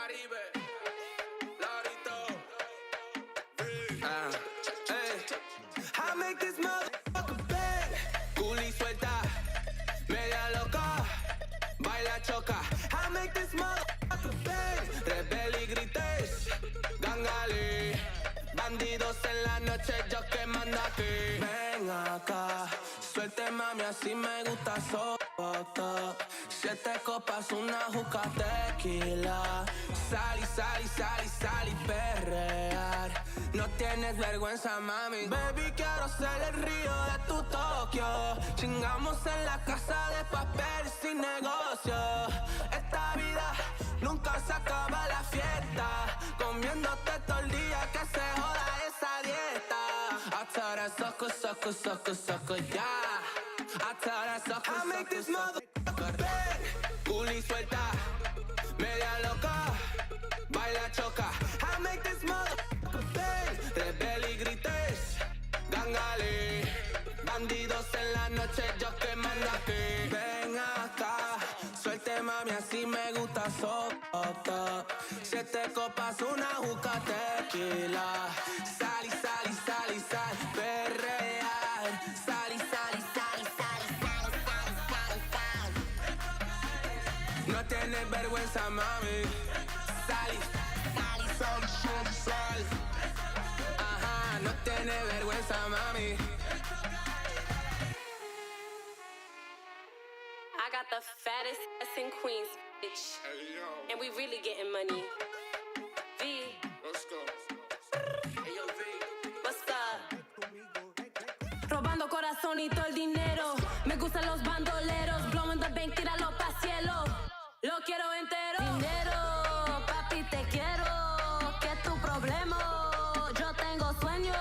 Caribe, Larito, I make this motherfucker bang. Culi suelta, media loca, baila choca. I make this motherfucker bang. Rebelde y grites, gangale. Bandidos en la noche, yo que mando aquí. Ven acá, suelte mami, así me gusta soportar. 7 copas, una juca tequila. Sal y perrear. No tienes vergüenza, mami. Baby, quiero ser el río de tu Tokio. Chingamos en la casa de papel sin negocio. Esta vida nunca se acaba la fiesta. Comiéndote todo el día, que se joda esa dieta. I tell that sucker, yeah. I tell that sucker, I make this motherfucker bang. Culi suelta, media loca, baila choca. I make this motherfucker bang. Rebelde y grites, gangale. Bandidos en la noche, yo que mando aquí. Ven acá, suelte mami, así me gusta soportar. 7 copas, una juca tequila. Sal, perrear. Sal. No tienes vergüenza, mami. Sal. Ajá, no tienes vergüenza, mami. I got the fattest ass in Queens, bitch. hey yo, And we really getting money. V, let's go. Hey yo, V. what's up? Robando corazón y todo el dinero. Me gustan los bandoleros. Blowing the bank, tíralo pa' cielo. Lo quiero entero. Dinero, papi, te quiero. ¿Qué es tu problema? Yo tengo sueño.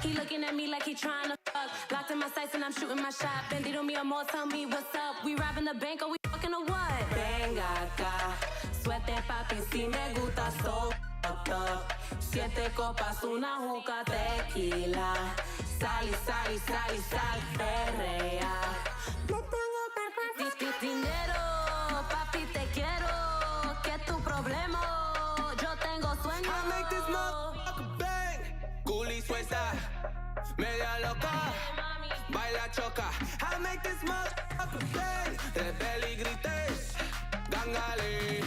He looking at me like he trying to fuck. Locked in my sights and I'm shooting my shot. Bendito mi amor, tell me what's up. We robbing the bank or we fucking or what? Venga acá, suerte papi, si me gusta so fucked up. 7 copas, una juca tequila. Sal, perrea. No tengo dinero, papi, te quiero. ¿Qué es tu problema? Yo tengo sueño. I make this motherfucker bang. Culi suelta, media loca, baila choca. I make this motherfucker bang. Rebelde y grites, gangale.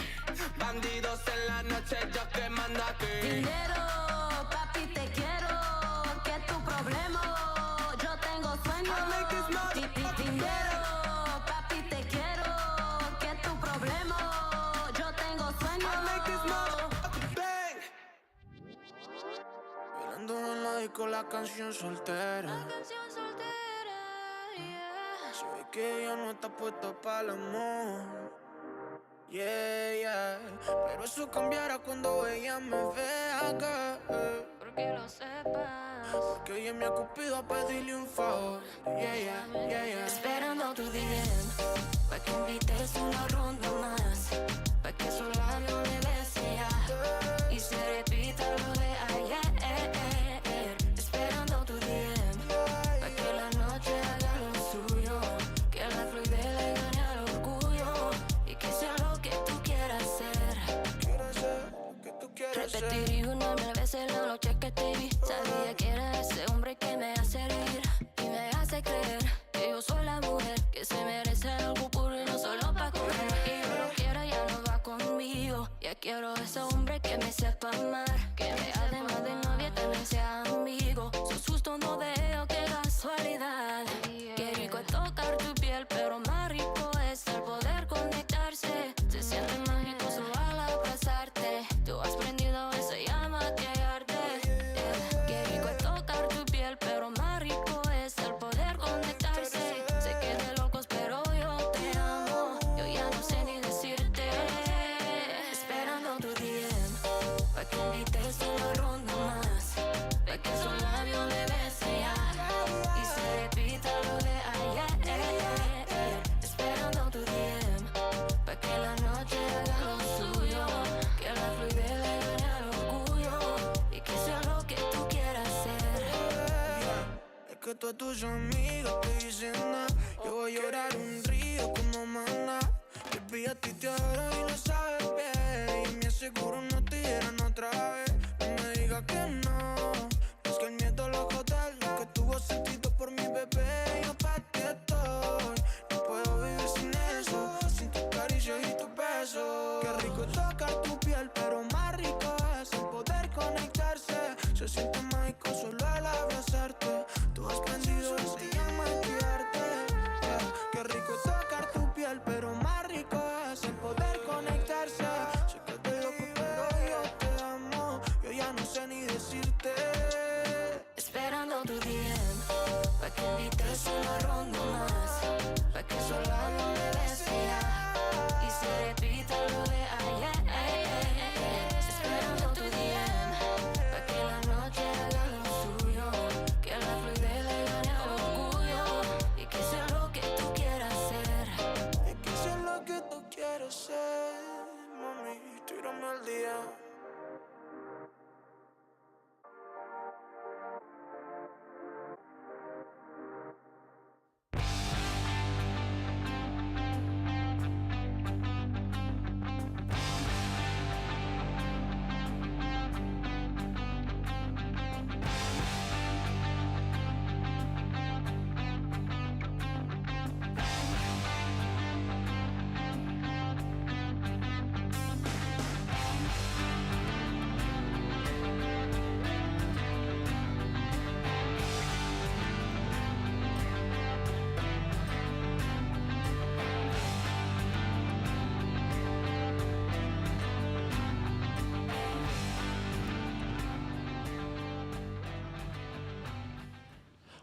Bandidos en la noche, yo que mando aquí. Dinero, papi, te quiero. ¿Qué es tu problema? Yo tengo sueño. I make this motherfucker Dinero, papi, te quiero. ¿Qué es tu problema? Yo tengo sueño. I make this motherfucker bang. Bailando en la disco la canción soltera. Se ve que ella no está puesta para el amor. Yeah. Pero eso cambiará cuando ella me vea acá. Porque lo sepas. Porque ella me ha cupido a pedirle un favor. Yeah. Esperando tu DM, pa' que invites una ronda más, pa' que su labio me bese ya y se repita lo de ayer. Esperando tu DM, pa' que la noche haga lo suyo, que la fluidez le gane al orgullo y que sea lo que tú quieras hacer. Quiero ser lo que tú quieras ser. Repetiría 1000 veces la noche que te vi. Sabía que era ese hombre que me hace reír y me hace creer que yo soy la mujer que se merece algo puro y no solo pa' comer. Que yo lo quiero, ya no va conmigo. Ya quiero ese hombre que me sepa amar, que me además de novia también sea amigo. Sos justo, no veo, qué casualidad. Qué rico es tocar tu piel, pero más rico es el poder conectarse. Se siente mágico solo al abrazarte. Tú has prendido esa llama que arde. Qué rico es tocar tu piel, pero más rico es el poder conectarse. Sé que de locos, pero yo te amo. Yo ya no sé ni decirte. Esperando tu DM, pa' que invites una ronda más, pa' que su labio me bese ya y se repita lo de ayer. Esperando tu DM, pa' que la noche haga lo suyo, que la fluidez le gane al orgullo y que sea lo que tú quieras hacer. Es que todos tus amigos te dicen nada. Yo voy a llorar un río como maná. Baby, a ti te adoro y lo sabes bien. otra vez. No me digas que no. Es que el miedo lo jode, lo que tuvo sentido por mi bebé. Yo pa' ti estoy. No puedo vivir sin eso, sin tus caricias y tus besos. Qué rico es tocar tu piel, pero más rico es el poder conectarse. Se siente mágico solo al abrazarte. Tú has prendido y se llama cuidarte. Yeah. Qué rico es tocar tu piel, pero más rico es el poder conectarse. Sé que estoy loco, pero yo te amo. Yo ya no sé ni decirte. Esperando tu DM, pa' que invites una ronda más, pa' que solo me desea y se repita lo de ayer. Esperando tu DM, pa' que la noche haga lo suyo, que la fluidez le gane al orgullo y que sea lo que tú quieras ser. Y que sea lo que tú quieras ser, mami, tírame al día.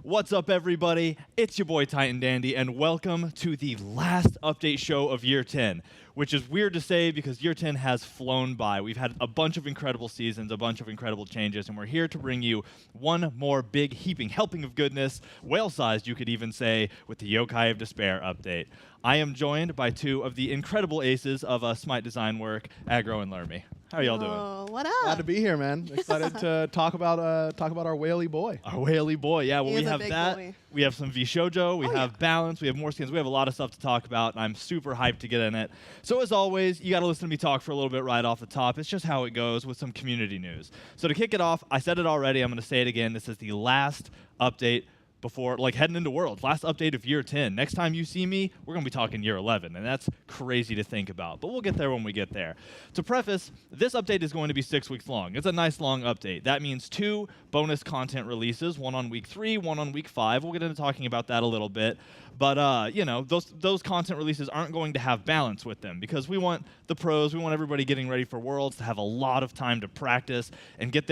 What's up, everybody? It's your boy Titan Dandy, and welcome to the last update show of Year 10, which is weird to say because Year 10 has flown by. We've had a bunch of incredible seasons, a bunch of incredible changes, and we're here to bring you one more big heaping helping of goodness, whale-sized you could even say, with the Yokai of Despair update. I am joined by two of the incredible aces of SMITE design work, Aggro and Lermy. How are y'all doing? Oh, what up? Glad to be here, man. Excited to talk about our whaley boy. Our whaley boy, yeah. Well, He we is a have big that. boy. We have some Vhojo. We Oh, have yeah. balance. We have more skins. We have a lot of stuff to talk about, and I'm super hyped to get in it. So as always, you got to listen to me talk for a little bit right off the top. It's just how it goes with some community news. So to kick it off, I said it already. I'm going to say it again. This is the last update before, like, heading into Worlds. Last update of Year 10. Next time you see me, we're going to be talking Year 11, and that's crazy to think about. But we'll get there when we get there. To preface, this update is going to be 6 weeks long. It's a nice long update. That means 2 bonus content releases, one on week 3, one on week 5. We'll get into talking about that a little bit. But, you know, those content releases aren't going to have balance with them because we want the pros, we want everybody getting ready for Worlds to have a lot of time to practice and get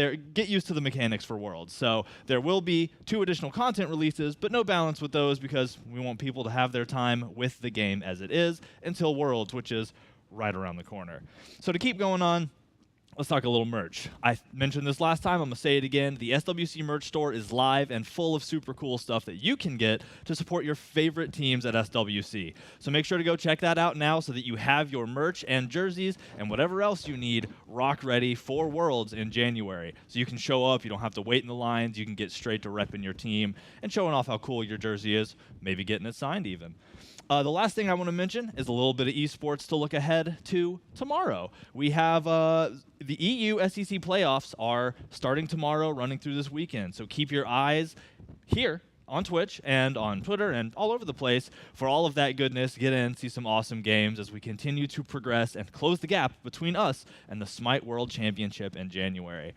used to the mechanics for Worlds. So there will be 2 additional content releases, but no balance with those because we want people to have their time with the game as it is until Worlds, which is right around the corner. So to keep going on, let's talk a little merch. I mentioned this last time. I'm going to say it again. The SWC merch store is live and full of super cool stuff that you can get to support your favorite teams at SWC. So make sure to go check that out now so that you have your merch and jerseys and whatever else you need rock ready for Worlds in January. So you can show up. You don't have to wait in the lines. You can get straight to repping your team and showing off how cool your jersey is, maybe getting it signed even. The last thing I want to mention is a little bit of esports to look ahead to tomorrow. We have the EU SEC playoffs are starting tomorrow, running through this weekend. So keep your eyes here on Twitch and on Twitter and all over the place for all of that goodness. Get in, see some awesome games as we continue to progress and close the gap between us and the SMITE World Championship in January.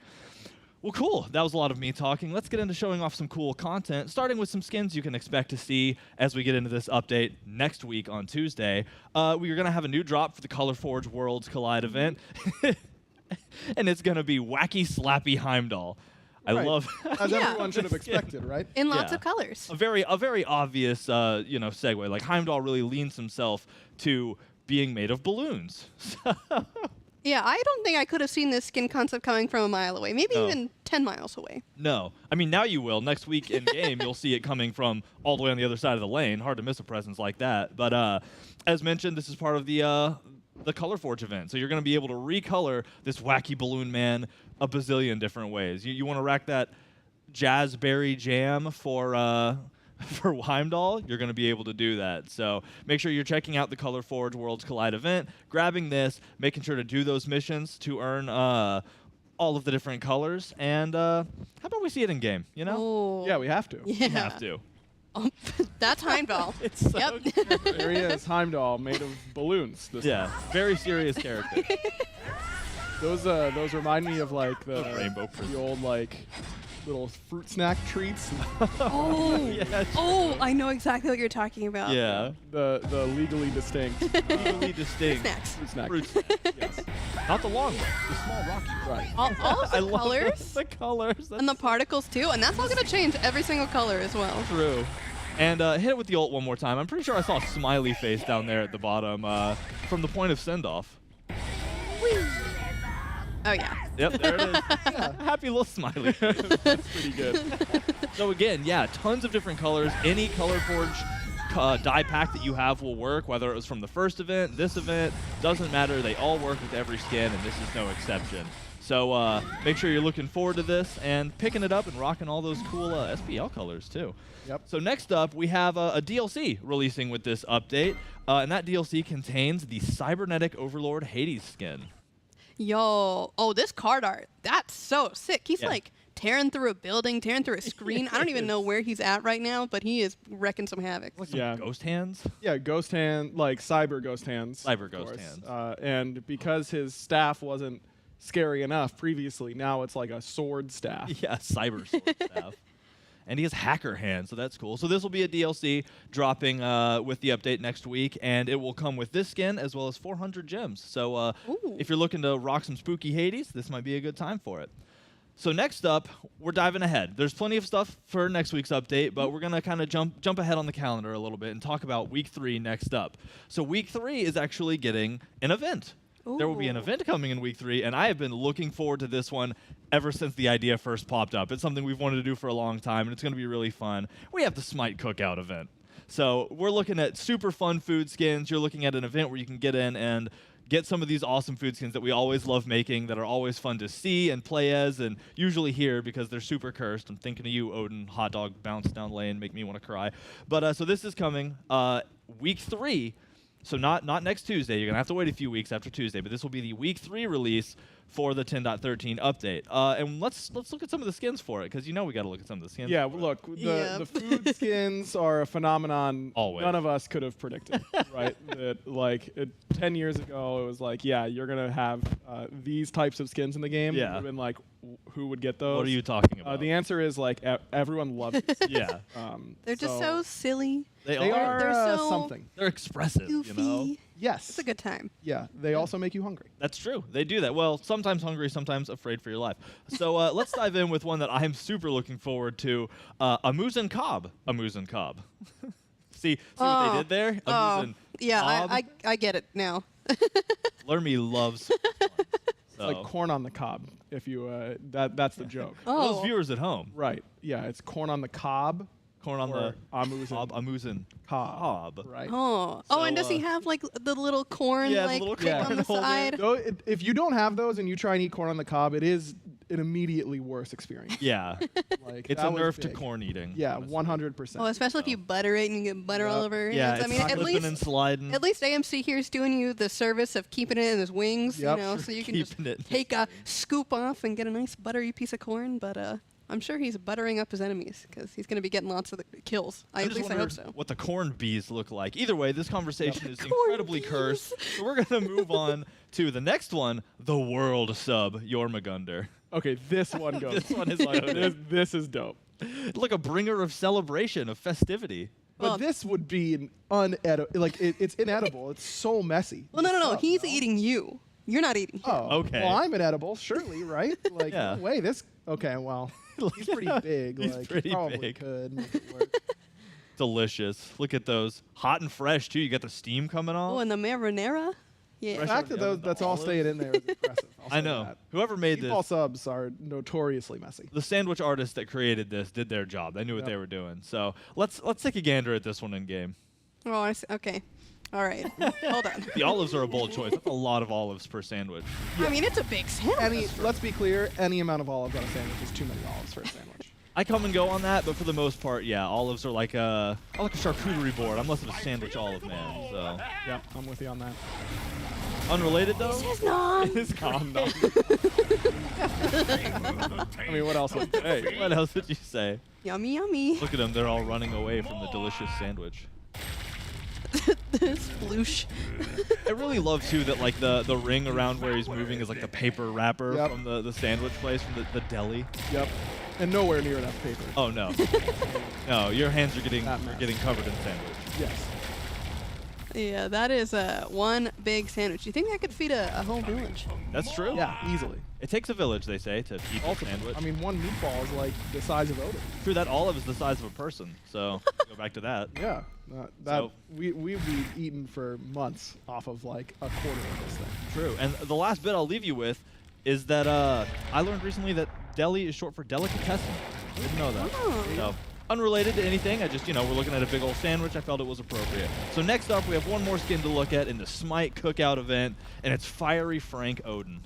Well, cool. That was a lot of me talking. Let's get into showing off some cool content, starting with some skins you can expect to see as we get into this update next week on Tuesday. We are going to have a new drop for the Color Forge Worlds Collide event, and it's going to be Wacky Slappy Heimdall. I Right. love As Yeah. everyone should have expected, right? In lots Yeah. of colors. a very obvious segue. Like Heimdall really leans himself to being made of balloons. Yeah, I don't think I could have seen this skin concept coming from a mile away. Maybe No. even 10 miles away. No. I mean, now you will. Next week in game, you'll see it coming from all the way on the other side of the lane. Hard to miss a presence like that. But as mentioned, this is part of the Color Forge event. So you're going to be able to recolor this wacky balloon man a bazillion different ways. You want to rack that Jazzberry Jam for Heimdall, you're going to be able to do that. So make sure you're checking out the Color Forge Worlds Collide event, grabbing this, making sure to do those missions to earn all of the different colors. And how about we see it in game? You know, Oh. Yeah, we have to. Yeah. we have to. That's Heimdall. It's so Yep. There he is, Heimdall, made of balloons. This yeah, very serious character. Those remind me of like the rainbow the old like little fruit snack treats. Oh. Yeah, Oh, I know exactly what you're talking about. yeah. the legally distinct Really distinct. Snacks. fruit snack. Fruits. Yes. Not the long one, the small rocky. Right. All of I the love colors the colors. and the particles too, and that's all gonna change every single color as well. True. And hit it with the ult one more time. I'm pretty sure I saw a smiley face down there at the bottom from the point of send-off. Oh yeah. Yep, there it is. Happy little smiley face. That's pretty good. So again, yeah, tons of different colors. Any Color Forge die pack that you have will work, whether it was from the first event, this event, doesn't matter. They all work with every skin, and this is no exception. So make sure you're looking forward to this and picking it up and rocking all those cool SPL colors too. Yep. So next up, we have a DLC releasing with this update, and that DLC contains the Cybernetic Overlord Hades skin. Yo. Oh, this card art. That's so sick. He's Yeah. like tearing through a building, tearing through a screen. I don't even know where he's at right now, but he is wrecking some havoc. Yeah. Ghost hands. Yeah, ghost hand, like cyber ghost hands. Cyber of ghost course. hands. And because his staff wasn't scary enough previously, now it's like a sword staff. Yeah, cyber sword staff. And he has hacker hands, so that's cool. So this will be a DLC dropping with the update next week, and it will come with this skin as well as 400 gems. So Ooh. if you're looking to rock some spooky Hades, this might be a good time for it. So next up, we're diving ahead. There's plenty of stuff for next week's update, but we're going to kind of jump ahead on the calendar a little bit and talk about Week 3 next up. So Week 3 is actually getting an event. There will be an Ooh. event coming in Week 3, and I have been looking forward to this one ever since the idea first popped up. It's something we've wanted to do for a long time, and it's going to be really fun. We have the SMITE Cookout event. So we're looking at super fun food skins. You're looking at an event where you can get in and get some of these awesome food skins that we always love making, that are always fun to see and play as, and usually hear because they're super cursed. I'm thinking of you, Odin. Hot dog bounce down lane, make me want to cry. But so this is coming Week 3. So not next Tuesday. You're going to have to wait a few weeks after Tuesday, but this will be the Week 3 release for the 10.13 update. And let's look at some of the skins for it, because you know we got to look at some of the skins. Yeah, for it. look, the Yep. food skins are a phenomenon Always. none of us could have predicted, right? That like 10 years ago, it was like, yeah, you're gonna have these types of skins in the game. Yeah. It would've been like, who would get those? What are you talking about? The answer is like everyone loves it. Yeah. They're just so silly, They They are. are They're so something. They're expressive, goofy. you know? Yes. It's a good time. Yeah. They also make you hungry. That's true. They do that. Well, sometimes hungry, sometimes afraid for your life. So let's dive in with one that I'm super looking forward to. Amuzin Cobb. Amuzin Cobb. see what they did there? Oh, Amuzin yeah, Cobb. I get it now. Lermy loves. It's like corn on the cob. If you that's the joke. Oh. Those viewers at home. Right. Yeah. It's corn on the cob. Corn on or the amuzin cob. Amuzin cob. Cobb. Right. Oh, So, and does he have like the little corn yeah, the like little thing corn on the holder. side? Though if you don't have those and you try and eat corn on the cob, it is an immediately worse experience. Yeah. Like It's that a was nerf to big. corn eating. Yeah, honestly. 100%. Oh, especially if you butter it and you get butter all Yep. over your Yeah, hands. it's I mean, at slipping and least sliding. AMC here is doing you the service of keeping it in his wings, Yep. you know, so you can just Keeping it. take a scoop off and get a nice buttery piece of corn. But I'm sure he's buttering up his enemies because he's going to be getting lots of the kills. I At just least I hope wondered so. what the corn bees look like. Either way, this conversation is Corn incredibly bees. cursed. So we're going to move on to the next one, the world sub Jormungandr. Okay, this one goes. This one is loaded. this is dope. Like a bringer of celebration, of festivity. But Well- this would be an unedible. Like it's inedible. It's so messy. Well, no. Sub, He's eating you. You're not eating him. Oh, Okay. Well, I'm inedible, surely, right? Like, Yeah. no way. This. Okay, well, he's pretty big. He's like, pretty he probably big. could make it work. Delicious. Look at those. Hot and fresh, too. You got the steam coming off. Oh, and the marinara? Yeah. The fact that that's all staying in there is impressive. I'll I say know. that. Whoever made Meatball this, subs are notoriously messy. the sandwich artists that created this did their job. They knew what Yep. they were doing. So let's take a gander at this one in game. Oh, I see. Okay. All right. Hold on. The olives are a bold choice. That's a lot of olives per sandwich. I mean, it's a big sandwich. Let's be clear, any amount of olives on a sandwich is too many olives for a sandwich. I come and go on that, but for the most part, yeah, olives are like a charcuterie board. I'm less of a sandwich olive man. So Yep, I'm with you on that. unrelated though. It's not. It's calm down. I mean, what else would you say? What else did you say? Yummy, yummy. Look at them. They're all running away from the delicious sandwich. Sploosh. I really love, too, that, like, the ring around where he's moving is, like, the paper wrapper Yep. from the sandwich place, from the deli. Yep. And nowhere near enough paper. Oh, no. No, your hands are getting That mess. covered in sandwich. Yes. Yeah, that is one big sandwich. You think that could feed a whole village? That's true. Yeah, easily. It takes a village, they say, to eat a Also, sandwich. I mean, one meatball is like the size of Odin. True, that olive is the size of a person. So, go back to that. Yeah. So- We've been eating for months off of like a quarter of this thing. True. And the last bit I'll leave you with is that I learned recently that deli is short for delicatessen. I didn't know that. Oh. So, unrelated to anything, I just, we're looking at a big old sandwich. I felt it was appropriate. So next up, we have one more skin to look at in the SMITE cookout event, and it's Fiery Frank Odin.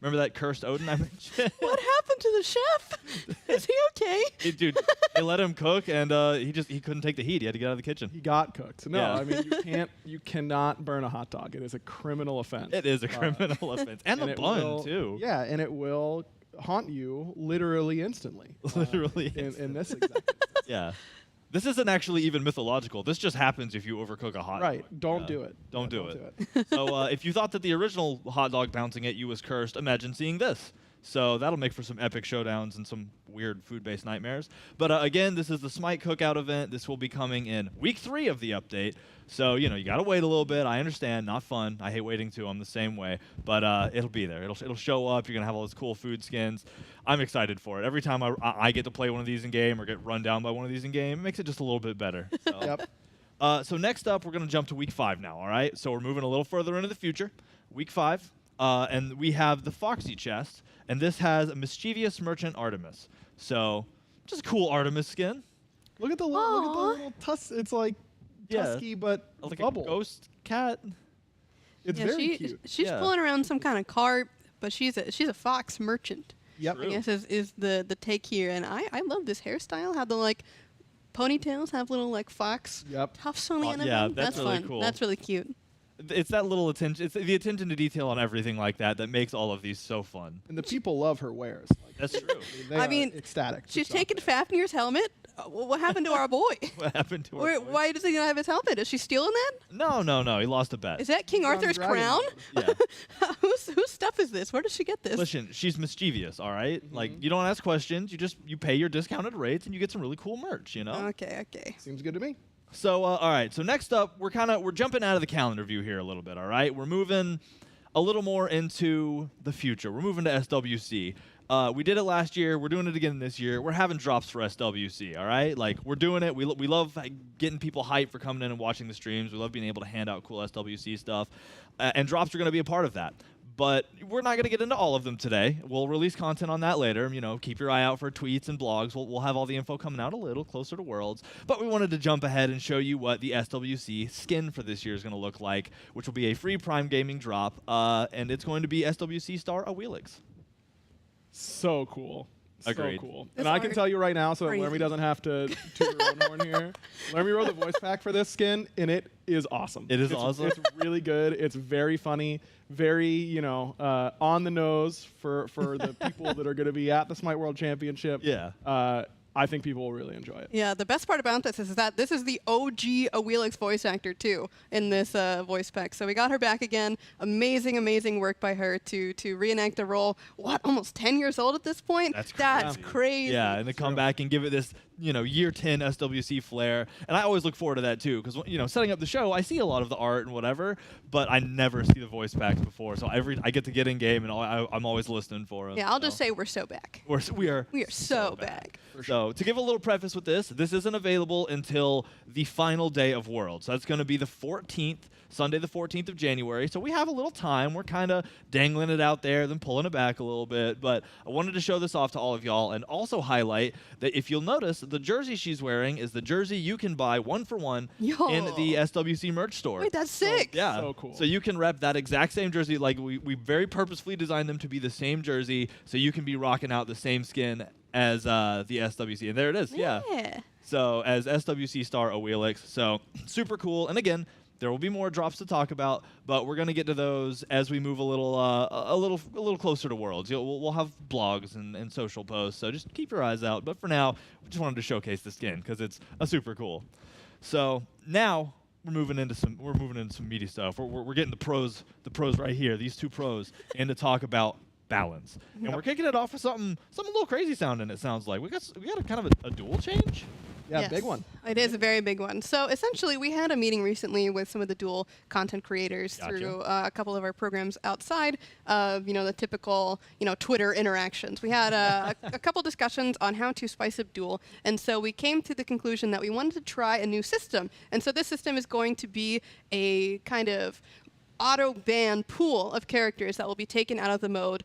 Remember that cursed Odin I mentioned? What happened to the chef? Is he okay? Dude, they let him cook, and he couldn't take the heat. He had to get out of the kitchen. He got cooked. No, Yeah. I mean you cannot burn a hot dog. It is a criminal offense. It is a criminal offense. And the it bun, will- too. Yeah, and it will haunt you literally instantly. Literally in this exact instance. Yeah. This isn't actually even mythological. This just happens if you overcook a hot Right. dog. Don't Yeah. do it. Don't Yeah, do don't it. So if you thought that the original hot dog bouncing at you was cursed, imagine seeing this. So that'll make for some epic showdowns and some weird food-based nightmares. But again, this is the SMITE Cookout event. This will be coming in week 3 of the update. So, you got to wait a little bit. I understand. Not fun. I hate waiting too. I'm the same way. But it'll be there. It'll show up. You're going to have all those cool food skins. I'm excited for it. Every time I get to play one of these in game or get run down by one of these in game, it makes it just a little bit better. So. Yep. So next up, we're going to jump to week 5 now, all right? So we're moving a little further into the future. Week 5. And we have the Foxy chest. And this has a mischievous merchant Artemis. So just a cool Artemis skin. Look at the little tusk. It's like Yeah. tusky, but Like bubble. a ghost cat. It's Yeah, very cute. she's Yeah. pulling around some kind of cart, but she's a fox merchant. Yep. True. I guess is the take here, and I love this hairstyle. How the like ponytails have little like fox Yep. tufts on the end of yeah, them. that's really fun. cool. That's really cute. It's that little attention. It's the attention to detail on everything like that that makes all of these so fun. And the people love her wares. Like, That's true. they I are mean, ecstatic. She's It's taking awesome. Fafnir's helmet. What happened to our boy? What happened to her? Why does he not have his helmet? Is she stealing that? No. He lost a bet. Is that King He's on Arthur's dragon crown? mode. Yeah. Whose stuff is this? Where does she get this? Listen, she's mischievous, all right? Like, you don't ask questions. You pay your discounted rates, and you get some really cool merch, Okay. Seems good to me. So, all right. So next up, we're jumping out of the calendar view here a little bit, all right? We're moving a little more into the future. We're moving to SWC. We did it last year. We're doing it again this year. We're having drops for SWC, all right? Like, we're doing it. We love getting people hyped for coming in and watching the streams. We love being able to hand out cool SWC stuff. And drops are going to be a part of that. But we're not going to get into all of them today. We'll release content on that later. Keep your eye out for tweets and blogs. We'll have all the info coming out a little closer to Worlds. But we wanted to jump ahead and show you what the SWC skin for this year is going to look like, which will be a free Prime Gaming drop. And it's going to be SWC star Awelix. So cool. Agreed. So cool. This And I can art- tell you right now, so that crazy. Lermy doesn't have to toot her own horn here. Lermy wrote the voice pack for this skin, and it is awesome. It is It's- awesome? It's really good. It's very funny. Very, on the nose for the people that are going to be at the SMITE World Championship. Yeah. I think people will really enjoy it. Yeah, the best part about this is that this is the OG Awelix voice actor too in this voice pack. So we got her back again. Amazing work by her to reenact the role. What, almost 10 years old at this point? That's crazy. Yeah, and to come back and give it this, year 10 SWC flair. And I always look forward to that too, because setting up the show, I see a lot of the art and whatever, but I never see the voice packs before. So I get to get in game, and I'm always listening for them. Yeah, I'll just say we're so back. We are so back. So to give a little preface with this isn't available until the final day of Worlds. So that's going to be the 14th, Sunday the 14th of January. So we have a little time. We're kind of dangling it out there, then pulling it back a little bit. But I wanted to show this off to all of y'all and also highlight that if you'll notice, the jersey she's wearing is the jersey you can buy 1-for-1 Yo. in the SWC merch store. Wait, that's sick. Yeah. So cool. So you can rep that exact same jersey. Like we very purposefully designed them to be the same jersey so you can be rocking out the same skin as the SWC. And there it is. Yeah. Yeah. So as SWC star Awelix. So super cool. And again, There will be more drops to talk about, but we're going to get to those as we move a little closer to Worlds. We'll have blogs and social posts, so just keep your eyes out. But for now, we just wanted to showcase the skin because it's super cool. So now we're moving into some meaty stuff. We're getting the pros right here. These two pros, and to talk about balance. And we're kicking it off with something a little crazy sounding. It sounds like we got a kind of a dual change. Yeah, Yes, big one. It is a very big one. So essentially, we had a meeting recently with some of the dual content creators Gotcha. through a couple of our programs outside of the typical Twitter interactions. We had a couple discussions on how to spice up dual, and so we came to the conclusion that we wanted to try a new system. And so this system is going to be a kind of auto-ban pool of characters that will be taken out of the mode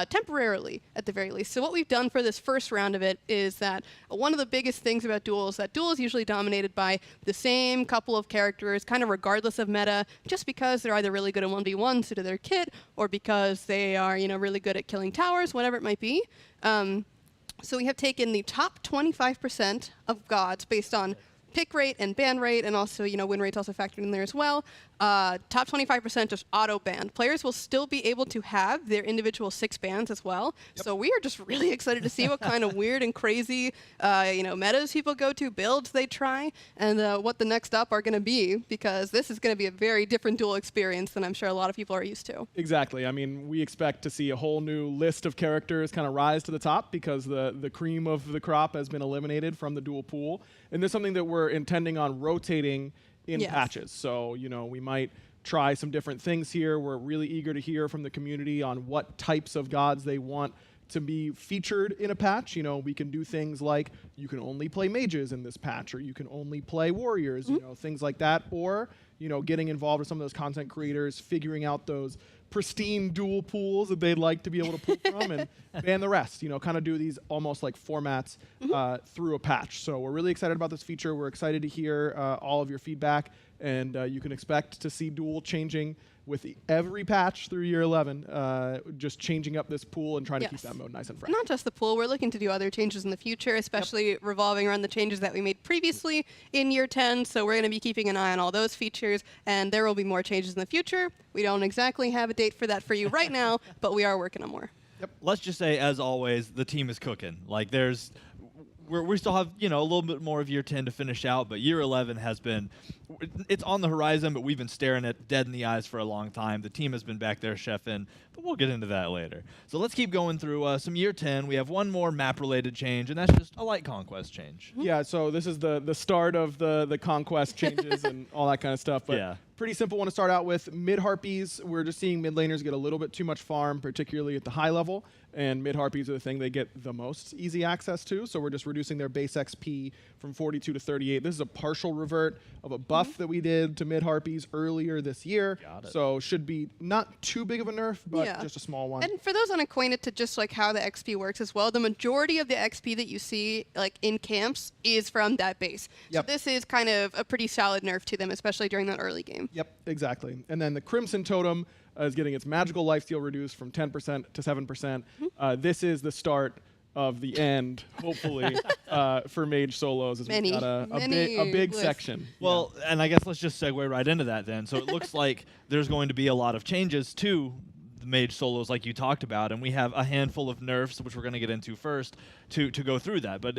temporarily, at the very least. So what we've done for this first round of it is that one of the biggest things about duel is that duel is usually dominated by the same couple of characters, kind of regardless of meta, just because they're either really good at 1v1s due to their kit, or because they are really good at killing towers, whatever it might be. So we have taken the top 25% of gods based on pick rate and ban rate, and also, win rate's also factored in there as well. Top 25% just auto-banned. Players will still be able to have their individual 6 bans as well. Yep. So we are just really excited to see what kind of weird and crazy, metas people go to, builds they try, and what the next up are going to be, because this is going to be a very different duel experience than I'm sure a lot of people are used to. Exactly. I mean, we expect to see a whole new list of characters kind of rise to the top because the cream of the crop has been eliminated from the dual pool. And this is something that we're intending on rotating in patches. So, we might try some different things here. We're really eager to hear from the community on what types of gods they want to be featured in a patch. We can do things like you can only play mages in this patch, or you can only play warriors, things like that. Or, getting involved with some of those content creators, figuring out those pristine dual pools that they'd like to be able to pull from and ban the rest, kind of do these almost like formats through a patch. So we're really excited about this feature. We're excited to hear all of your feedback, and you can expect to see dual changing with every patch through year 11, just changing up this pool and trying to keep that mode nice and fresh. Not just the pool, we're looking to do other changes in the future, especially revolving around the changes that we made previously in year 10. So we're going to be keeping an eye on all those features, and there will be more changes in the future. We don't exactly have a date for that for you right now, but we are working on more. Yep. Let's just say, as always, the team is cooking. Like, we still have, a little bit more of year 10 to finish out, but year 11 has been, it's on the horizon, but we've been staring it dead in the eyes for a long time. The team has been back there chefing, but we'll get into that later. So let's keep going through some year 10. We have one more map-related change, and that's just a light conquest change. Yeah, so this is the start of the conquest changes and all that kind of stuff. But pretty simple one to start out with. Mid Harpies, we're just seeing mid laners get a little bit too much farm, particularly at the high level. And mid Harpies are the thing they get the most easy access to. So we're just reducing their base XP from 42 to 38. This is a partial revert of a buff that we did to mid Harpies earlier this year. So should be not too big of a nerf, but just a small one. And for those unacquainted to just like how the XP works as well, the majority of the XP that you see like in camps is from that base. So this is kind of a pretty solid nerf to them, especially during that early game. Yep, exactly. And then the Crimson Totem is getting its magical lifesteal reduced from 10% to 7%. This is the start of the end, hopefully, for mage solos. As we've got a big section. Well, and I guess let's just segue right into that then. So it looks like there's going to be a lot of changes to the mage solos like you talked about, and we have a handful of nerfs, which we're going to get into first, to go through that. But,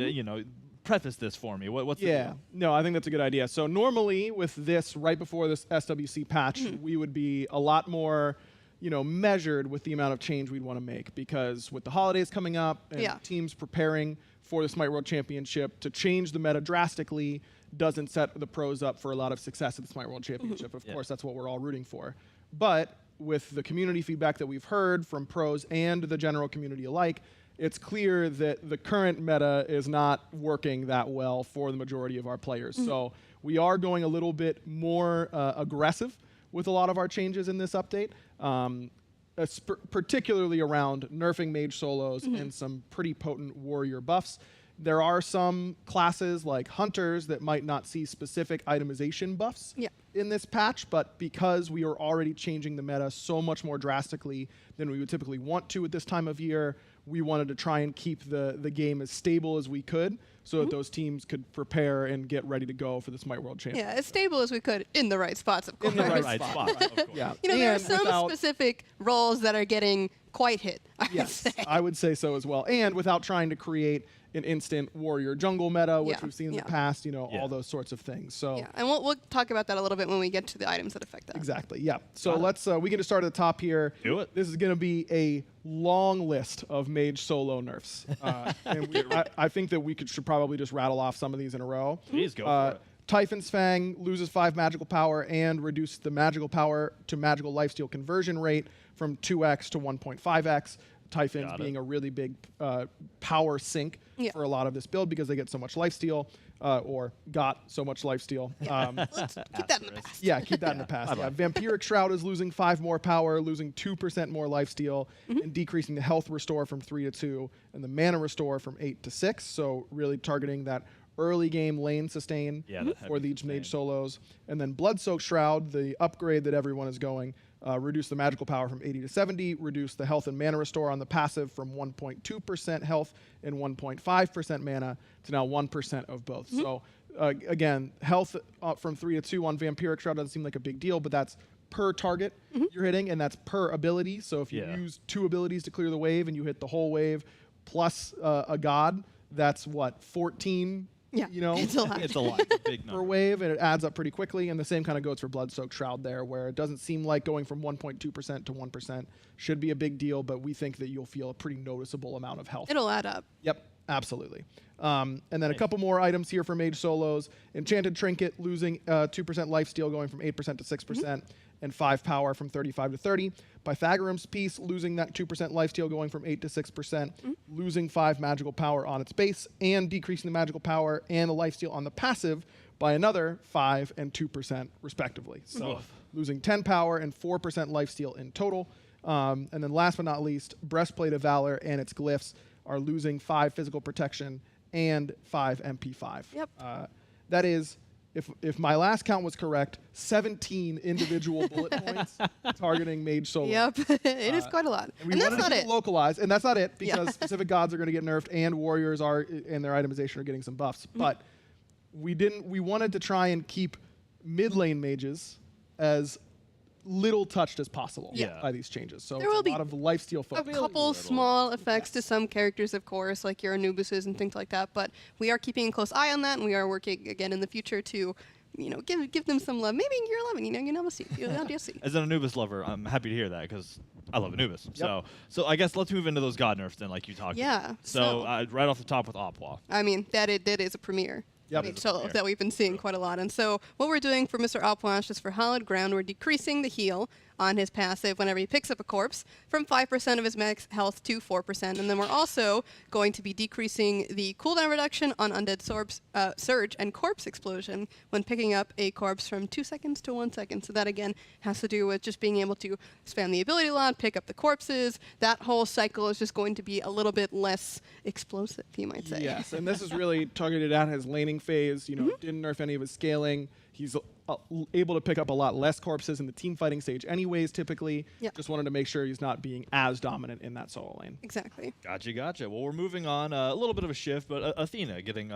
preface this for me. What's the deal? No, I think that's a good idea. So normally with this, right before this SWC patch, we would be a lot more, measured with the amount of change we'd want to make, because with the holidays coming up and teams preparing for the SMITE World Championship, to change the meta drastically doesn't set the pros up for a lot of success at the SMITE World Championship. Of course, that's what we're all rooting for. But with the community feedback that we've heard from pros and the general community alike, it's clear that the current meta is not working that well for the majority of our players. So we are going a little bit more aggressive with a lot of our changes in this update, particularly around nerfing mage solos and some pretty potent warrior buffs. There are some classes like hunters that might not see specific itemization buffs in this patch, but because we are already changing the meta so much more drastically than we would typically want to at this time of year, we wanted to try and keep the game as stable as we could so that those teams could prepare and get ready to go for the Smite World Championship. Yeah, as stable as we could in the right spots, of course. In the Right spot, of course. Yeah. You know, there are And some without- specific roles that are getting quite hit, I would Yes, say. I would say so as well. And without trying to create an instant warrior jungle meta, which Yeah, we've seen in yeah. the past, you know, Yeah. all those sorts of things. So Yeah, and we'll talk about that a little bit when we get to the items that affect that. exactly, yeah. So Got it. let's we can just start at the top here. Do it. This is going to be a long list of mage solo nerfs, and I think that we should probably just rattle off some of these in a row. Please go for it. Typhon's Fang loses 5 magical power and reduces the magical power to magical lifesteal conversion rate from 2x to 1.5x. Typhon's Got it. being a really big power sink Yeah. for a lot of this build because they get so much lifesteal, or got so much lifesteal. Let's keep that in the past. Yeah, keep that in the past. Yeah. Vampiric Shroud is losing 5 more power, losing 2% more lifesteal, and decreasing the health restore from 3 to 2, and the mana restore from 8 to 6. So really targeting that early game lane sustain Yeah, that for heavy these mage sustain. solos. And then Bloodsoaked Shroud, the upgrade that everyone is going, reduce the magical power from 80 to 70, reduce the health and mana restore on the passive from 1.2% health and 1.5% mana to now 1% of both. So again, health from 3 to 2 on Vampiric Shroud doesn't seem like a big deal, but that's per target you're hitting, and that's per ability. So if you Yeah. use 2 abilities to clear the wave and you hit the whole wave plus a god, that's what, 14? Yeah, You know, it's a lot. It's a lot. It's a big per number. wave, and it adds up pretty quickly. And the same kind of goes for Bloodsoaked Shroud there, where it doesn't seem like going from 1.2% to 1% should be a big deal, but we think that you'll feel a pretty noticeable amount of health. It'll add up. Yep, absolutely. And then a couple more items here for Mage Solos. Enchanted Trinket losing 2% lifesteal, going from 8% to 6%, and 5 power from 35 to 30. Pythagorean's Piece losing that 2% lifesteal, going from 8 to 6%, losing 5 magical power on its base, and decreasing the magical power and the lifesteal on the passive by another 5 and 2% respectively. So losing 10 power and 4% lifesteal in total. And then last but not least, Breastplate of Valor and its glyphs are losing 5 physical protection and 5 MP5. Yep. That is, if my last count was correct, 17 individual bullet points targeting mage solo. Yep, it is quite a lot. We And that's wanted not to it. localize, and that's not it Yeah. because specific gods are going to get nerfed and warriors are, and their itemization are getting some buffs. But we wanted to try and keep mid lane mages as little touched as possible Yeah. by these changes. So There it's will a be lot of lifesteal A focus. couple small effects to some characters, of course, like your Anubises and things like that. But we are keeping a close eye on that, and we are working again in the future to, give them some love. Maybe in year 11, you never see. You'll see. As an Anubis lover, I'm happy to hear that because I love Anubis. So I guess let's move into those god nerfs then, like you talked Yeah, about. so- So right off the top with Opwa. I mean, that is a premiere. Yep. Mage It's a solo premiere. that we've been seeing quite a lot. And so what we're doing for Mr. Alplanche is for Hallowed Ground, we're decreasing the heal on his passive whenever he picks up a corpse from 5% of his max health to 4%. And then we're also going to be decreasing the cooldown reduction on Undead Surge and Corpse Explosion when picking up a corpse from 2 seconds to 1 second. So that, again, has to do with just being able to spam the ability a lot, pick up the corpses. That whole cycle is just going to be a little bit less explosive, you might say. Yes, and this is really targeted at his laning phase. Didn't nerf any of his scaling. He's able to pick up a lot less corpses in the team fighting stage anyways, typically. Yeah. Just wanted to make sure he's not being as dominant in that solo lane. Exactly. Gotcha. Well, we're moving on. A little bit of a shift, but Athena getting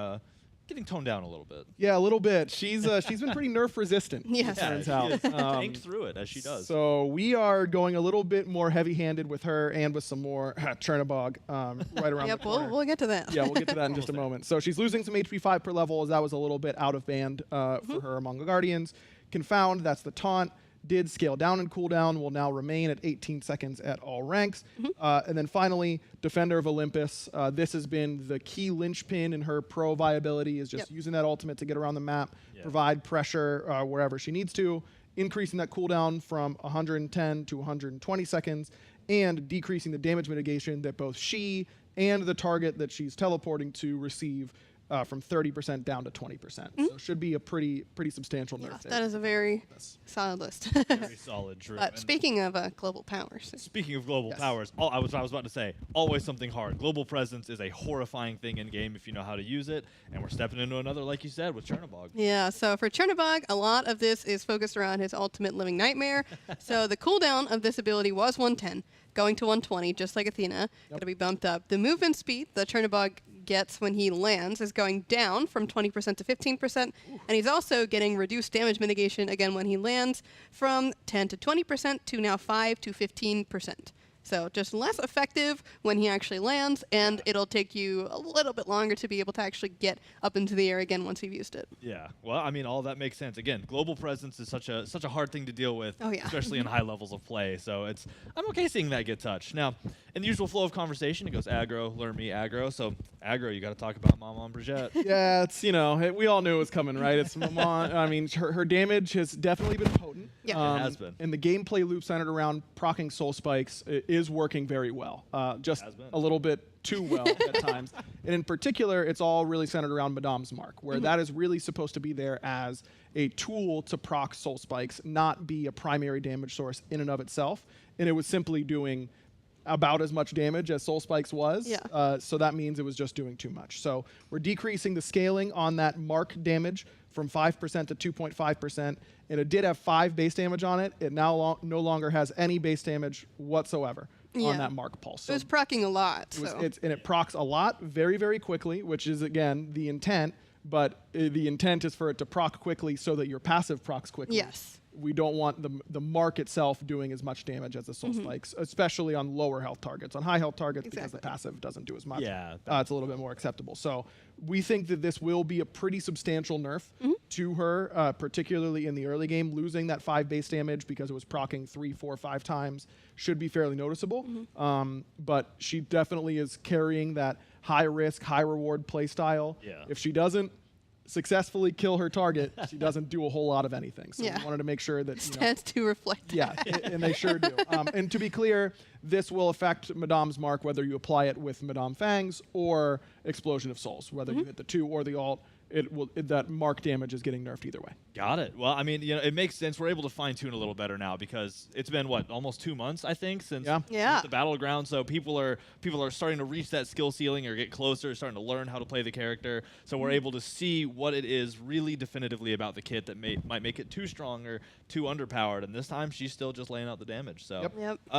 toned down a little bit. Yeah, a little bit. She's been pretty nerf resistant. Yes. it turns she out. is tanked through it as she does. So we are going a little bit more heavy-handed with her and with some more Chernobog right around Yep, the corner. we'll get to that. Yeah, we'll get to that in just a moment. So she's losing some HP 5 per level, as that was a little bit out of band for her among the Guardians. Confound, that's the taunt, did scale down and cooldown, will now remain at 18 seconds at all ranks. And then finally, Defender of Olympus. This has been the key linchpin in her pro viability, is just Yep. using that ultimate to get around the map, Yeah. provide pressure wherever she needs to, increasing that cooldown from 110 to 120 seconds, and decreasing the damage mitigation that both she and the target that she's teleporting to receive from 30% down to 20%. So it should be a pretty substantial nerf there. That is a very solid list. Very solid, Drew. But And speaking of global powers, speaking of global powers, I was about to say, always something hard. Global presence is a horrifying thing in game if you know how to use it, and we're stepping into another, like you said, with Chernobog. yeah, so for Chernobog, a lot of this is focused around his ultimate living nightmare. So the cooldown of this ability was 110, going to 120, just like Athena. Going to be bumped up. The movement speed that Chernobog gets when he lands is going down from 20% to 15%, and he's also getting reduced damage mitigation again when he lands from 10 to 20% to now 5 to 15%. So just less effective when he actually lands, and it'll take you a little bit longer to be able to actually get up into the air again once you've used it. Yeah, well, I mean, all that makes sense. Again, global presence is such a hard thing to deal with, especially in high levels of play. So I'm okay seeing that get touched. Now, in the usual flow of conversation, it goes aggro, learn me aggro. So aggro, you got to talk about Maman Brigitte. Yeah, it's we all knew it was coming, right? It's Maman. I mean, her damage has definitely been potent. Yeah. It has been. And the gameplay loop centered around proccing soul spikes is working very well. Just a little bit too well at times. And in particular, it's all really centered around Madame's Mark, where that is really supposed to be there as a tool to proc soul spikes, not be a primary damage source in and of itself. And it was simply doing about as much damage as soul spikes was. Yeah. So that means it was just doing too much. So we're decreasing the scaling on that Mark damage from 5% to 2.5%, and it did have 5 base damage on it. It now no longer has any base damage whatsoever on that Mark pulse. So it was proccing a lot. and it procs a lot very, very quickly, which is, again, the intent, but the intent is for it to proc quickly so that your passive procs quickly. Yes. We don't want the mark itself doing as much damage as the soul spikes, especially on lower health targets. On high health targets, because the passive doesn't do as much, it's a little bit more acceptable. So we think that this will be a pretty substantial nerf to her, particularly in the early game. Losing that 5 base damage because it was proccing 3, 4, 5 times should be fairly noticeable. But she definitely is carrying that high risk, high reward play style. Yeah. If she doesn't successfully kill her target, she doesn't do a whole lot of anything. So we wanted to make sure that stands to reflect. Yeah, and they sure do. And to be clear, this will affect Madame's Mark whether you apply it with Madame Fangs or Explosion of Souls, whether you hit the 2 or the alt. That mark damage is getting nerfed either way. Got it. Well, I mean, it makes sense. We're able to fine tune a little better now because it's been almost 2 months, I think, since the battleground. So people are starting to reach that skill ceiling or get closer, starting to learn how to play the character. So we're able to see what it is really definitively about the kit that might make it too strong or too underpowered. And this time, she's still just laying out the damage. So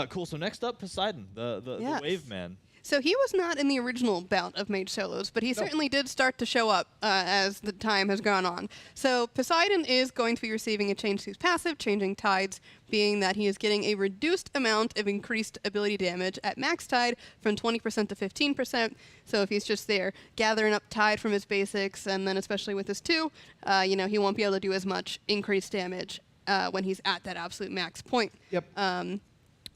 cool. So next up, Poseidon, the wave man. So he was not in the original bout of Mage Solos, but he certainly did start to show up as the time has gone on. So Poseidon is going to be receiving a change to his passive, Changing Tides, being that he is getting a reduced amount of increased ability damage at max tide from 20% to 15%. So if he's just there gathering up tide from his basics, and then especially with his 2, he won't be able to do as much increased damage when he's at that absolute max point.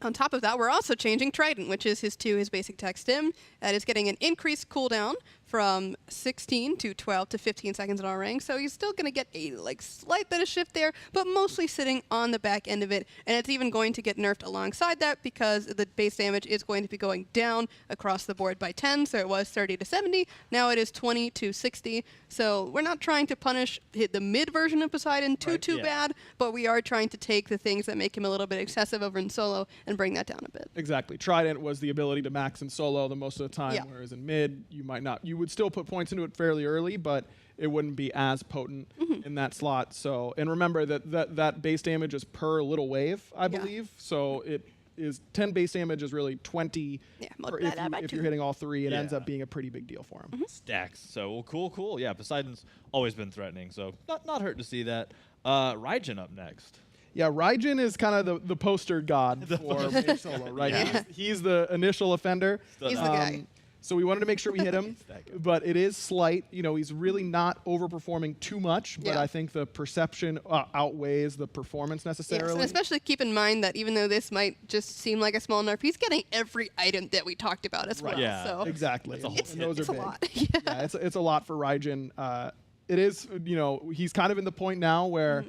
On top of that, we're also changing Trident, which is his basic tech stim. That is getting an increased cooldown from 16 to 12 to 15 seconds in our range. So he's still going to get a slight bit of shift there, but mostly sitting on the back end of it. And it's even going to get nerfed alongside that because the base damage is going to be going down across the board by 10. So it was 30 to 70. Now it is 20 to 60. So we're not trying to hit the mid version of Poseidon too bad, but we are trying to take the things that make him a little bit excessive over in solo and bring that down a bit. Exactly. Trident was the ability to max in solo the most of the time, whereas in mid, you might not. You would still put points into it fairly early, but it wouldn't be as potent in that slot. So, and remember that base damage is per little wave, I believe. So it is 10 base damage is really 20. If you're hitting all 3, it ends up being a pretty big deal for him. Stacks. So cool. Yeah, Poseidon's always been threatening, so not hurt to see that. Raijin up next. Yeah, Raijin is kind of the poster god for Mage Solo, right? He's the initial offender. He's the guy. So we wanted to make sure we hit him, but it is slight. He's really not overperforming too much, but I think the perception outweighs the performance necessarily. Yes, and especially keep in mind that even though this might just seem like a small nerf, he's getting every item that we talked about as well. Yeah, so exactly. It's a lot. It's a lot for Raijin. It is, he's kind of in the point now where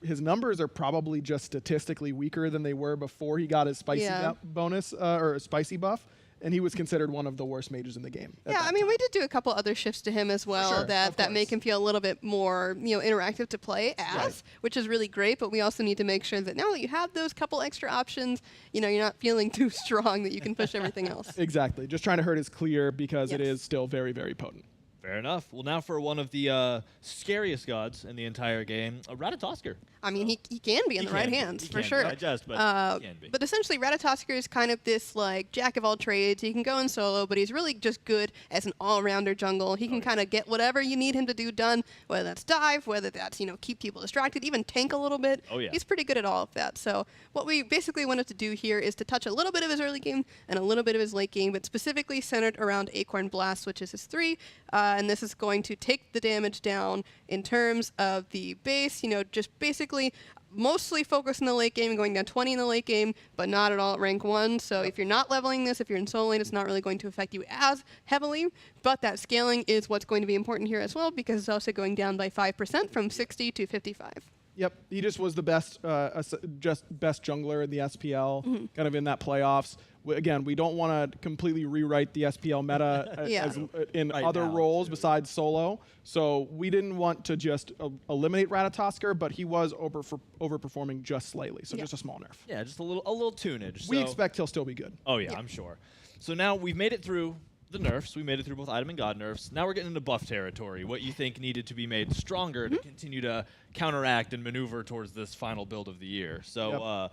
his numbers are probably just statistically weaker than they were before he got his spicy bonus or spicy buff. and he was considered one of the worst mages in the game. Yeah, I mean, we did do a couple other shifts to him as well Sure, that make him feel a little bit more, interactive to play as, which is really great. But we also need to make sure that now that you have those couple extra options, you're not feeling too strong that you can push everything else. Exactly. Just trying to hurt his clear because it Yes. is still very, very potent. Fair enough. Well, now for one of the scariest gods in the entire game, Ratatoskr. I mean, he can be in the right hands, for sure. Digest, but he can be. But essentially, Ratatoskr is kind of this, like, jack of all trades. He can go in solo, but he's really just good as an all-rounder jungle. He can kind of get whatever you need him to do done, whether that's dive, whether that's, keep people distracted, even tank a little bit. Oh, yeah. He's pretty good at all of that. So what we basically wanted to do here is to touch a little bit of his early game and a little bit of his late game, but specifically centered around Acorn Blast, which is his 3. And this is going to take the damage down in terms of the base, just basically mostly focused in the late game, going down 20 in the late game, but not at all at rank 1. So if you're not leveling this, if you're in solo lane, it's not really going to affect you as heavily. But that scaling is what's going to be important here as well, because it's also going down by 5% from 60 to 55. Yep, he just was the best best jungler in the SPL, kind of in that playoffs. Again, we don't want to completely rewrite the SPL meta in other roles besides solo. So we didn't want to just eliminate Ratatoskr, but he was overperforming just slightly. So just a small nerf. Yeah, just a little tunage. We expect he'll still be good. Oh yeah, I'm sure. So now we've made it through the nerfs. We made it through both item and god nerfs. Now we're getting into buff territory. What you think needed to be made stronger to continue to counteract and maneuver towards this final build of the year. So,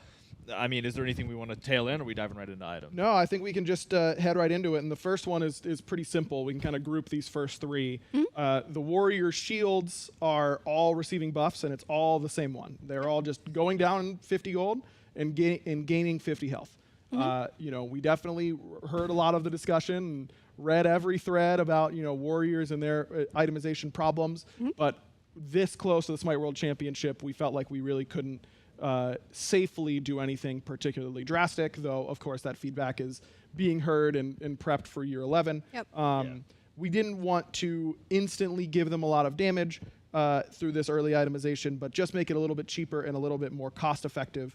I mean, is there anything we want to tail in, or are we diving right into items? No, I think we can just head right into it. And the first one is pretty simple. We can kind of group these first 3. The warrior shields are all receiving buffs, and it's all the same one. They're all just going down 50 gold and gaining 50 health. We definitely heard a lot of the discussion and read every thread about, warriors and their itemization problems. But this close to the Smite World Championship, we felt like we really couldn't safely do anything particularly drastic, though, of course, that feedback is being heard and prepped for year 11. We didn't want to instantly give them a lot of damage through this early itemization, but just make it a little bit cheaper and a little bit more cost-effective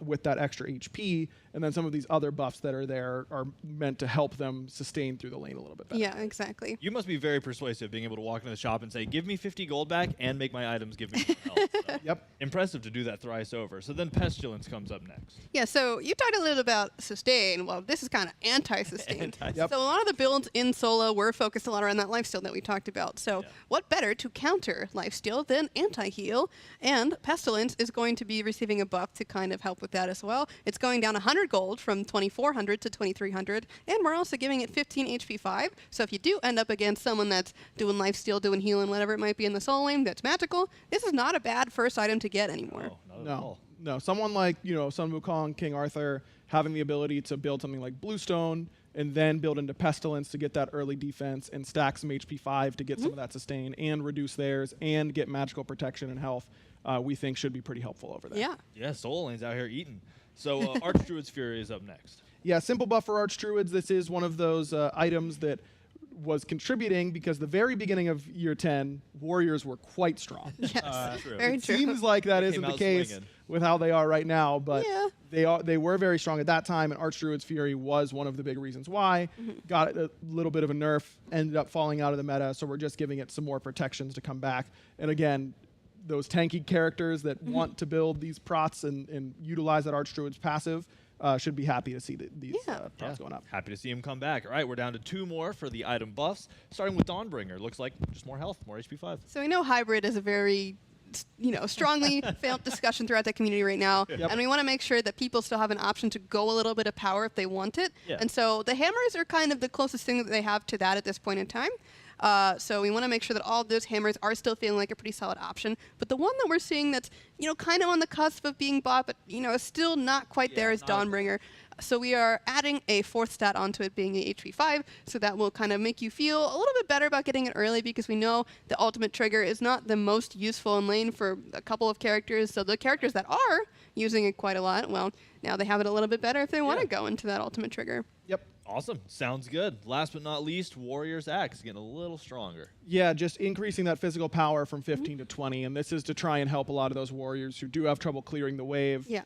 with that extra HP. And then some of these other buffs that are there are meant to help them sustain through the lane a little bit better. Yeah, exactly. You must be very persuasive, being able to walk into the shop and say, give me 50 gold back and make my items give me more health. So impressive to do that thrice over. So then Pestilence comes up next. Yeah, so you talked a little about sustain. Well, this is kind of anti-sustain. So a lot of the builds in solo were focused a lot around that lifesteal that we talked about. So what better to counter lifesteal than anti-heal? And Pestilence is going to be receiving a buff to kind of help with that as well. It's going down 100 gold from 2,400 to 2,300, and we're also giving it 15 HP 5. So if you do end up against someone that's doing lifesteal, doing healing, whatever it might be in the solo lane that's magical, this is not a bad first item to get anymore. Oh, not at all. No, someone like, Sun Wukong, King Arthur, having the ability to build something like Bluestone and then build into Pestilence to get that early defense and stack some HP 5 to get some of that sustain and reduce theirs and get magical protection and health, we think should be pretty helpful over there. Yeah, Soul Lane's out here eating. So Archdruid's Fury is up next. Yeah, simple buff for Archdruids. This is one of those items that was contributing because the very beginning of year 10, warriors were quite strong. Yes, True. very It true. seems like that They isn't came the out case swinging. with how they are right now, but they were very strong at that time, and Archdruid's Fury was one of the big reasons why. Got a little bit of a nerf, ended up falling out of the meta, so we're just giving it some more protections to come back. And again, those tanky characters that want to build these prots and utilize that Archdruid's passive should be happy to see these prots going up. Happy to see him come back. All right, we're down to 2 more for the item buffs, starting with Dawnbringer. Looks like just more health, more HP 5. So we know hybrid is a very strongly felt discussion throughout the community right now. And we want to make sure that people still have an option to go a little bit of power if they want it. And so the hammers are kind of the closest thing that they have to that at this point in time. So we want to make sure that all of those hammers are still feeling like a pretty solid option. But the one that we're seeing that's, kind of on the cusp of being bought, but, is still not quite there is Dawnbringer. So we are adding a 4th stat onto it being the HP 5, so that will kind of make you feel a little bit better about getting it early, because we know the ultimate trigger is not the most useful in lane for a couple of characters. So the characters that are using it quite a lot, well, now they have it a little bit better if they want to go into that ultimate trigger. Yep. Awesome. Sounds good. Last but not least, Warrior's Axe getting a little stronger. Yeah, just increasing that physical power from 15 to 20, and this is to try and help a lot of those warriors who do have trouble clearing the wave. Yeah.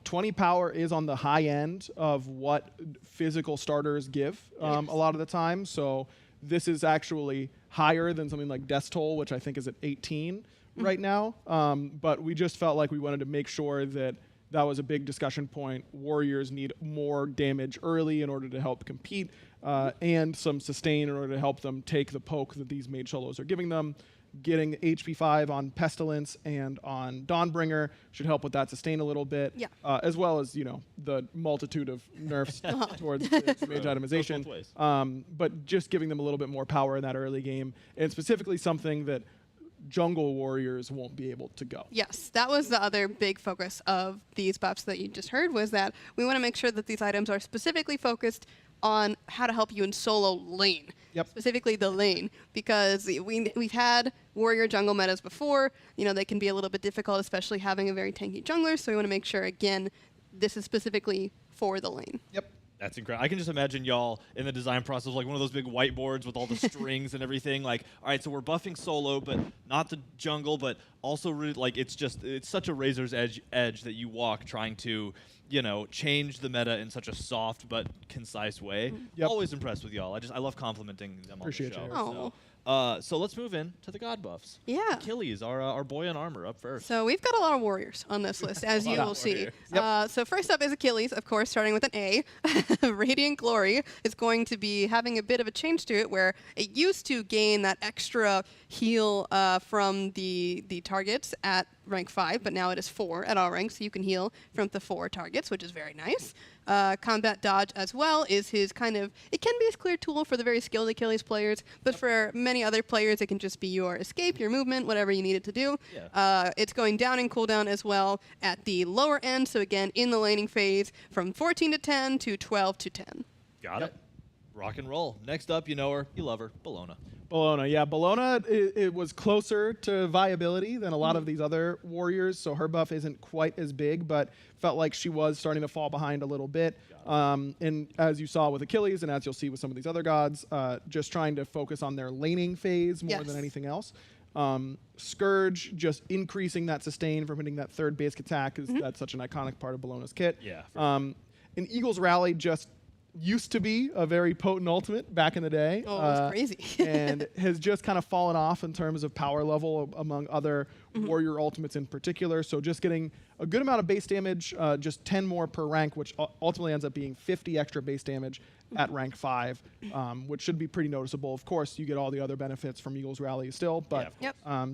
20 power is on the high end of what physical starters give a lot of the time, so this is actually higher than something like Death's Toll, which I think is at 18 right now, but we just felt like we wanted to make sure that was a big discussion point. Warriors need more damage early in order to help compete, and some sustain in order to help them take the poke that these mage solos are giving them. Getting HP 5 on Pestilence and on Dawnbringer should help with that sustain a little bit, as well as the multitude of nerfs towards the mage itemization. But just giving them a little bit more power in that early game, and specifically something that jungle warriors won't be able to go. Yes, that was the other big focus of these buffs that you just heard, was that we want to make sure that these items are specifically focused on how to help you in solo lane. Specifically the lane, because we've had warrior jungle metas before. They can be a little bit difficult, especially having a very tanky jungler, so we want to make sure, again, this is specifically for the lane. That's incredible. I can just imagine y'all in the design process, like one of those big whiteboards with all the strings and everything. Like, all right, so we're buffing solo, but not the jungle, but also really, like, it's such a razor's edge that you walk trying to, change the meta in such a soft but concise way. Always impressed with y'all. I love complimenting them on the show. So let's move in to the god buffs. Yeah. Achilles, our boy in armor, up first. So we've got a lot of warriors on this list, as you will see. So first up is Achilles, of course, starting with an A. Radiant Glory is going to be having a bit of a change to it, where it used to gain that extra heal from the targets at rank 5, but now it is 4 at all ranks, so you can heal from the 4 targets, which is very nice. Combat Dodge as well is his it can be his clear tool for the very skilled Achilles players, but for many other players it can just be your escape, your movement, whatever you need it to do. It's going down in cooldown as well at the lower end, so again in the laning phase from 14 to 10 to 12 to 10. Got it. Rock and roll. Next up, you know her, you love her, Bellona. Bellona, it was closer to viability than a lot of these other warriors, so her buff isn't quite as big, but felt like she was starting to fall behind a little bit. And as you saw with Achilles, and as you'll see with some of these other gods, just trying to focus on their laning phase more than anything else. Scourge, just increasing that sustain from hitting that third basic attack, is that's such an iconic part of Bellona's kit. And Eagle's Rally just used to be a very potent ultimate back in the day. Oh, it was crazy. And has just kind of fallen off in terms of power level among other warrior ultimates in particular. So just getting a good amount of base damage, just 10 more per rank, which ultimately ends up being 50 extra base damage at rank 5, which should be pretty noticeable. Of course, you get all the other benefits from Eagle's Rally still, but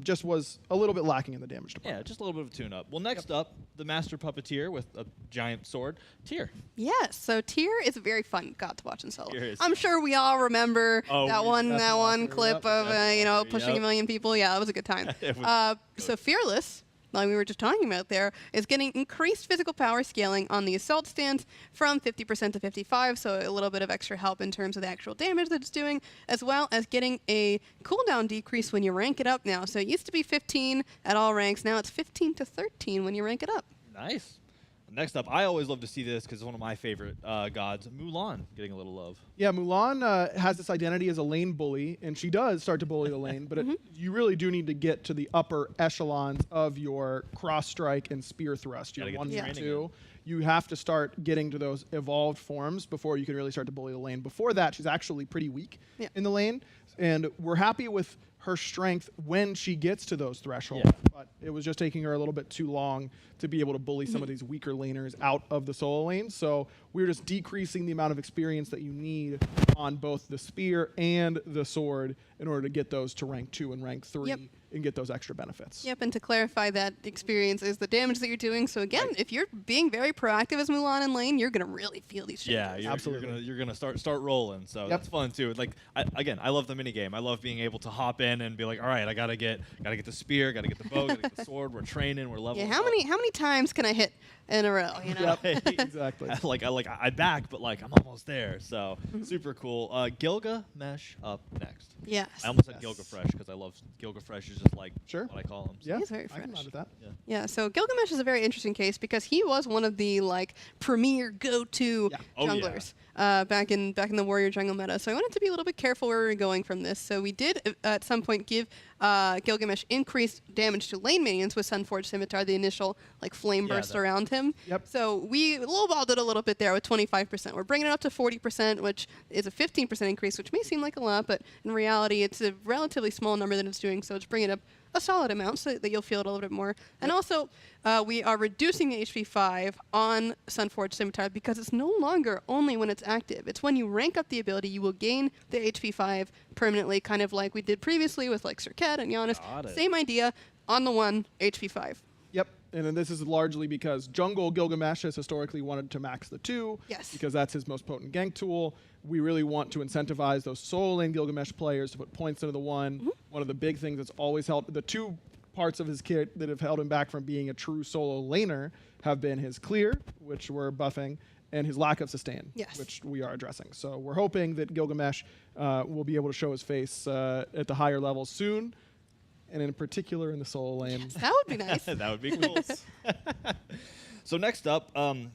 just was a little bit lacking in the damage department. Yeah, just a little bit of a tune-up. Well, next up, the Master Puppeteer with a giant sword, Tyr. Yes, so Tyr is a very fun god to watch in solo. I'm sure we all remember that one clip of pushing a million people. Yeah, that was a good time. So Fearless, like we were just talking about there, is getting increased physical power scaling on the assault stance from 50% to 55, so a little bit of extra help in terms of the actual damage that it's doing, as well as getting a cooldown decrease when you rank it up now. So it used to be 15 at all ranks, now it's 15 to 13 when you rank it up. Nice. Next up, I always love to see this because it's one of my favorite gods, Mulan, getting a little love. Yeah, Mulan has this identity as a lane bully, and she does start to bully the lane, but you really do need to get to the upper echelons of your cross strike and spear thrust. You have 1 and 2. You have to start getting to those evolved forms before you can really start to bully the lane. Before that, she's actually pretty weak in the lane, and we're happy with her strength when she gets to those thresholds, but it was just taking her a little bit too long to be able to bully some of these weaker laners out of the solo lane. So we're just decreasing the amount of experience that you need on both the spear and the sword in order to get those to rank 2 and rank 3 and get those extra benefits. And to clarify, that experience is the damage that you're doing. So again, if you're being very proactive as Mulan in lane, you're going to really feel these changes. Yeah, absolutely. You're gonna start rolling. So that's fun too. Like I love the minigame. I love being able to hop in and be like, all right, I gotta get the spear, gotta get the bow, gotta get the sword. We're training, we're leveling. Yeah, how many times can I hit in a row? You know. Exactly. I back, but like I'm almost there. So super cool. Gilgamesh up next. Yes. I almost said Gilgafresh because I love Gilgafresh is just like what I call him. So. Yeah, He's very I can fresh. nod with that. Yeah, so Gilgamesh is a very interesting case because he was one of the like premier go-to Oh, yeah. junglers back in the warrior jungle meta. So I wanted to be a little bit careful where we were going from this. So we did at some point give Gilgamesh increased damage to lane minions with Sunforged Scimitar, the initial like flame burst around him. Yep. So we lowballed it a little bit there with 25%. We're bringing it up to 40%, which is a 15% increase, which may seem like a lot, but in reality, it's a relatively small number that it's doing. So it's bringing it up a solid amount so that you'll feel it a little bit more. And also, we are reducing the HP 5 on Sunforged Scimitar because it's no longer only when it's active. It's when you rank up the ability, you will gain the HP 5 permanently, kind of like we did previously with like Serket and Giannis. Same idea on the one HP 5. Yep. And then this is largely because Jungle Gilgamesh has historically wanted to max the 2. Yes. Because that's his most potent gank tool. We really want to incentivize those solo lane Gilgamesh players to put points into the 1. One of the big things that's always held, the 2 parts of his kit that have held him back from being a true solo laner have been his clear, which we're buffing, and his lack of sustain, which we are addressing. So we're hoping that Gilgamesh will be able to show his face at the higher levels soon. And in particular in the solo lane. Yes, that would be nice. That would be cool. So next up, I'm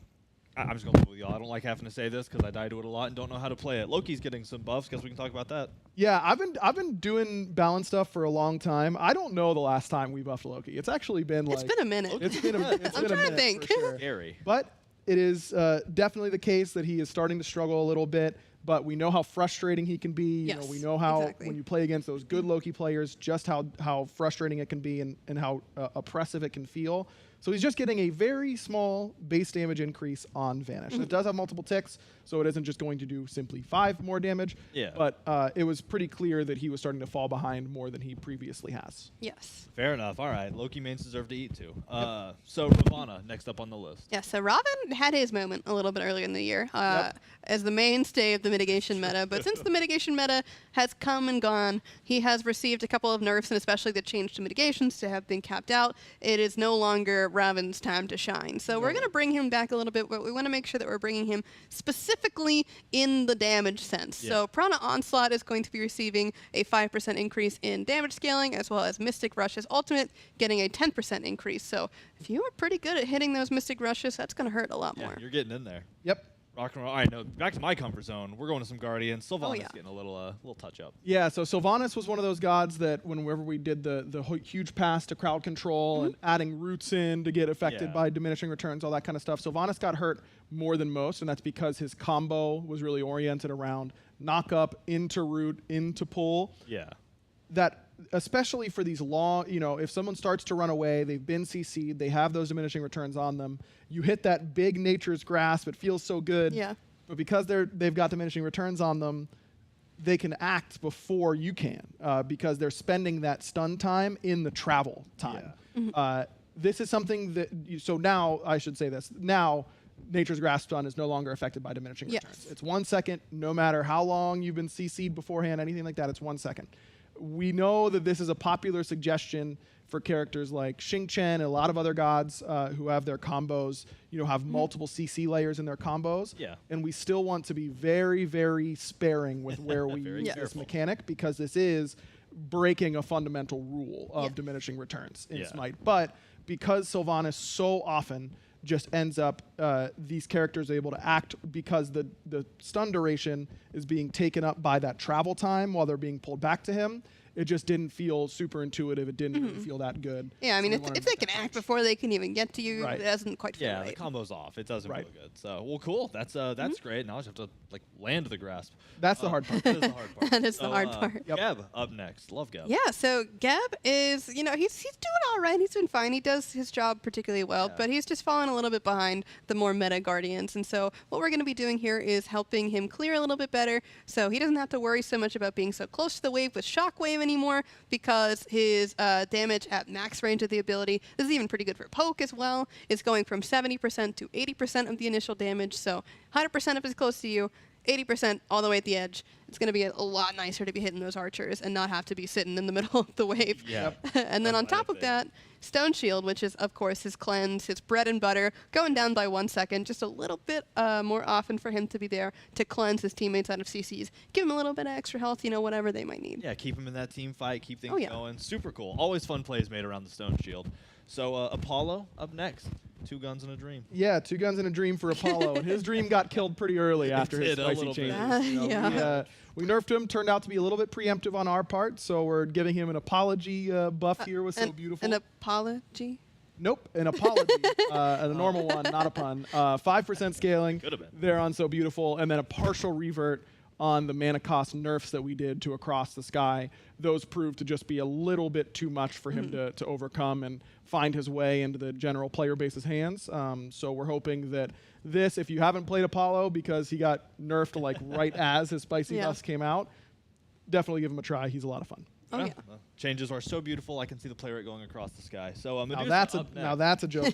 just going to with y'all. I don't like having to say this because I die to it a lot and don't know how to play it. Loki's getting some buffs. Guess we can talk about that. Yeah, I've been doing balance stuff for a long time. I don't know the last time we buffed Loki. It's actually been like... It's been a minute. It's been a minute. I'm trying to think. For sure. Scary. But it is definitely the case that he is starting to struggle a little bit. But we know how frustrating he can be. Yes, We know how exactly. when you play against those good Loki players, just how frustrating it can be and how oppressive it can feel. So he's just getting a very small base damage increase on Vanish. It does have multiple ticks, so it isn't just going to do simply 5 more damage. Yeah. But it was pretty clear that he was starting to fall behind more than he previously has. Yes. Fair enough. All right. Loki mains deserve to eat too. So Ravana, next up on the list. Yeah, so Robin had his moment a little bit earlier in the year as the mainstay of the mitigation meta. But since the mitigation meta has come and gone, he has received a couple of nerfs, and especially the change to mitigations to have been capped out. It is no longer Raven's time to shine. So we're going to bring him back a little bit, but we want to make sure that we're bringing him specifically in the damage sense. Yeah. So Prana Onslaught is going to be receiving a 5% increase in damage scaling, as well as Mystic Rush's ultimate getting a 10% increase. So if you are pretty good at hitting those Mystic Rushes, that's going to hurt a lot more. You're getting in there. Yep. Rock and roll. All right, no, back to my comfort zone. We're going to some Guardians. Sylvanas yeah. getting a little touch up. Yeah, so Sylvanas was one of those gods that whenever we did the huge pass to crowd control and adding roots in to get affected by diminishing returns, all that kind of stuff, Sylvanas got hurt more than most, and that's because his combo was really oriented around knock up, into root, into pull. Yeah. That especially for these long, if someone starts to run away, they've been CC'd, they have those diminishing returns on them, you hit that big nature's grasp, it feels so good. Yeah. But because they've got diminishing returns on them, they can act before you can because they're spending that stun time in the travel time. Yeah. This is something that, so now I should say this, now Nature's Grasp stun is no longer affected by diminishing returns. It's 1 second, no matter how long you've been CC'd beforehand, anything like that, it's 1 second. We know that this is a popular suggestion for characters like Xing Chen and a lot of other gods who have their combos, have multiple CC layers in their combos. Yeah. And we still want to be very, very sparing with where we Very use this careful. mechanic because this is breaking a fundamental rule of diminishing returns in Smite. But because Sylvanas so often just ends up these characters are able to act because the stun duration is being taken up by that travel time while they're being pulled back to him. It just didn't feel super intuitive. It didn't really feel that good. Yeah, I mean, So we if wanted they to can make that act before they can even get to you, Right. it doesn't quite feel Yeah, right. the combo's off. It doesn't Right. feel good. So, well, cool. That's great. Now I just have to land the grasp. That's the hard part. That is the hard part. That is the hard part. Yep. Geb up next. Love Geb. Yeah, so Geb is, he's doing all right. He's doing fine. He does his job particularly well, but he's just fallen a little bit behind the more meta Guardians. And so what we're going to be doing here is helping him clear a little bit better so he doesn't have to worry so much about being so close to the wave with Shockwave anymore because his damage at max range of the ability, this is even pretty good for poke as well, is going from 70% to 80% of the initial damage. So 100% if it's close to you, 80% all the way at the edge. It's going to be a lot nicer to be hitting those archers and not have to be sitting in the middle of the wave. Yeah. And then on top of that, Stone Shield, which is, of course, his cleanse, his bread and butter, going down by 1 second, just a little bit more often for him to be there to cleanse his teammates out of CCs. Give him a little bit of extra health, whatever they might need. Yeah, keep him in that team fight, keep things yeah. going. Super cool. Always fun plays made around the Stone Shield. So Apollo up next. 2 guns and a dream. Yeah, 2 guns and a dream for Apollo. And his dream got killed pretty early after his did, a spicy little bit. changes. Yeah. We nerfed him. Turned out to be a little bit preemptive on our part, so we're giving him an apology buff here. Was so beautiful. An apology? Nope, an apology. A normal one, not a pun. 5% scaling. Could've been. There on So Beautiful. And then a partial revert on the mana cost nerfs that we did to Across the Sky. Those proved to just be a little bit too much for him to overcome and find his way into the general player base's hands. So we're hoping that this, if you haven't played Apollo because he got nerfed like right as his spicy buffs came out, definitely give him a try. He's a lot of fun. Oh, yeah. Changes are so beautiful. I can see the play rate going across the sky. So Now Medusa that's a joke.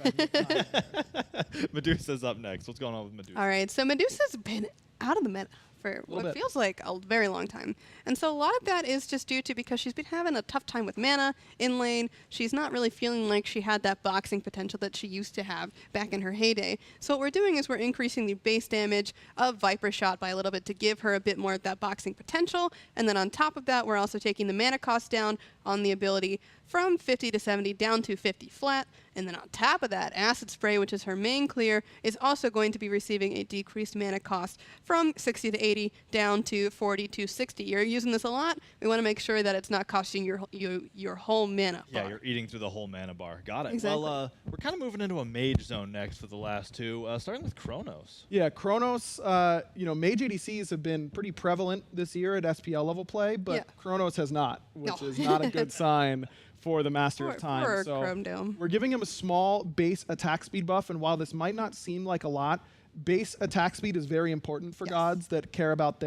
Medusa's up next. What's going on with Medusa? All right, so Medusa's been out of the meta for what bit. feels like a very long time. And so a lot of that is just due to because she's been having a tough time with mana in lane. She's not really feeling like she had that boxing potential that she used to have back in her heyday. So what we're doing is we're increasing the base damage of Viper Shot by a little bit to give her a bit more of that boxing potential. And then on top of that, we're also taking the mana cost down on the ability from 50 to 70 down to 50 flat. And then on top of that, Acid Spray, which is her main clear, is also going to be receiving a decreased mana cost from 60 to 80 down to 40 to 60. You're using this a lot. We want to make sure that it's not costing your whole mana bar. Yeah, you're eating through the whole mana bar. Got it. Exactly. Well, we're kind of moving into a mage zone next for the last 2, starting with Chronos. Yeah, Chronos, mage ADCs have been pretty prevalent this year at SPL level play, but Chronos has not, which is not a good sign for the Master of Time. Poor So Chrome Dome. we're giving him a small base attack speed buff, and while this might not seem like a lot, base attack speed is very important for gods that care about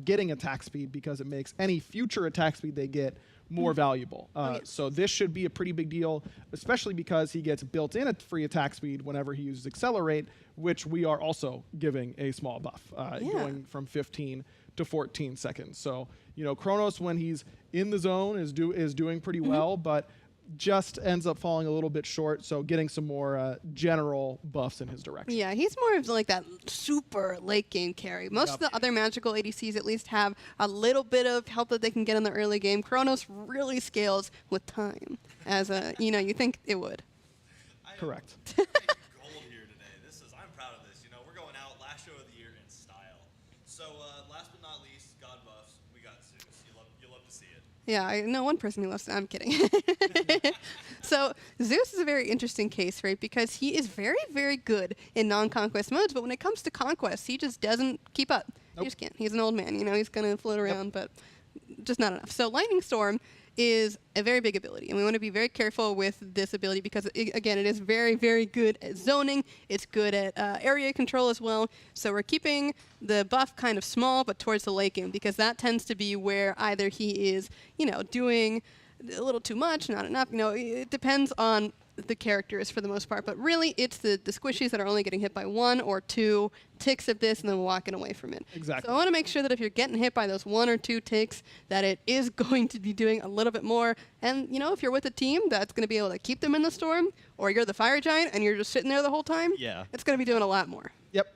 getting attack speed because it makes any future attack speed they get more valuable. So this should be a pretty big deal, especially because he gets built-in a free attack speed whenever he uses Accelerate, which we are also giving a small buff, going from 15 to 14 seconds. So, Chronos, when he's in the zone, is doing pretty well, but just ends up falling a little bit short, so getting some more general buffs in his direction. Yeah, he's more of like that super late game carry. Most of the other magical ADCs at least have a little bit of help that they can get in the early game. Chronos really scales with time, as you think it would. Correct. Gold here today. I'm proud of this. We're going out last show of the year in style. So last but not least, God buffs. We got Zeus. You love to see it. Yeah, I know one person who loves it. I'm kidding. So Zeus is a very interesting case, right? Because he is very, very good in non-conquest modes, but when it comes to conquest, he just doesn't keep up. He just can't. He's an old man, he's going to float around, but just not enough. So Lightning Storm is a very big ability, and we want to be very careful with this ability because, again, it is very, very good at zoning. It's good at area control as well. So we're keeping the buff kind of small, but towards the late game, because that tends to be where either he is, doing a little too much, not enough. It depends on the characters for the most part, but really it's the squishies that are only getting hit by 1 or 2 ticks of this and then walking away from it. Exactly. So I want to make sure that if you're getting hit by those 1 or 2 ticks, that it is going to be doing a little bit more. And, if you're with a team that's going to be able to keep them in the storm, or you're the fire giant and you're just sitting there the whole time, it's going to be doing a lot more. Yep.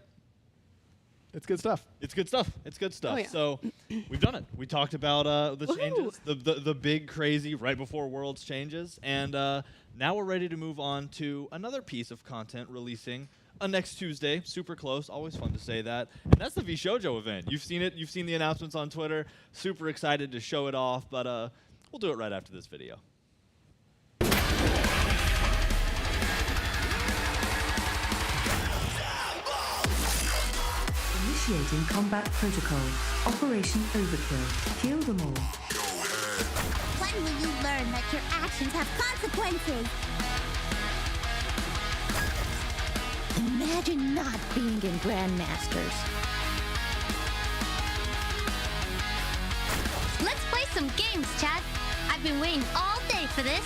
It's good stuff. It's good stuff. It's good stuff. Oh, yeah. So we've done it. We talked about the changes, the big crazy right before Worlds changes, and now we're ready to move on to another piece of content releasing next Tuesday. Super close. Always fun to say that. And that's the Vhojo event. You've seen it. You've seen the announcements on Twitter. Super excited to show it off, but we'll do it right after this video. Initiating combat protocol. Operation Overkill. Kill them all. When will you learn that your actions have consequences? Imagine not being in Grandmasters. Let's play some games, Chad. I've been waiting all day for this.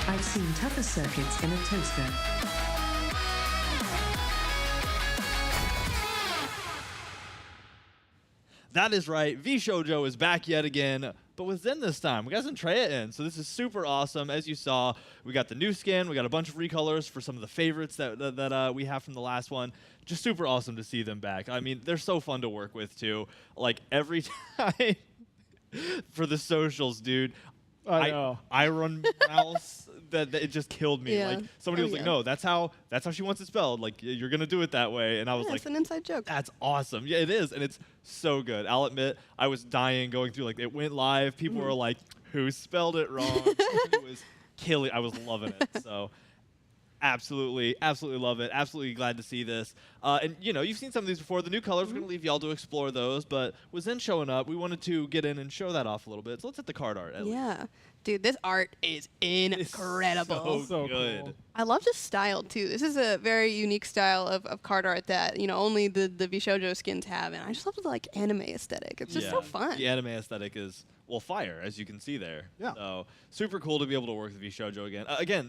I've seen tougher circuits in a toaster. That is right. Vhojo is back yet again, but with Zen this time. We got Zentreya in, so this is super awesome. As you saw, we got the new skin. We got a bunch of recolors for some of the favorites that we have from the last one. Just super awesome to see them back. I mean, they're so fun to work with, too. Like, every time for the socials, dude. I know. I run mouse. That it just killed me. Yeah. Like somebody was like, "No, that's how she wants it spelled. Like you're gonna do it that way." And I was like, "It's an inside joke." That's awesome. Yeah, it is, and it's so good. I'll admit, I was dying going through. Like it went live. People were like, "Who spelled it wrong?" It was killing. I was loving it. So. Absolutely love it. Absolutely glad to see this. And you know, you've seen some of these before. The new colors, we're gonna leave y'all to explore those. But with Zen showing up, we wanted to get in and show that off a little bit. So let's hit the card art. Yeah, dude, this art is incredible. It's so good. Cool. I love this style too. This is a very unique style of card art that only the Vhojo skins have, and I just love the like anime aesthetic. It's just so fun. The anime aesthetic is fire, as you can see there. Yeah. So super cool to be able to work with Vhojo again. Again,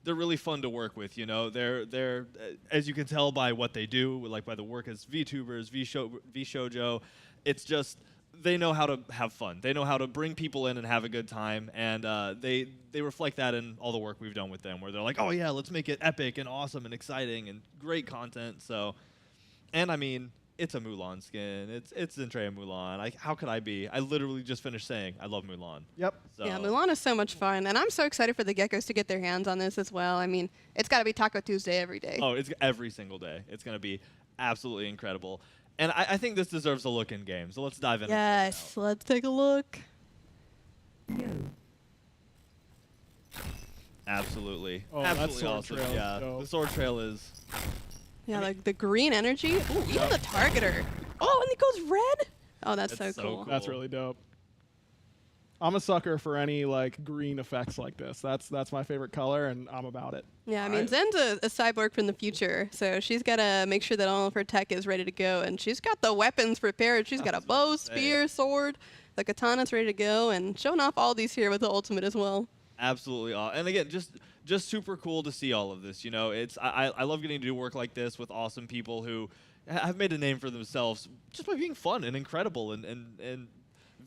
they're really fun to work with. They're as you can tell by what they do, like by the work as VTubers, Vhojo. It's just they know how to have fun. They know how to bring people in and have a good time, and they reflect that in all the work we've done with them, where they're like, oh yeah, let's make it epic and awesome and exciting and great content. So, and I mean, it's a Mulan skin. It's Zentreya Mulan. How could I be? I literally just finished saying I love Mulan. Yep. So. Yeah, Mulan is so much fun, and I'm so excited for the geckos to get their hands on this as well. I mean, it's got to be Taco Tuesday every day. Oh, it's every single day. It's going to be absolutely incredible. And I think this deserves a look in game. So let's dive in. Yes, let's take a look. Absolutely. Oh, that absolutely sword awesome. trail is Yeah, dope. the sword trail is. Yeah, like the green energy. Ooh, even the targeter. Oh, and it goes red. Oh, that's so so cool. cool. That's really dope. I'm a sucker for any like green effects like this. That's my favorite color, and I'm about it. Yeah, I mean, Zen's a cyborg from the future, so she's got to make sure that all of her tech is ready to go, and she's got the weapons prepared. She's got a bow, spear, sword, the katana's ready to go, and showing off all these here with the ultimate as well. Absolutely. And again, just super cool to see all of this. I love getting to do work like this with awesome people who have made a name for themselves just by being fun and incredible, and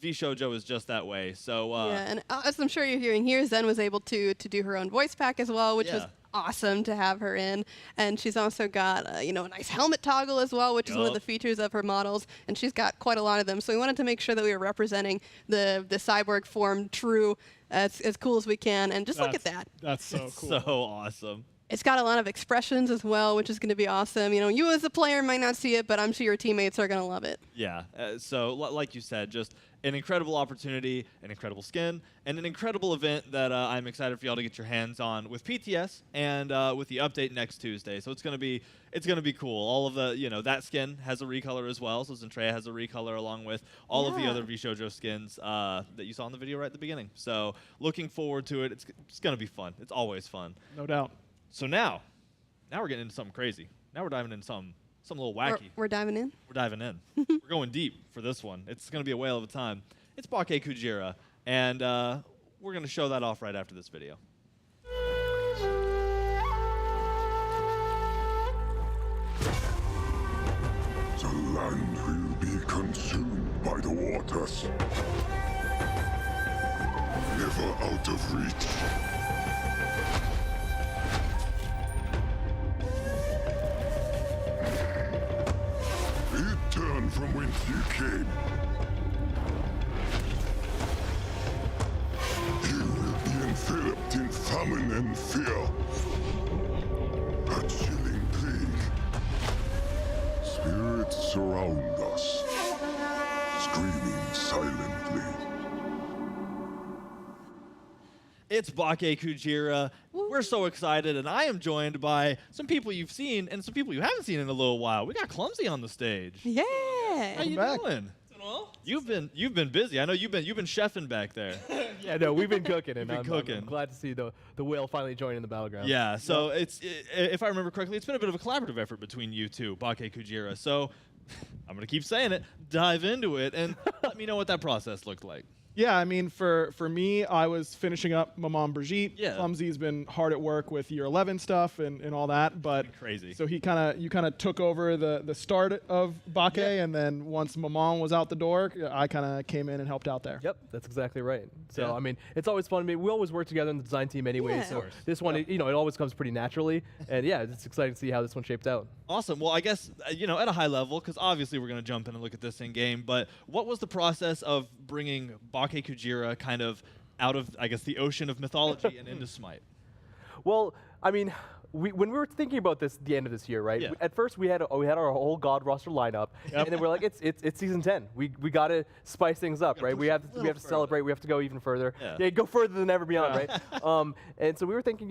Vhojo is just that way. So yeah, and as I'm sure you're hearing here, Zen was able to do her own voice pack as well, which was awesome to have her in. And she's also got a nice helmet toggle as well, which is one of the features of her models, and she's got quite a lot of them. So we wanted to make sure that we were representing the cyborg form true as cool as we can. And just look at that. That's so cool. So awesome. It's got a lot of expressions as well, which is going to be awesome. You as a player might not see it, but I'm sure your teammates are going to love it. Yeah. So like you said, just an incredible opportunity, an incredible skin, and an incredible event that I'm excited for y'all to get your hands on with PTS and with the update next Tuesday. So it's gonna be cool. All of the that skin has a recolor as well. So Zentreya has a recolor along with all of the other Vhojo skins that you saw in the video right at the beginning. So looking forward to it. It's gonna be fun. It's always fun. No doubt. So now we're getting into something crazy. Now we're diving into something little wacky. We're diving in. We're diving in. We're going deep for this one. It's going to be a whale of a time. It's Kujira, and we're going to show that off right after this video. The land will be consumed by the waters. Never out of reach. Return from whence you came. You will be enveloped in famine and fear. A chilling plague. Spirits surround us, screaming silently. It's Kujira. We're so excited, and I am joined by some people you've seen and some people you haven't seen in a little while. We got Clumsy on the stage. Yeah. How you doing? You've been busy. I know you've been chefing back there. Yeah, no, we've been cooking, and You've been I'm cooking. glad to see the whale finally joining the battleground. Yeah, so if I remember correctly, it's been a bit of a collaborative effort between you two, Kujira. So I'm gonna keep saying it. Dive into it and let me know what that process looked like. Yeah, I mean, for me, I was finishing up Maman Brigitte. Yeah. Clumsy's been hard at work with year 11 stuff and all that, but Crazy. So you kind of took over the start of Bake, and then once Maman was out the door, I kind of came in and helped out there. Yep, that's exactly right. So Yeah. I mean, it's always fun. I mean, we always work together in the design team anyway. Yeah. So Of course. this one, you know, it always comes pretty naturally, and yeah, it's exciting to see how this one shaped out. Awesome. Well, I guess, at a high level, because obviously we're going to jump in and look at this in game, but what was the process of bringing Bake Kujira kind of out of, I guess, the ocean of mythology and into Smite? Well, I mean, when we were thinking about this at the end of this year, right? Yeah. At first, we had our whole God roster lineup, and then we're like, it's season 10. We got to spice things up, right? We have to celebrate. We have to go even further. Yeah. Go further than ever beyond, right? And so we were thinking,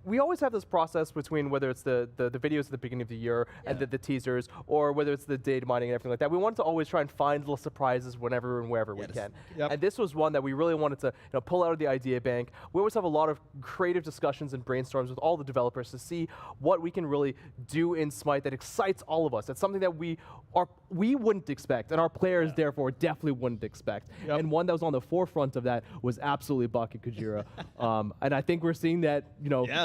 we always have this process between whether it's the videos at the beginning of the year and the teasers, or whether it's the data mining and everything like that. We wanted to always try and find little surprises whenever and wherever we can. Yep. And this was one that we really wanted to pull out of the idea bank. We always have a lot of creative discussions and brainstorms with all the developers to see what we can really do in Smite that excites all of us. That's something that we wouldn't expect, and our players therefore definitely wouldn't expect. Yep. And one that was on the forefront of that was absolutely Bake Kujira. And I think we're seeing that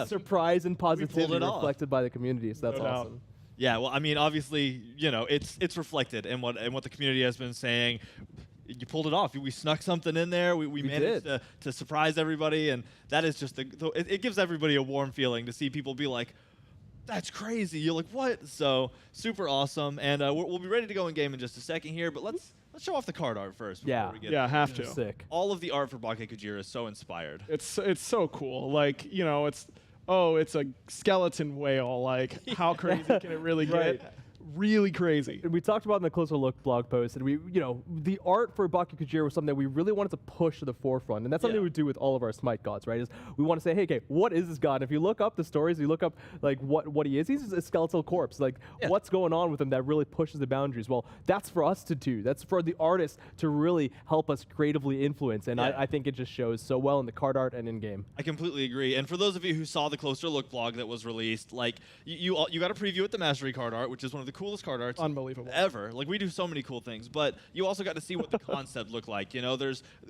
surprise and positivity it off. reflected by the community. So that's No doubt. awesome. Yeah, well, I mean, obviously, it's reflected in what the community has been saying. You pulled it off. We snuck something in there. We managed to surprise everybody, and that is just it gives everybody a warm feeling to see people be like, that's crazy. You're like, what? So super awesome, and we'll be ready to go in game in just a second here, but let's show off the card art first. Before we get have to. Sick. All of the art for Bake Kujira is so inspired. It's so cool. Like, it's a skeleton whale. Like, how crazy can it really get? Really crazy. And we talked about in the Closer Look blog post, and the art for Bake Kujira was something that we really wanted to push to the forefront, and that's something we do with all of our Smite gods, right? Is we want to say, hey, okay, what is this god? And if you look up the stories, you look up like what he is. He's a skeletal corpse. Like, what's going on with him that really pushes the boundaries? Well, that's for us to do. That's for the artists to really help us creatively influence, and I think it just shows so well in the card art and in game. I completely agree. And for those of you who saw the Closer Look blog that was released, like you got a preview at the Mastery card art, which is one of the coolest card arts unbelievable ever. Like, we do so many cool things, but you also got to see what the concept looked like.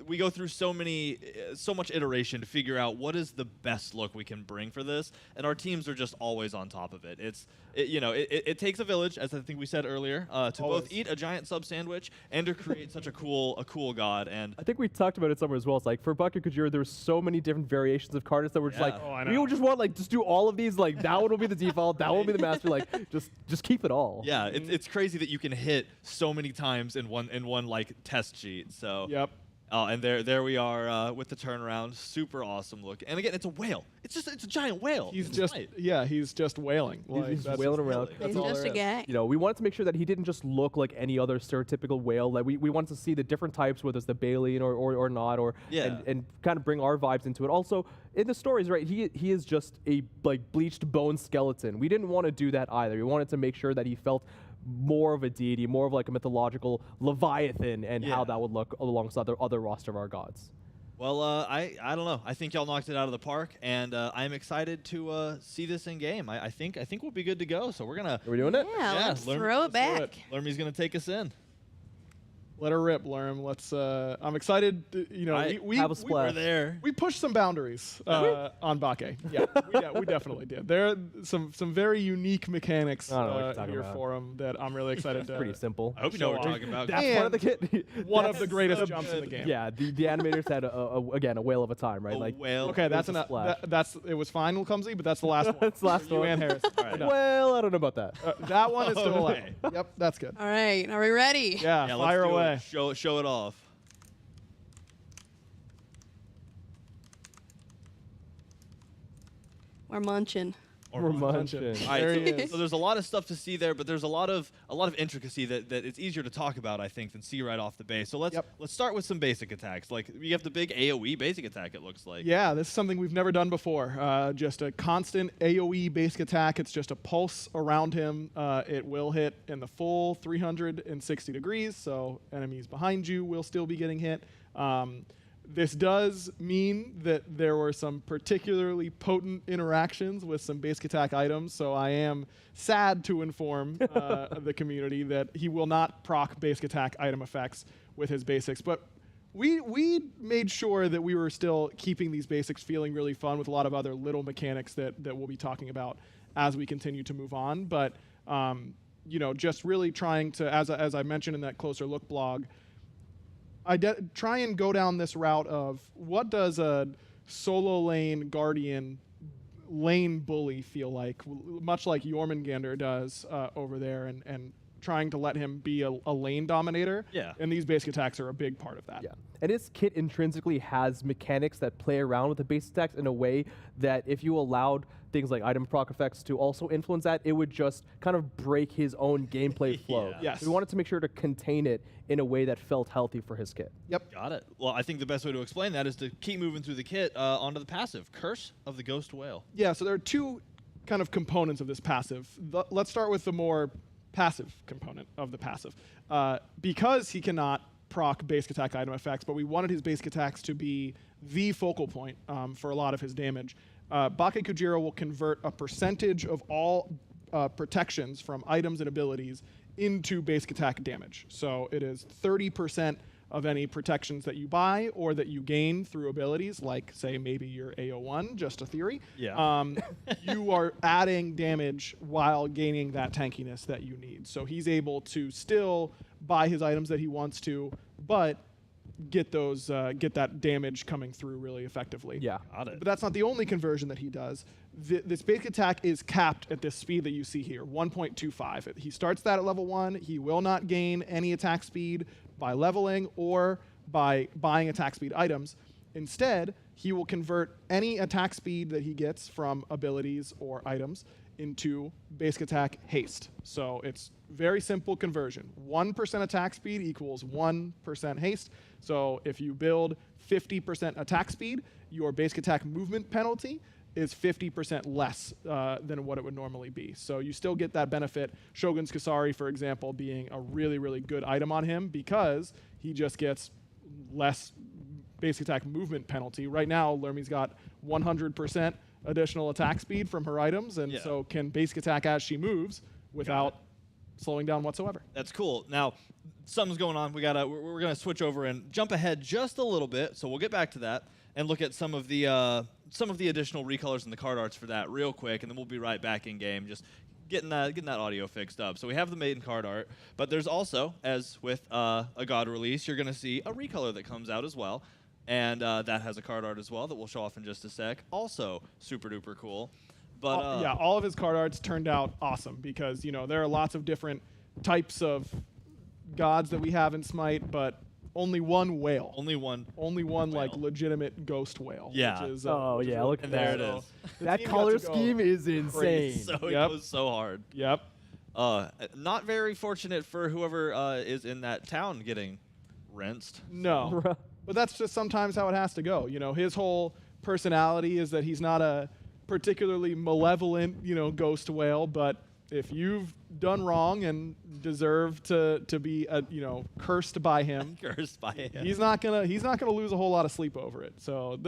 We go through so much iteration to figure out what is the best look we can bring for this, and our teams are just always on top of it. It takes a village, as I think we said earlier, to both eat a giant sub sandwich and to create such a cool god. And I think we talked about it somewhere as well. It's like for Bake Kujira, there were so many different variations of card arts that were just like, we would just want just do all of these. Like, that one will be the default, that one will be the master. Like, just keep it all. Yeah, it's crazy that you can hit so many times in one like test sheet. So and there we are with the turnaround. Super awesome look. And again, it's a whale. It's a giant whale. He's just wailing. Like, he's wailing around. He's just a guy. We wanted to make sure that he didn't just look like any other stereotypical whale. Like, we wanted to see the different types, whether it's the baleen or not, and kind of bring our vibes into it. Also, in the stories, right, he is just a bleached bone skeleton. We didn't want to do that either. We wanted to make sure that he felt more of a deity, more of like a mythological Leviathan, and how that would look alongside the other roster of our gods. Well, I don't know. I think y'all knocked it out of the park, and I'm excited to see this in game. I think we'll be good to go. So we're gonna. Are we doing it? Yeah, let's throw it back. Lermy's gonna take us in. Let her rip, Lerm. Let's. I'm excited. We have a splash. We're there. We pushed some boundaries on Bake. Yeah, we definitely did. There are some very unique mechanics here for him that I'm really excited to. Pretty simple. I hope you know what we're talking about. That's part of the kit. One of the greatest jumps in the game. Yeah, the animators had again a whale of a time, right? A whale. Okay, that's enough. It was fine, Clumsy, but that's the last one. That's the last You one. and Harris. Well, I don't know about that. That one is still alive. Yep, that's good. All right, are we ready? Yeah, let's fire do it. away. Show it off. We're munching. We're munching. All right, so there's a lot of stuff to see there, but there's a lot of intricacy that it's easier to talk about, I think, than see right off the base. So let's start with some basic attacks. Like, you have the big AoE basic attack, it looks like. Yeah, this is something we've never done before. Just a constant AoE basic attack. It's just a pulse around him. It will hit in the full 360 degrees, so enemies behind you will still be getting hit. This does mean that there were some particularly potent interactions with some basic attack items, so I am sad to inform the community that he will not proc basic attack item effects with his basics. But we made sure that we were still keeping these basics feeling really fun with a lot of other little mechanics that we'll be talking about as we continue to move on. But you know, just really trying to, as I mentioned in that closer look blog, try and go down this route of what does a solo lane guardian lane bully feel like, much like Jormungandr does over there, and trying to let him be a lane dominator. Yeah. And these basic attacks are a big part of that. Yeah. And his kit intrinsically has mechanics that play around with the base attacks in a way that if you allowed things like item proc effects to also influence that, it would just kind of break his own gameplay flow. Yeah. Yes. We wanted to make sure to contain it in a way that felt healthy for his kit. Yep. Got it. Well, I think the best way to explain that is to keep moving through the kit onto the passive. Curse of the Ghost Whale. Yeah, so there are two kind of components of this passive. Let's start with the more passive component of the passive. Because he cannot proc basic attack item effects, but we wanted his basic attacks to be the focal point for a lot of his damage. Bake Kujira will convert a percentage of all protections from items and abilities into basic attack damage. So it is 30% of any protections that you buy or that you gain through abilities, like, say, maybe your AO1, just a theory. Yeah. You are adding damage while gaining that tankiness that you need. So he's able to still buy his items that he wants to, but get those get that damage coming through really effectively. Yeah. Got it. But that's not the only conversion that he does. This basic attack is capped at this speed that you see here, 1.25. He starts that at level 1. He will not gain any attack speed by leveling or by buying attack speed items. Instead, he will convert any attack speed that he gets from abilities or items into basic attack haste. So it's very simple conversion. 1% attack speed equals 1% haste. So if you build 50% attack speed, your basic attack movement penalty is 50% less than what it would normally be. So you still get that benefit. Shogun's Kasari, for example, being a really, really good item on him because he just gets less basic attack movement penalty. Right now, Lermy's got 100% additional attack speed from her items, and so can basic attack as she moves without slowing down whatsoever. That's cool. Now, something's going on. We're gonna switch over and jump ahead just a little bit. So we'll get back to that and look at some of the additional recolors and the card arts for that real quick, and then we'll be right back in game, just getting that audio fixed up. So we have the maiden card art, but there's also, as with a God release, you're gonna see a recolor that comes out as well, and that has a card art as well that we'll show off in just a sec. Also super duper cool. But yeah, all of his card arts turned out awesome because, you know, there are lots of different types of gods that we have in Smite, but only one whale. Only one like legitimate ghost whale. Yeah. Which is, Look at that. There it is. That color scheme is insane. So it goes so hard. Yep. Not very fortunate for whoever is in that town getting rinsed. No. But that's just sometimes how it has to go. You know, his whole personality is that he's not a particularly malevolent, you know, ghost whale, but if you've done wrong and deserve to be cursed by him, he's not gonna lose a whole lot of sleep over it. So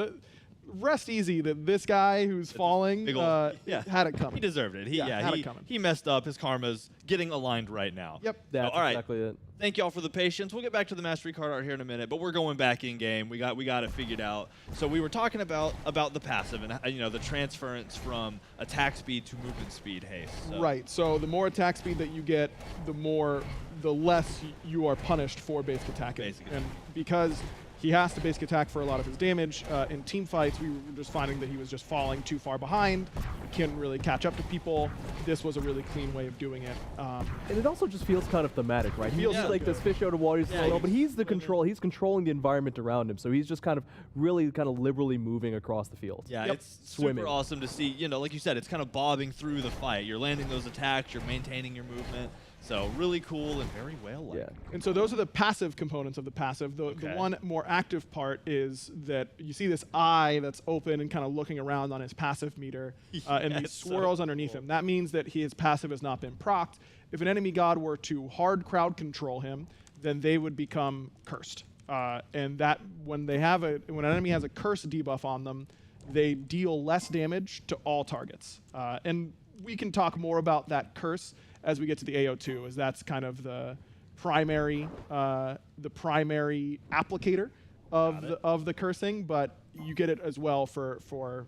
rest easy that this guy who's falling had it coming. He deserved it. Had it coming. He messed up. His karma's getting aligned right now. Yep. That's all right. exactly it. Thank you all for the patience. We'll get back to the mastery card art here in a minute, but we're going back in game. We got it figured out. So we were talking about the passive and the transference from attack speed to movement speed haste. So. Right. So the more attack speed that you get, the less you are punished for basic attacking. And because he has to basic attack for a lot of his damage. In team fights, we were just finding that he was just falling too far behind. He couldn't really catch up to people. This was a really clean way of doing it. And it also just feels kind of thematic, right? He feels like this fish out of water, but he's the control. He's controlling the environment around him, so he's just kind of really liberally moving across the field. Yeah, it's super awesome to see. You know, like you said, it's kind of bobbing through the fight. You're landing those attacks. You're maintaining your movement. So really cool and very whale-like. Yeah. And so those are the passive components of the passive. The one more active part is that you see this eye that's open and kind of looking around on his passive meter, and these swirls underneath him. That means that his passive has not been procced. If an enemy god were to hard crowd control him, then they would become cursed. And that when an enemy has a curse debuff on them, they deal less damage to all targets. And we can talk more about that curse as we get to the AO2, as that's kind of the primary applicator of the cursing, but you get it as well for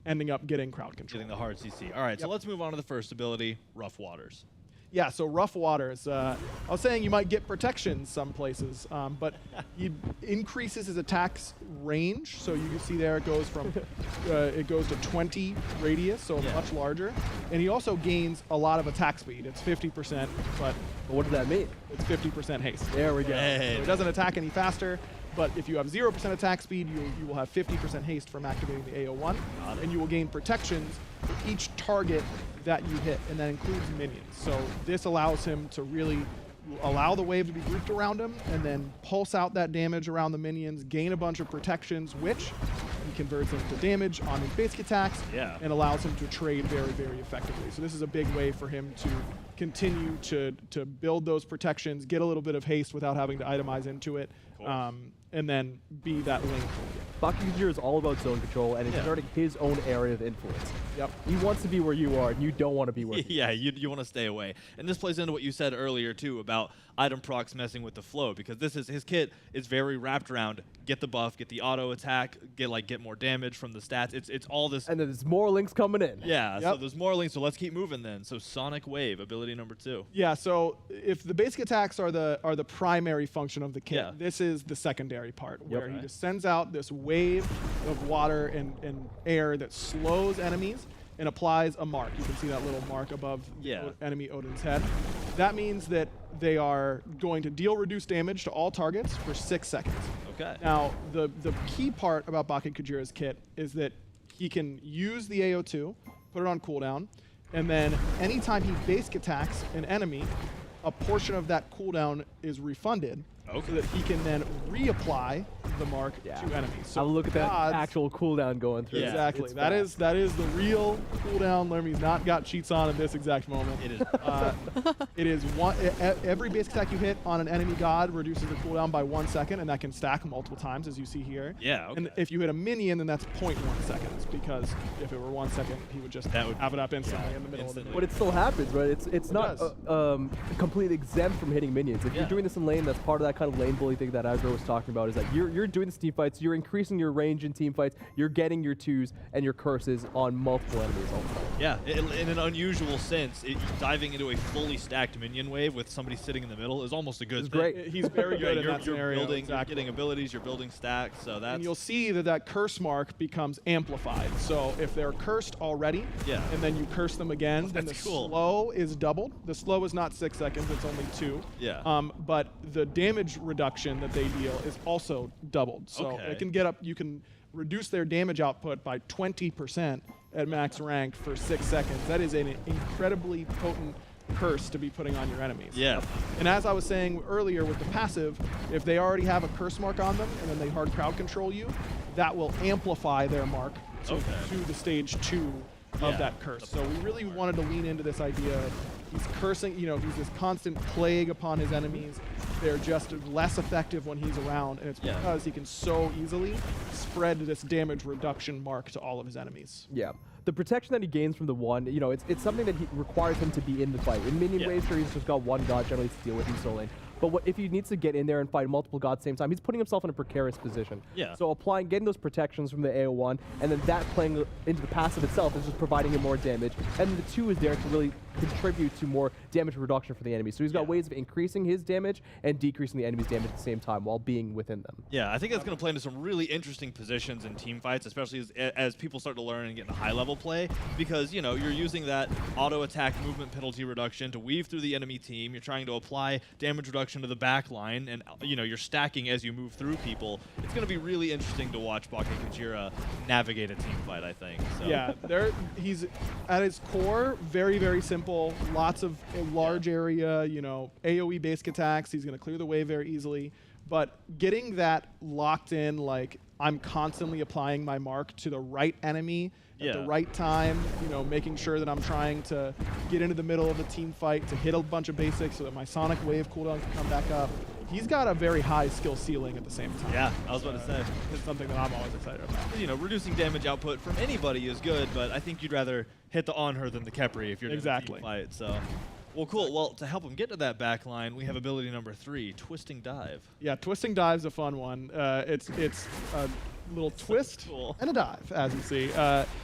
ending up getting crowd control. Getting the hard CC. All right, so let's move on to the first ability, Rough Waters. Yeah, so Rough Waters. I was saying you might get protection some places, but he increases his attack's range. So you can see there it goes from it goes to 20 radius, so much larger. And he also gains a lot of attack speed. It's 50%, but What does that mean? it's 50% haste. There we go. So it doesn't attack any faster. But if you have 0% attack speed, you will have 50% haste from activating the AO1, and you will gain protections for each target that you hit, and that includes minions. So this allows him to really allow the wave to be grouped around him, and then pulse out that damage around the minions, gain a bunch of protections, which he converts into damage on his basic attacks, and allows him to trade very, very effectively. So this is a big way for him to continue to build those protections, get a little bit of haste without having to itemize into it, and then be that link. Baki Kujira is all about zone control and exerting his own area of influence. Yep. He wants to be where you are, and you don't want to be where he is. Yeah, you want to stay away. And this plays into what you said earlier, too, about item procs messing with the flow, because this is his kit is very wrapped around get the buff, get the auto attack, get more damage from the stats. It's all this. And then there's more links coming in. Yeah, so there's more links, so let's keep moving then. So Sonic Wave, ability number 2. Yeah, so if the basic attacks are the primary function of the kit, this is the secondary part, where he just sends out this wave of water and air that slows enemies and applies a mark. You can see that little mark above the enemy Odin's head. That means that they are going to deal reduced damage to all targets for 6 seconds. Okay. Now, the key part about Baki Kujira's kit is that he can use the AO2, put it on cooldown, and then anytime he basic attacks an enemy, a portion of that cooldown is refunded, so that he can then reapply the mark to enemies. So I'll look at that actual cooldown going through. Exactly. That is the real cooldown. Lermy's not got cheats on in this exact moment. It is. It is every basic attack you hit on an enemy god reduces the cooldown by 1 second, and that can stack multiple times, as you see here. Yeah. Okay. And if you hit a minion, then that's 0.1 seconds, because if it were 1 second, he would just have it up instantly in the middle of the But it still happens, right? It's not completely exempt from hitting minions. If you're doing this in lane, that's part of that kind of lane bully thing that Agro was talking about, is that you're doing this team fights, you're increasing your range in team fights, you're getting your 2s and your curses on multiple enemies all the time. Yeah, in an unusual sense, diving into a fully stacked minion wave with somebody sitting in the middle is almost a good thing. Great. He's very good in that you're scenario. Building, you're getting abilities, you're building stacks, so that's... And you'll see that curse mark becomes amplified. So if they're cursed already, and then you curse them again, then the slow is doubled. The slow is not 6 seconds, it's only 2. Yeah. But the damage reduction that they deal is also doubled. So it can get up, you can reduce their damage output by 20% at max rank for 6 seconds. That is an incredibly potent curse to be putting on your enemies. Yeah. And as I was saying earlier with the passive, if they already have a curse mark on them and then they hard crowd control you, that will amplify their mark to the stage 2 of that curse. So we really wanted to lean into this idea of he's cursing, he's this constant plague upon his enemies. They're just less effective when he's around, and it's because he can so easily spread this damage reduction mark to all of his enemies. Yeah. The protection that he gains from the 1, it's something that requires him to be in the fight. In minion waves, sure, he's just got 1 god generally to deal with in solo lane. But if he needs to get in there and fight multiple gods at the same time, he's putting himself in a precarious position. Yeah. So getting those protections from the AO1, and then that playing into the passive itself is just providing him more damage. And the 2 is there to really contribute to more damage reduction for the enemy. So he's got ways of increasing his damage and decreasing the enemy's damage at the same time while being within them. Yeah, I think that's going to play into some really interesting positions in team fights, especially as people start to learn and get into high-level play, because, you're using that auto-attack movement penalty reduction to weave through the enemy team. You're trying to apply damage reduction to the back line, and, you're stacking as you move through people. It's going to be really interesting to watch Baki Kujira navigate a team fight, I think. So. Yeah, he's, at his core, very, very simple. Lots of large area, AoE basic attacks. He's going to clear the way very easily. But getting that locked in, like, I'm constantly applying my mark to the right enemy at the right time, making sure that I'm trying to get into the middle of a team fight to hit a bunch of basics so that my Sonic Wave cooldown can come back up. He's got a very high skill ceiling at the same time. Yeah, I was about to say. It's something that I'm always excited about. Reducing damage output from anybody is good, but I think you'd rather hit the on her than the Khepri if you're in a team fight. So Well, cool. Well, to help him get to that back line, we have ability number 3, Twisting Dive. Yeah, Twisting Dive's a fun one. It's a little twist cool. and a dive, as you see.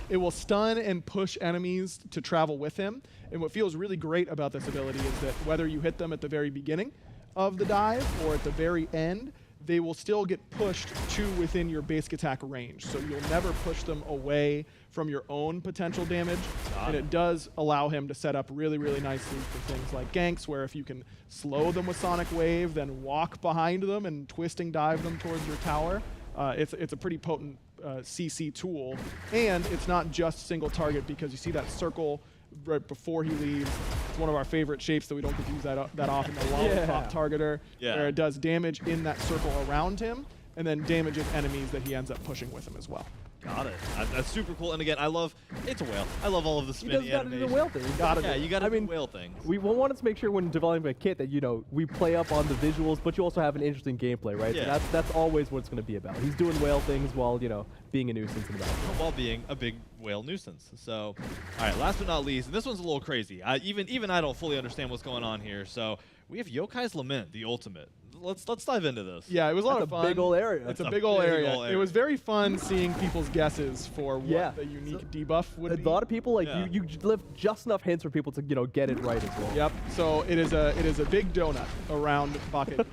It will stun and push enemies to travel with him. And what feels really great about this ability is that whether you hit them at the very beginning of the dive or at the very end, they will still get pushed to within your basic attack range. So you'll never push them away from your own potential damage. And it does allow him to set up really, really nicely for things like ganks, where if you can slow them with Sonic Wave, then walk behind them and twisting dive them towards your tower, it's a pretty potent CC tool. And it's not just single target, because you see that circle right before he leaves. It's one of our favorite shapes that we don't get to use that often, the lollipop targeter, where it does damage in that circle around him and then damages enemies that he ends up pushing with him as well. Got it. That's super cool. And again, it's a whale. I love all of the spinny He does animation. the whale thing. You gotta do whale things. We wanted to make sure when developing a kit that, you know, we play up on the visuals, but you also have an interesting gameplay, right? Yeah. So that's always what it's going to be about. He's doing whale things while, you know, being a nuisance in the background. While being a big whale nuisance. So, all right, last but not least, and this one's a little crazy. Even I don't fully understand what's going on here. So we have Yokai's Lament, the ultimate. Let's dive into this. Yeah, it was a lot of fun. It's a big old area. It's a big old area. It was very fun seeing people's guesses for what the unique debuff would be. A lot of people, like, you left just enough hints for people to, you know, get it right as well. Yep. So it is a big donut around Bakke.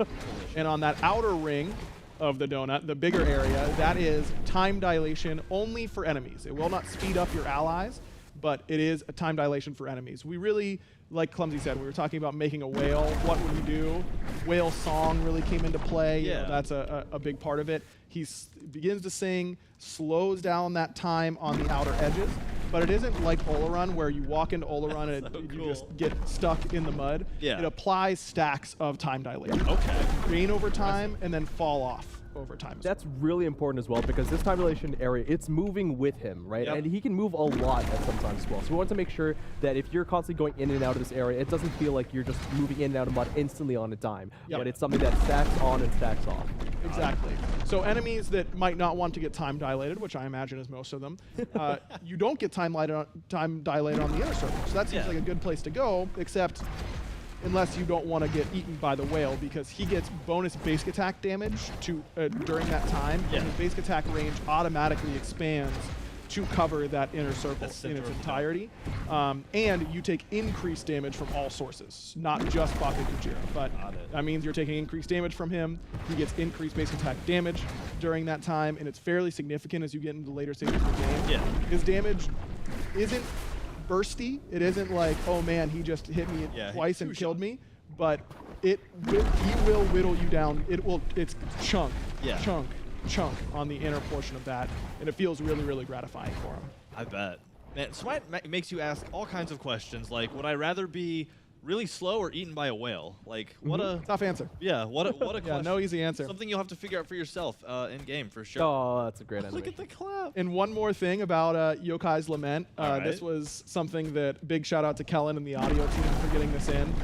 And on that outer ring of the donut, the bigger area, that is time dilation only for enemies. It will not speed up your allies, but it is a time dilation for enemies. We really, like Clumsy said, we were talking about making a whale. What would we do? Whale song really came into play. You know, that's a big part of it. He begins to sing, slows down that time on the outer edges, but it isn't like Olarun, where you walk into Olarun and you just get stuck in the mud. Yeah. It applies stacks of time dilation. Okay. Gain over time and then fall off over time. That's really important as well, because this time dilation area, it's moving with him, right? Yep. And he can move a lot at sometimes as well. So we want to make sure that if you're constantly going in and out of this area, it doesn't feel like you're just moving in and out of mud instantly on a dime, but it's something that stacks on and stacks off. Exactly. So enemies that might not want to get time dilated, which I imagine is most of them, you don't get time dilated on the inner circle. So that seems like a good place to go, except unless you don't want to get eaten by the whale, because he gets bonus basic attack damage during that time, and his basic attack range automatically expands to cover that inner circle in its entirety. And you take increased damage from all sources, not just Bakke Kujira, but that means you're taking increased damage from him. He gets increased basic attack damage during that time, and it's fairly significant as you get into the later stages of the game. Yeah. His damage isn't bursty. It isn't like, oh man, he just hit me twice and killed me, but he will whittle you down. It's chunk on the inner portion of that, and it feels really, really gratifying for him. I bet. Man, SMITE makes you ask all kinds of questions, like, would I rather be really slow or eaten by a whale? Like, what a tough answer. Yeah, what a question. No easy answer. Something you'll have to figure out for yourself in game for sure. Oh, that's a great animation. Look at the clap. And one more thing about Yokai's Lament. This was something that big shout out to Kellen and the audio team for getting this in.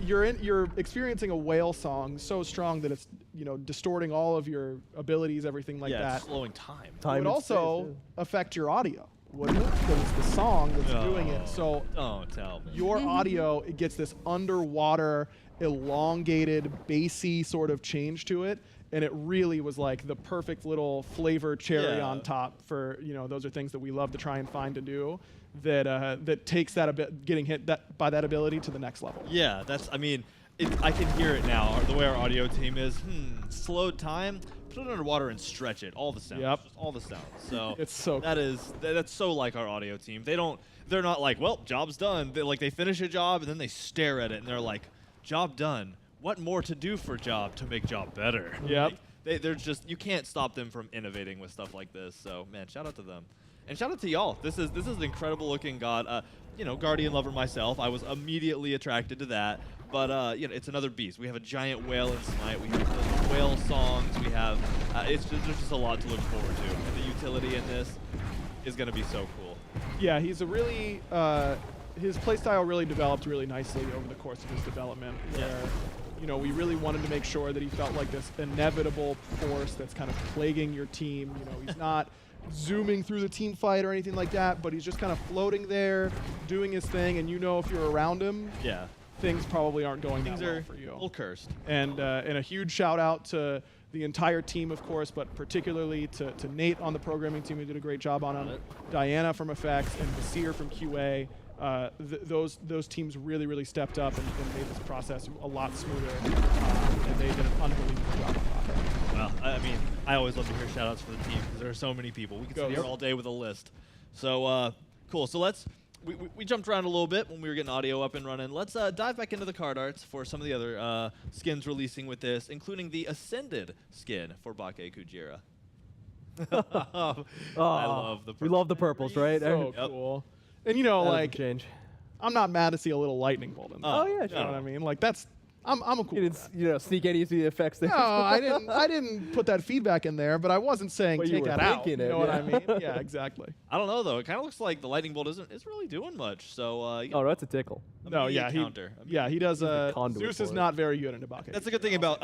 You're experiencing a whale song so strong that it's, you know, distorting all of your abilities, everything like that. It's slowing time. It would also affect your audio, wouldn't it? Because it's the song that's doing it. So don't tell me. your audio, it gets this underwater, elongated, bassy sort of change to it. And it really was like the perfect little flavor cherry on top for, you know, those are things that we love to try and find to do that takes that getting hit by that ability to the next level. Yeah, I mean, I can hear it now, the way our audio team is. Slow time, put it underwater and stretch it. All the sounds. Yep. Just all the sounds. So it's so that's so like our audio team. They're not like, well, job's done. They finish a job and then they stare at it and they're like, job done. What more to do for job to make job better? Yep. They're just, you can't stop them from innovating with stuff like this. So man, shout out to them. And shout out to y'all. This is an incredible looking god. You know, Guardian lover myself. I was immediately attracted to that. But you know, it's another beast. We have a giant whale in SMITE. We have the whale songs. We have there's just a lot to look forward to. And the utility in this is going to be so cool. Yeah, he's a really his playstyle really developed really nicely over the course of his development. Where you know, we really wanted to make sure that he felt like this inevitable force that's kind of plaguing your team. You know, he's not zooming through the team fight or anything like that, but he's just kind of floating there, doing his thing, and you know if you're around him, Yeah. things probably aren't going Things that well are for you. a little cursed. And a huge shout out to the entire team, of course, but particularly to Nate on the programming team who did a great job on him, Diana from Effects, and Basir from QA. Those teams really stepped up and made this process a lot smoother, and they did an unbelievable job on that. Well, I mean, I always love to hear shout outs for the team because there are so many people. We could sit here all day with a list. So, cool. So we jumped around a little bit when we were getting audio up and running. Let's dive back into the card arts for some of the other skins releasing with this, including the Ascended skin for Bake Kujira. I love the purple. We love the purples, right? So cool. And you know, That like, doesn't change. I'm not mad to see a little lightning bolt in there. Oh, yeah, You know sure. what I mean? Like, that's, I'm cool You with didn't, that. sneak any of the effects there. No, I didn't put that feedback in there, but I wasn't saying Well, you take were that out. You thinking it, know what I yeah. mean? Yeah, exactly. I don't know though. It kind of looks like the lightning bolt isn't really doing much. So Oh, that's a tickle. No, yeah, counter. I mean, yeah, he does. a conduit Zeus is for it. not very good in Ibaka. That's a good thing about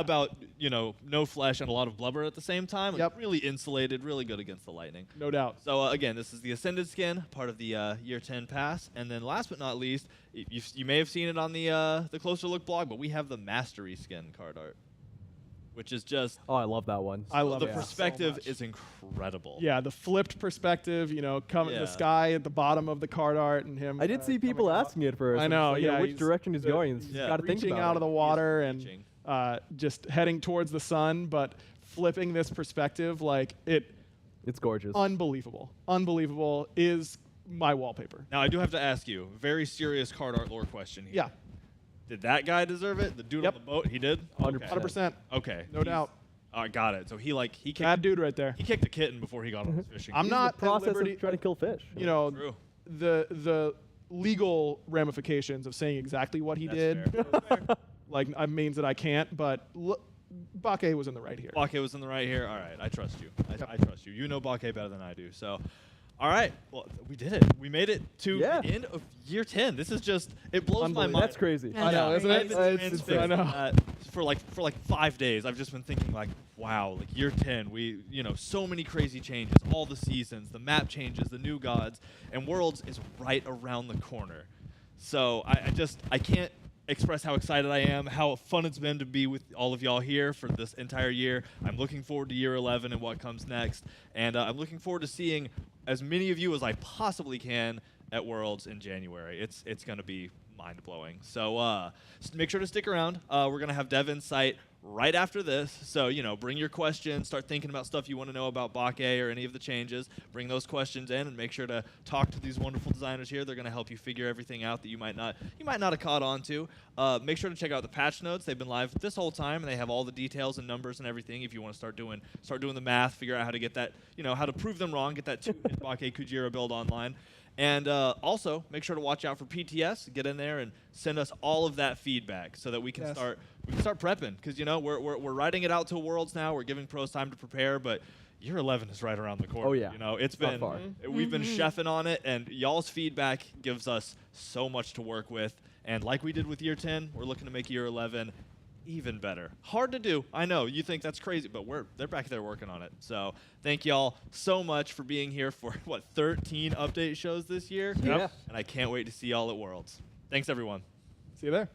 no flesh and a lot of blubber at the same time. Like, Yep. Really insulated, really good against the lightning. No doubt. So again, this is the Ascended skin, part of the Year 10 pass, and then last but not least, you may have seen it on the Closer Look blog, but we have the Mastery skin card art, which is just Oh, I love that one. I love the it perspective so much. is incredible. Yeah, the flipped perspective. Coming Yeah. the sky at the bottom of the card art, and him. I did see people coming out. asking it first. I It's know, like, yeah, which he's direction he's the- going. You yeah, got to think reaching about out of the it. water reaching. and just heading towards the sun, but flipping this perspective, like It's gorgeous. unbelievable. Unbelievable is my wallpaper. Now I do have to ask you, very serious card art lore question here. Yeah, Did that guy deserve it? The dude Yep. on the boat, he did. 100%. 100%. Okay. No doubt. I got it. So he kicked, Bad dude right there. he kicked a kitten before he got on his fishing. I'm He's not in the process at liberty. of trying to kill fish. True. The legal ramifications of saying exactly what he That's did, fair. like, means that I can't. But Bake was in the right here. Bake was in the right here. All right, I trust you. I trust you. You know Bake better than I do. So, all right. Well, we did it. We made it to Yeah. the end of Year 10. This is just, it blows my Unbelievable. mind. That's crazy. I know, isn't I've it? been It's transfixed insane. I know. for like 5 days. I've just been thinking like, wow, like Year 10, so many crazy changes, all the seasons, the map changes, the new gods, and Worlds is right around the corner. So I can't express how excited I am, how fun it's been to be with all of y'all here for this entire year. I'm looking forward to Year 11 and what comes next, and I'm looking forward to seeing as many of you as I possibly can at Worlds in January. It's going to be mind-blowing. So make sure to stick around. We're going to have Dev Insight right after this. So, bring your questions, start thinking about stuff you want to know about Bake or any of the changes. Bring those questions in and make sure to talk to these wonderful designers here. They're going to help you figure everything out that you might not have caught on to. Make sure to check out the patch notes. They've been live this whole time, and they have all the details and numbers and everything if you want to start doing the math, figure out how to get that, how to prove them wrong, get that 2-hit Bake Kujira build online. And also, make sure to watch out for PTS. Get in there and send us all of that feedback so that we can start prepping. Because we're writing it out to Worlds now. We're giving pros time to prepare, but Year 11 is right around the corner. Oh, yeah. It's Not been far. we've been chefing on it, and y'all's feedback gives us so much to work with. And like we did with Year 10, we're looking to make Year 11 even better. Hard to do. I know you think that's crazy, but they're back there working on it. So thank y'all so much for being here for 13 update shows this year. Yeah. And I can't wait to see y'all at Worlds. Thanks everyone. See you there.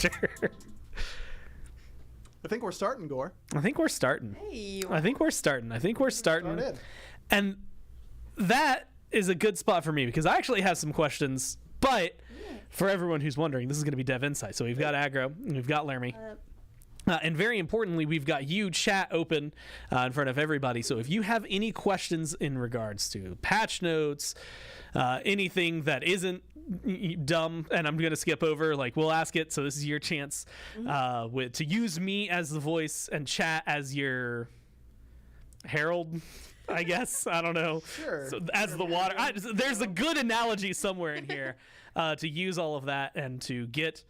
character. I think we're starting, Gore. I think we're starting. Hey. I think we're starting. Start in. And that is a good spot for me because I actually have some questions. But for everyone who's wondering, this is going to be Dev Insight. So we've got Aggro, and we've got Laramie. And very importantly, we've got you, chat, open in front of everybody. So if you have any questions in regards to patch notes, anything that isn't dumb, and I'm going to skip over, like, we'll ask it. So this is your chance to use me as the voice and chat as your herald, I guess. I don't know. Sure. So as the water. There's a good analogy somewhere in here to use all of that and to get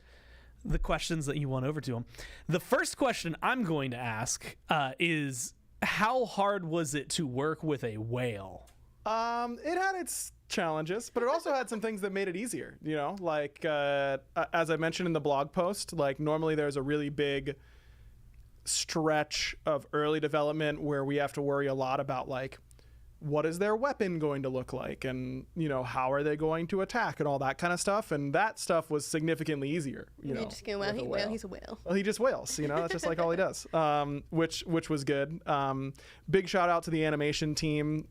the questions that you want over to them. The first question I'm going to ask is, how hard was it to work with a whale? It had its challenges, but it also had some things that made it easier. You know, like as I mentioned in the blog post, like normally there's a really big stretch of early development where we have to worry a lot about like, what is their weapon going to look like, and you know, how are they going to attack and all that kind of stuff, and that stuff was significantly easier. You know, just go, well, he's a whale. Well, he just wails, you know, that's just like all he does, which was good. Big shout out to the animation team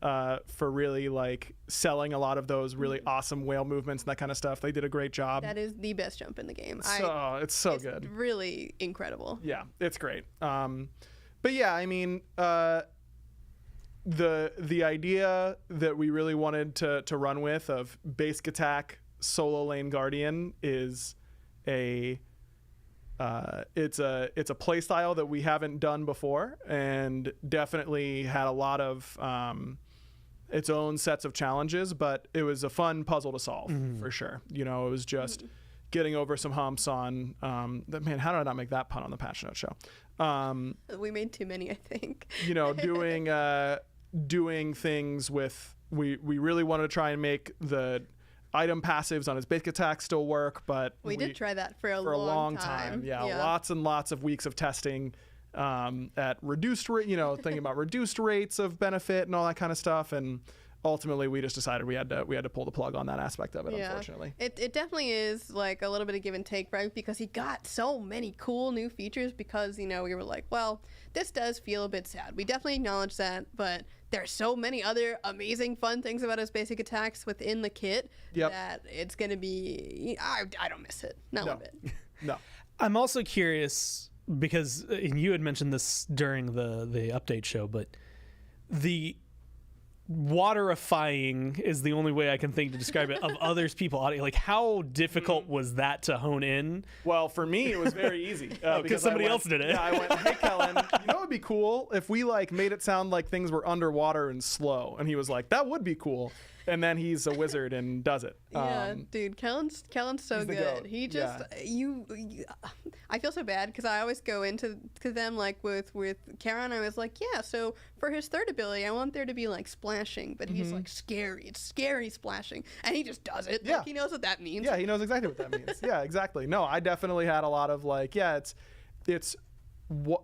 for really like selling a lot of those really awesome whale movements and that kind of stuff. They did a great job. That is the best jump in the game. It's so good. Really incredible. Yeah, it's great. But yeah, I mean, the idea that we really wanted to run with of basic attack solo lane guardian is it's a play style that we haven't done before, and definitely had a lot of its own sets of challenges, but it was a fun puzzle to solve for sure. You know, it was just getting over some humps on that. Man, how did I not make that pun on the Patch Note show? We made too many, I think. You know, doing things with, we really wanted to try and make the item passives on his basic attack still work, but we did try that for a long time. Yeah, lots and lots of weeks of testing at reduced rate, you know, thinking about reduced rates of benefit and all that kind of stuff, and ultimately we just decided we had to pull the plug on that aspect of it. Unfortunately, it definitely is like a little bit of give and take, right? Because he got so many cool new features, because you know, we were like, well, this does feel a bit sad. We definitely acknowledge that, but there's so many other amazing fun things about his basic attacks within the kit that it's gonna be, I don't miss it, not one bit. No. I'm also curious because and you had mentioned this during the update show, but the waterifying is the only way I can think to describe it of others people audio. Like, how difficult was that to hone in? Well, for me, it was very easy because somebody else did it. Yeah, I went, hey Kellen, you know what would be cool if we like made it sound like things were underwater and slow, and he was like, that would be cool. And then he's a wizard and does it. Yeah, dude, Kellen's so good. He just I feel so bad because I always go into them like with Karen. I was like, yeah, so for his third ability, I want there to be like splashing, but he's like scary. It's scary splashing, and he just does it. Yeah, like, he knows what that means. Yeah, he knows exactly what that means. Yeah, exactly. No, I definitely had a lot of like, it's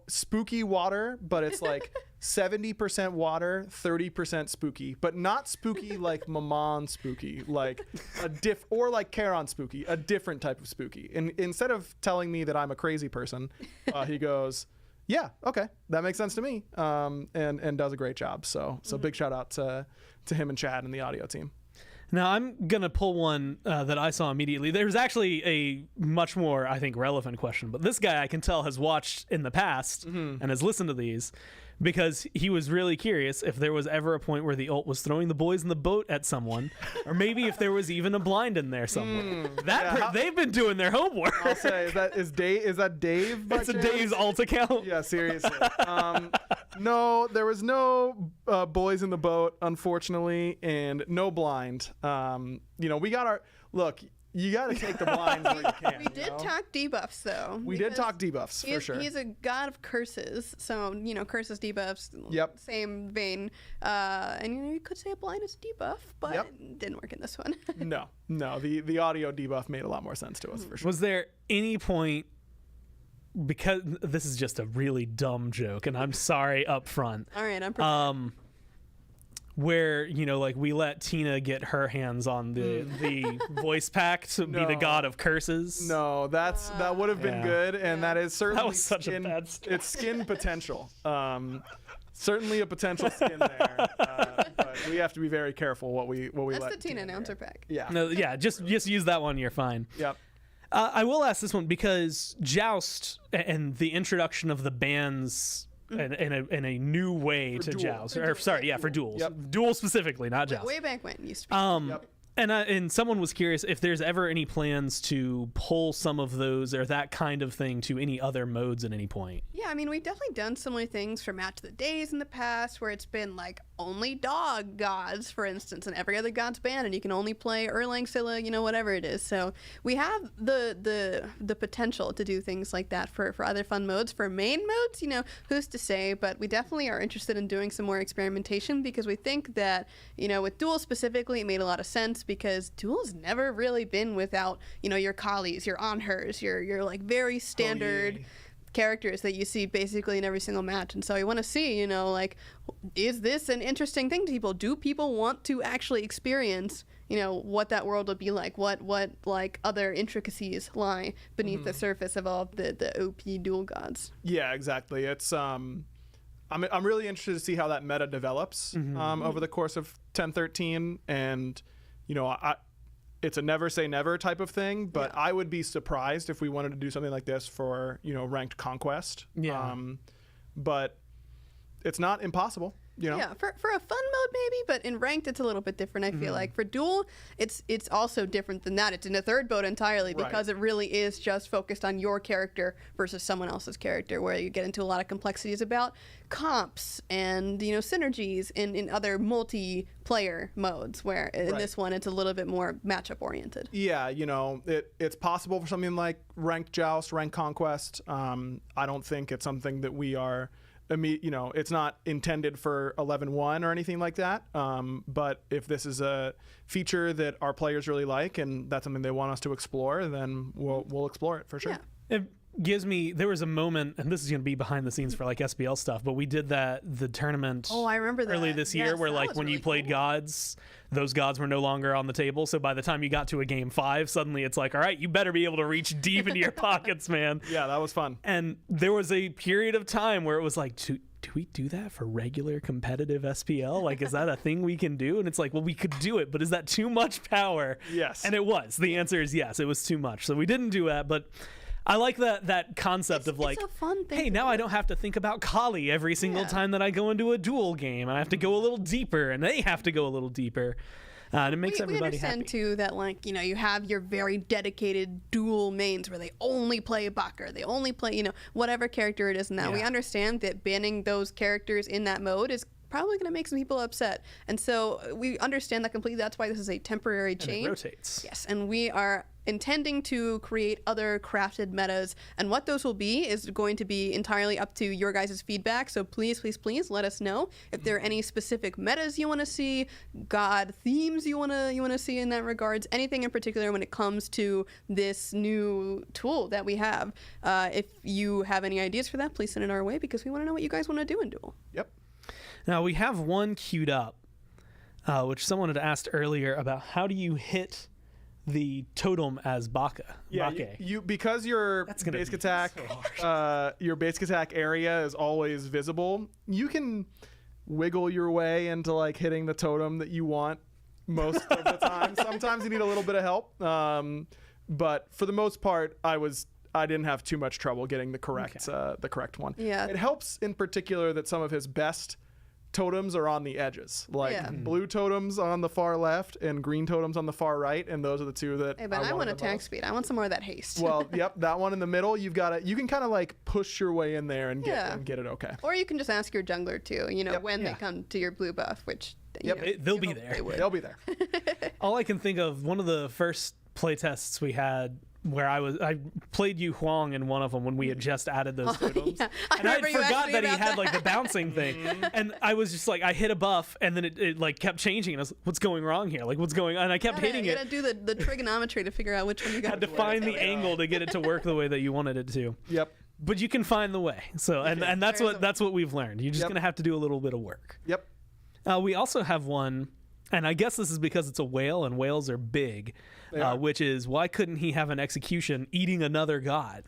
spooky water, but it's like 70% water, 30% spooky, but not spooky like Maman spooky, like or like Charon spooky, a different type of spooky. And instead of telling me that I'm a crazy person, he goes, yeah, okay, that makes sense to me, and does a great job. So big shout out to him and Chad and the audio team. Now, I'm going to pull one that I saw immediately. There's actually a much more, I think, relevant question, but this guy I can tell has watched in the past and has listened to these, because he was really curious if there was ever a point where the ult was throwing the boys in the boat at someone, or maybe if there was even a blind in there somewhere. They've been doing their homework. I'll say, is that Dave? It's a Dave's ult account. Yeah, seriously. No, there was no boys in the boat, unfortunately, and no blind. You know, we got our look. You got to take the blinds where you can. We did talk debuffs, though. We did talk debuffs, for sure. He's a god of curses, so, you know, curses, debuffs, same vein. And, you know, you could say a blind is a debuff, but it didn't work in this one. No. The audio debuff made a lot more sense to us, for sure. Was there any point, because this is just a really dumb joke, and I'm sorry up front. All right, I'm prepared. where like we let Tina get her hands on the voice pack to be the god of curses. No, that would have been good, and that is certainly That was such a bad start. It's skin potential. Certainly a potential skin there, but we have to be very careful what we That's let the Tina announcer pack. Yeah. No, yeah, just use that one. You're fine. Yep. I will ask this one because Joust and the introduction of the bands in a new way to duel. Joust, for duels. Yep. Duel specifically, not Joust. Way back when it used to be. Yep. And someone was curious if there's ever any plans to pull some of those or that kind of thing to any other modes at any point. Yeah, I mean, we've definitely done similar things for Match of the Days in the past, where it's been like only dog gods, for instance, and every other god's banned, and you can only play Erlang, Scylla, whatever it is. So we have the potential to do things like that for other fun modes. For main modes, who's to say? But we definitely are interested in doing some more experimentation because we think that, with Duel specifically, it made a lot of sense because Duel's never really been without, your Kalis, your Anhurs, your like very standard characters that you see basically in every single match. And so we want to see, is this an interesting thing to people? Do people want to actually experience, what that world would be like? What like other intricacies lie beneath the surface of all the OP dual gods? Yeah, exactly. It's I'm really interested to see how that meta develops over the course of 10-13, and it's a never say never type of thing, but I would be surprised if we wanted to do something like this for ranked conquest. But it's not impossible. Yeah, for a fun mode maybe, but in ranked it's a little bit different. I feel like for duel, it's also different than that. It's in a third mode entirely because it really is just focused on your character versus someone else's character, where you get into a lot of complexities about comps and synergies in other multiplayer modes. Where in this one it's a little bit more matchup oriented. Yeah, it's possible for something like ranked joust, ranked conquest. I don't think it's something that we are. It's not intended for 11-1 or anything like that. But if this is a feature that our players really like and that's something they want us to explore, then we'll explore it for sure. Yeah. It gives me, there was a moment, and this is going to be behind the scenes for like SBL stuff, but we did the tournament I remember that. early this year where like when you played gods, those gods were no longer on the table. So by the time you got to a game 5, suddenly it's like, all right, you better be able to reach deep into your pockets, man. Yeah, that was fun. And there was a period of time where it was like, do we do that for regular competitive SPL? Like, is that a thing we can do? And it's like, well, we could do it, but is that too much power? Yes. And it was. The answer is yes, it was too much. So we didn't do that, but I like that concept of like, it's a fun thing hey, now I don't have to think about Kali every single time that I go into a duel game. I have to go a little deeper, and they have to go a little deeper. And it makes everybody happy. We understand, too, that, you have your very dedicated dual mains where they only play Bakr, they only play, whatever character it is now. We understand that banning those characters in that mode is probably going to make some people upset. And so we understand that completely. That's why this is a temporary change. And it rotates. Yes, and we are intending to create other crafted metas, and what those will be is going to be entirely up to your guys' feedback. So please let us know if there are any specific metas you want to see, god themes you want to see in that regards, anything in particular when it comes to this new tool that we have. If you have any ideas for that, please send it our way because we want to know what you guys want to do in Duel. Yep. Now we have one queued up, which someone had asked earlier about how do you hit the totem as Baka. Yeah, you because your basic attack, your basic attack area is always visible. You can wiggle your way into like hitting the totem that you want most of the time. Sometimes you need a little bit of help, but for the most part, I didn't have too much trouble getting the correct one. Yeah, it helps in particular that some of his best totems are on the edges, like blue totems on the far left and green totems on the far right, and those are the two that. Hey, but I want attack speed. I want some more of that haste. Well, yep, that one in the middle. You can kind of like push your way in there and get it okay. Or you can just ask your jungler too. when they come to your blue buff, which they'll be there. They'll be there. All I can think of, one of the first playtests we had, where I played Yu Huang in one of them when we had just added those totems. And I forgot that he had like the bouncing thing. And I was just like, I hit a buff and then it like kept changing. And I was like, what's going wrong here? Like, what's going on? And I kept hitting it. You gotta do the trigonometry to figure out which one you got. Had to find the angle to get it to work the way that you wanted it to. Yep. But you can find the way. So and that's what we've learned. You're just gonna have to do a little bit of work. Yep. We also have one, and I guess this is because it's a whale, and whales are big, which is why couldn't he have an execution eating another god?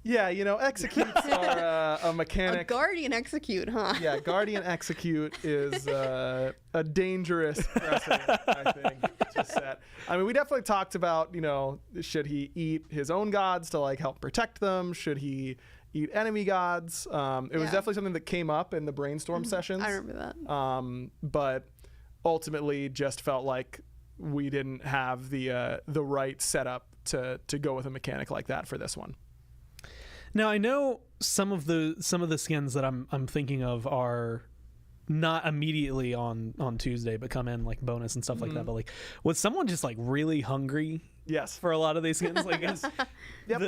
Yeah, executes are a mechanic. A guardian execute, huh? Yeah, guardian execute is a dangerous precedent, I think, to set. I mean, we definitely talked about, should he eat his own gods to like help protect them? Should he eat enemy gods? It was definitely something that came up in the brainstorm sessions. I remember that. But ultimately, just felt like we didn't have the right setup to go with a mechanic like that for this one. Now I know some of the skins that I'm thinking of are not immediately on Tuesday, but come in like bonus and stuff like that. But like, was someone just like really hungry? Yes. For a lot of these skins, like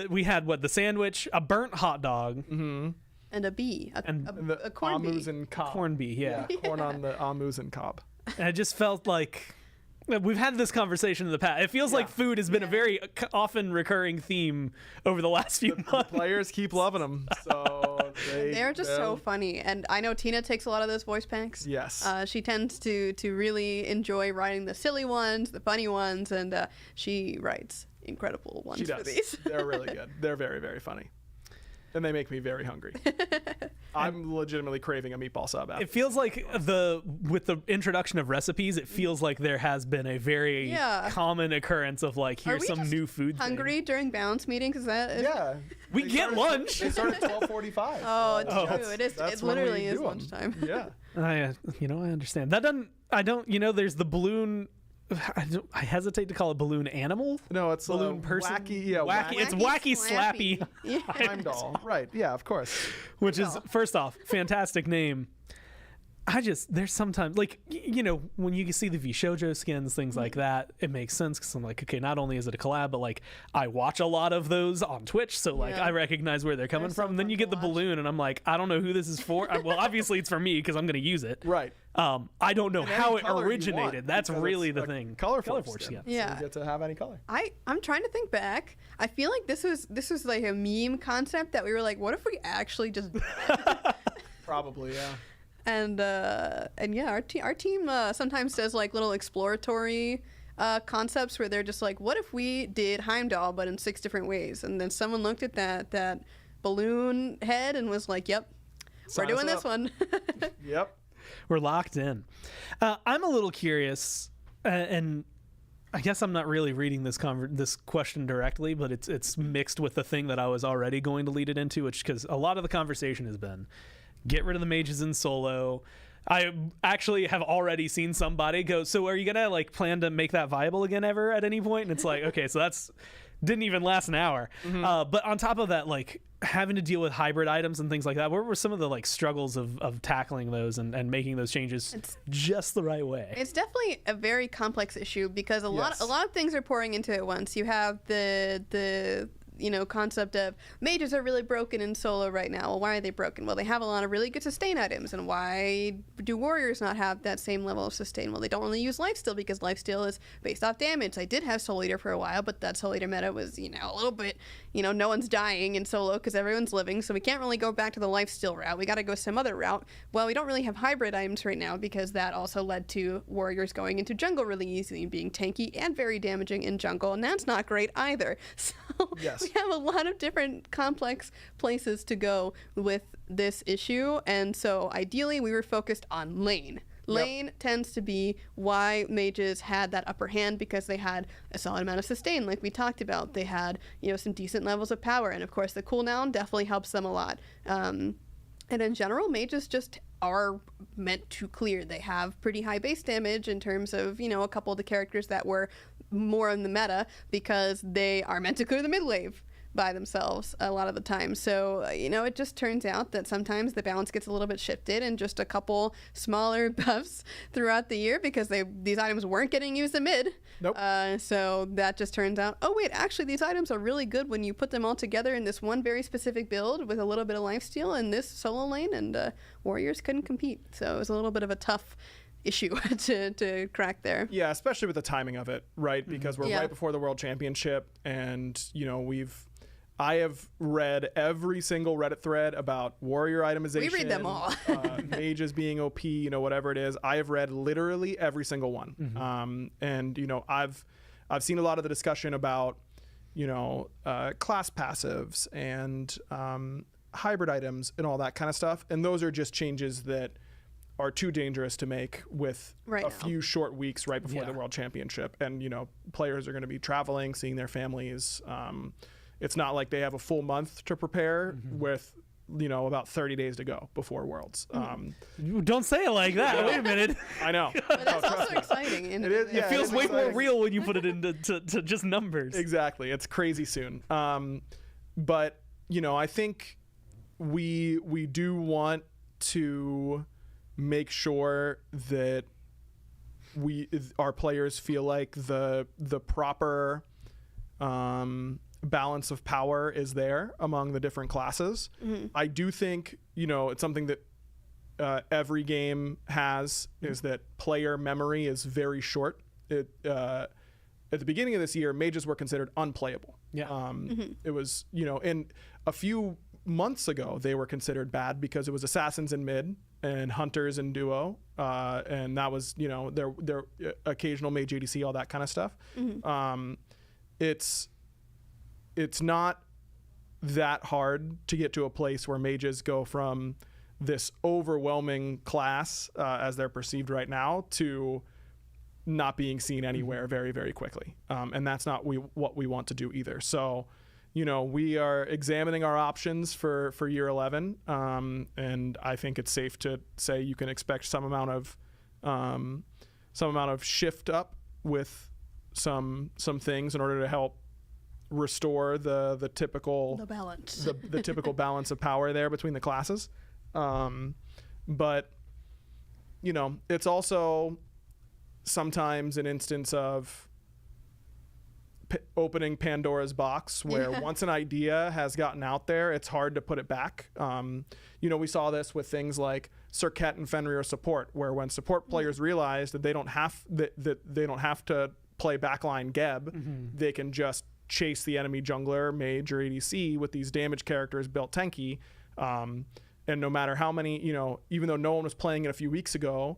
we had the sandwich, a burnt hot dog, and a bee, a corn bee. Amuse cob. Corn bee, yeah. Corn on the amuse and cob. And it just felt like. We've had this conversation in the past. It feels like food has been a very often recurring theme over the last few months. The players keep loving them. So they're just so funny. And I know Tina takes a lot of those voice packs. Yes. She tends to really enjoy writing the silly ones, the funny ones, and she writes incredible ones she does. for these. They're really good. They're very, very funny. And they make me very hungry. I'm legitimately craving a meatball sub. It feels like with the introduction of recipes, it feels like there has been a very common occurrence of like, here's some new food. Hungry during balance meetings? Is that? Yeah. We get lunch. They start at 12:45. Oh, it's true. It literally is lunchtime. Yeah. I understand. There's the balloon. I hesitate to call it balloon animal. No, it's balloon person. Wacky, yeah, wacky. It's wacky slappy. Heimdall. Right. Yeah, of course. Which is, first off, fantastic name. There's sometimes, like, when you see the Vhojo skins, things like that, it makes sense because I'm like, okay, not only is it a collab, but like, I watch a lot of those on Twitch, so like, I recognize where they're coming from. And then you get the balloon, and I'm like, I don't know who this is for. Well, obviously it's for me because I'm going to use it. Right. I don't know how it originated. That's really the thing. Color force skin. Yeah. So you get to have any color. I'm trying to think back. I feel like this was like a meme concept that we were like, what if we actually just Probably, yeah. And yeah, our team sometimes does like little exploratory concepts where they're just like, what if we did Heimdall but in 6 different ways? And then someone looked at that balloon head and was like, yep, we're doing this one. Yep. We're locked in. I'm a little curious, and I guess I'm not really reading this question directly, but it's mixed with the thing that I was already going to lead it into, which because a lot of the conversation has been, get rid of the mages in solo. I actually have already seen somebody go, so are you gonna like plan to make that viable again ever at any point? And it's like, okay, so that's didn't even last an hour. But on top of that, like having to deal with hybrid items and things like that, what were some of the like struggles of tackling those and making those changes just the right way? It's definitely a very complex issue because a lot of things are pouring into it at once. You have the concept of mages are really broken in solo right now. Well, why are they broken? Well, they have a lot of really good sustain items, and why do warriors not have that same level of sustain? Well, they don't really use lifesteal because lifesteal is based off damage. I did have Soul Eater for a while, but that Soul Eater meta was, a little bit, no one's dying in solo because everyone's living, so we can't really go back to the lifesteal route. We got to go some other route. Well, we don't really have hybrid items right now because that also led to warriors going into jungle really easily, being tanky and very damaging in jungle, and that's not great either. So we have a lot of different complex places to go with this issue, and so ideally we were focused on lane. Lane tends to be why mages had that upper hand because they had a solid amount of sustain, like we talked about. They had, some decent levels of power, and of course the cooldown definitely helps them a lot. And in general, mages just are meant to clear. They have pretty high base damage in terms of, a couple of the characters that were more in the meta because they are meant to clear the mid wave by themselves a lot of the time. So, it just turns out that sometimes the balance gets a little bit shifted and just a couple smaller buffs throughout the year because these items weren't getting used in mid. Nope. So that just turns out, oh wait, actually these items are really good when you put them all together in this one very specific build with a little bit of lifesteal in this solo lane, and warriors couldn't compete. So it was a little bit of a tough issue to crack there. Yeah, especially with the timing of it, right? Because we're right before the World Championship, and we've I have read every single Reddit thread about warrior itemization. We read them all. Mages being OP, whatever it is. I have read literally every single one. And I've seen a lot of the discussion about class passives and hybrid items and all that kind of stuff. And those are just changes that are too dangerous to make with few short weeks right before the World Championship. And players are going to be traveling, seeing their families. It's not like they have a full month to prepare with about 30 days to go before Worlds. Don't say it like that. Wait a minute. I know. But that's also exciting. It feels way more real when you put it into to just numbers. Exactly. It's crazy soon. But I think we do want to make sure that our players feel like the proper balance of power is there among the different classes. I do think it's something that every game has, is that player memory is very short. At the beginning of this year, mages were considered unplayable. It was and a few months ago they were considered bad because it was assassins in mid and hunters in duo, and that was their occasional mage ADC, all that kind of stuff. It's not that hard to get to a place where mages go from this overwhelming class as they're perceived right now to not being seen anywhere very, very quickly. And that's not what we want to do either. So, we are examining our options for year 11. And I think it's safe to say you can expect some amount of shift up with some things in order to help restore the typical balance the typical balance of power there between the classes. But it's also sometimes an instance of opening Pandora's box where once an idea has gotten out there, it's hard to put it back. We saw this with things like Circuit and Fenrir support, where when support players realize that they don't have to play backline Geb, they can just chase the enemy jungler, mage, or ADC with these damage characters built tanky. And no matter how many, even though no one was playing it a few weeks ago,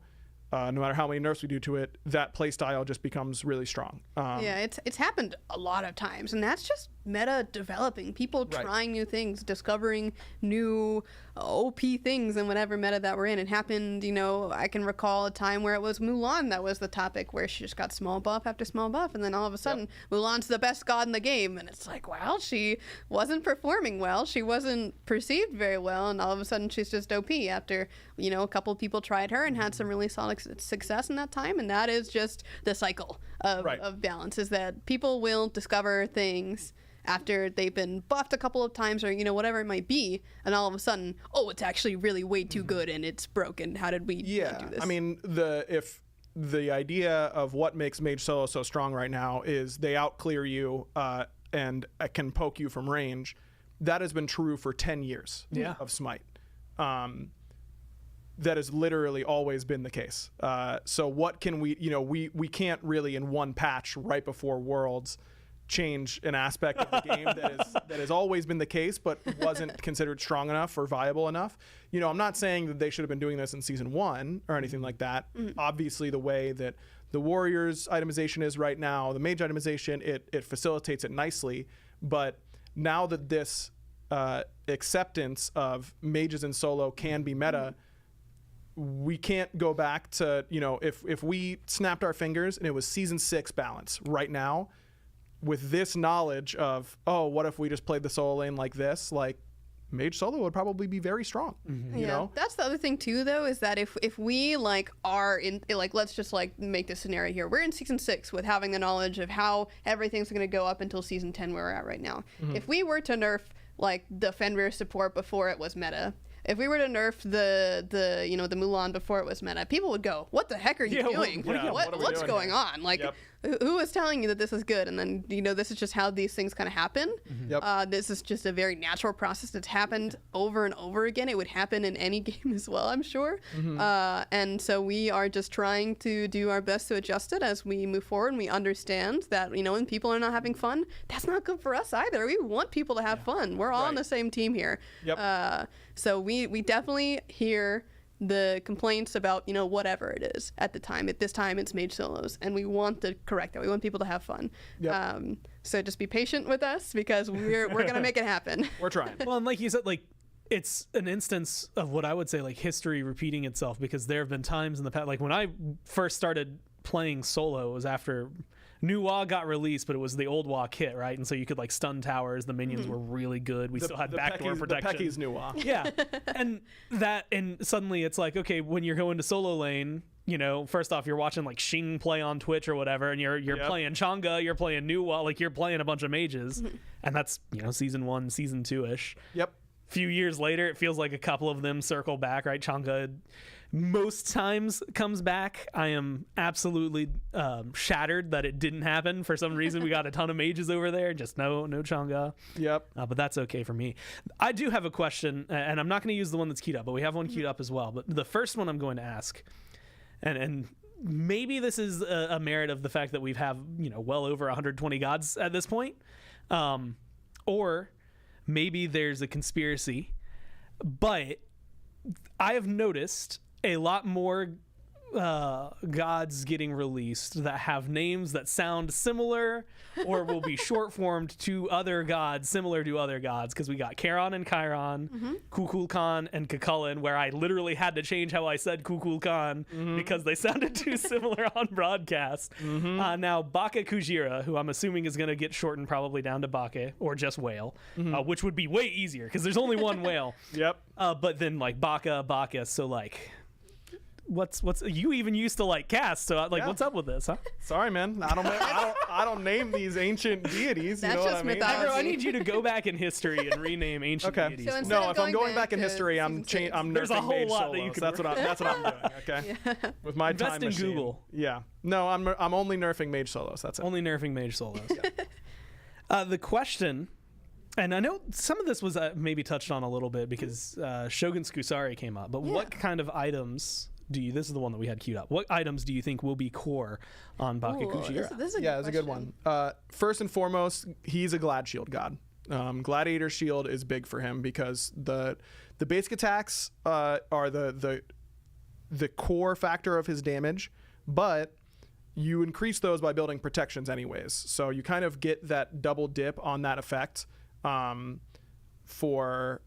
no matter how many nerfs we do to it, that play style just becomes really strong. It's happened a lot of times, and that's just meta developing, people trying new things, discovering new OP things in whatever meta that we're in. It happened, I can recall a time where it was Mulan that was the topic, where she just got small buff after small buff, and then all of a sudden Mulan's the best god in the game, and it's like, well, she wasn't performing well, she wasn't perceived very well, and all of a sudden she's just OP after a couple of people tried her and had some really solid success in that time. And that is just the cycle of balance, is that people will discover things after they've been buffed a couple of times, or whatever it might be, and all of a sudden, it's actually really way too good and it's broken. How did we do this? I mean, if the idea of what makes Mage Solo so strong right now is they outclear you and can poke you from range, that has been true for 10 years of Smite. That has literally always been the case. So what can we can't really in one patch right before Worlds change an aspect of the game that has always been the case, but wasn't considered strong enough or viable enough. I'm not saying that they should have been doing this in season 1 or anything like that. Obviously, the way that the Warriors itemization is right now, the Mage itemization, it facilitates it nicely. But now that this acceptance of mages in solo can be meta, we can't go back to, if we snapped our fingers and it was season 6 balance right now, with this knowledge of, what if we just played the solo lane like this, like Mage Solo would probably be very strong. That's the other thing too, though, is that if we are in, let's just make this scenario here, we're in season 6 with having the knowledge of how everything's going to go up until season 10 where we're at right now. If we were to nerf the Fenrir support before it was meta, if we were to nerf the Mulan before it was meta, people would go, what the heck are you doing? What's going on? who is telling you that this is good? And then, this is just how these things kind of happen. Yep. This is just a very natural process that's happened over and over again. It would happen in any game as well, I'm sure. And so we are just trying to do our best to adjust it as we move forward. And we understand that, when people are not having fun, that's not good for us either. We want people to have fun. We're all on the same team here. Yep. So we definitely hear the complaints about whatever it is at the time. At this time it's mage solos, and we want to correct that. We want people to have fun. Yep. So just be patient with us, because we're gonna make it happen. We're trying. Well, and like you said, it's an instance of what I would say history repeating itself, because there have been times in the past, when I first started playing solo, it was after New WoW got released, but it was the old WoW kit, right? And so you could stun towers. The minions were really good. We still had backdoor protection. The Pecky's New WoW. Yeah, and suddenly it's okay, when you're going to solo lane, first off, you're watching Xing play on Twitch or whatever, and you're playing Chang'e, you're playing New WoW, you're playing a bunch of mages, and that's season 1, season 2-ish. Yep. Few years later, it feels like a couple of them circle back, right? Chang'e most times comes back. I am absolutely shattered that it didn't happen. For some reason, we got a ton of mages over there, just no Chang'e. Yep. But that's okay for me. I do have a question, and I'm not going to use the one that's queued up, but we have one queued up as well. But the first one I'm going to ask, and maybe this is a merit of the fact that we've have well over 120 gods at this point, or maybe there's a conspiracy, but I have noticed a lot more gods getting released that have names that sound similar or will be short formed to other gods, similar to other gods, because we got Charon and Chiron, Kukulkan and Kukulkan, where I literally had to change how I said Kukulkan because they sounded too similar on broadcast. Now Baka Kujira, who I'm assuming is going to get shortened probably down to Baka or just whale, which would be way easier because there's only one whale. Yep. But then Baka, so what's you even used to cast, so what's up with this, huh? Sorry, man. I don't name these ancient deities. That's you know just what I mean? mythology. I need you to go back in history and rename ancient deities. So No, if I'm going back back in to history, I'm There's a nerfing whole mage lot that solos. you could That's what I'm doing. Okay. Yeah. With my Invest time in machine. Google. Yeah. No, I'm only nerfing mage solos. That's it. Only nerfing mage solos. The question, and I know some of this was maybe touched on a little bit because Shogun's Kusari came up, but what kind of items this is the one that we had queued up. What items do you think will be core on Baka Kujira? This is It's a good one. First and foremost, he's a Glad Shield god. Gladiator Shield is big for him because the basic attacks are the core factor of his damage, but you increase those by building protections anyways. So you kind of get that double dip on that effect for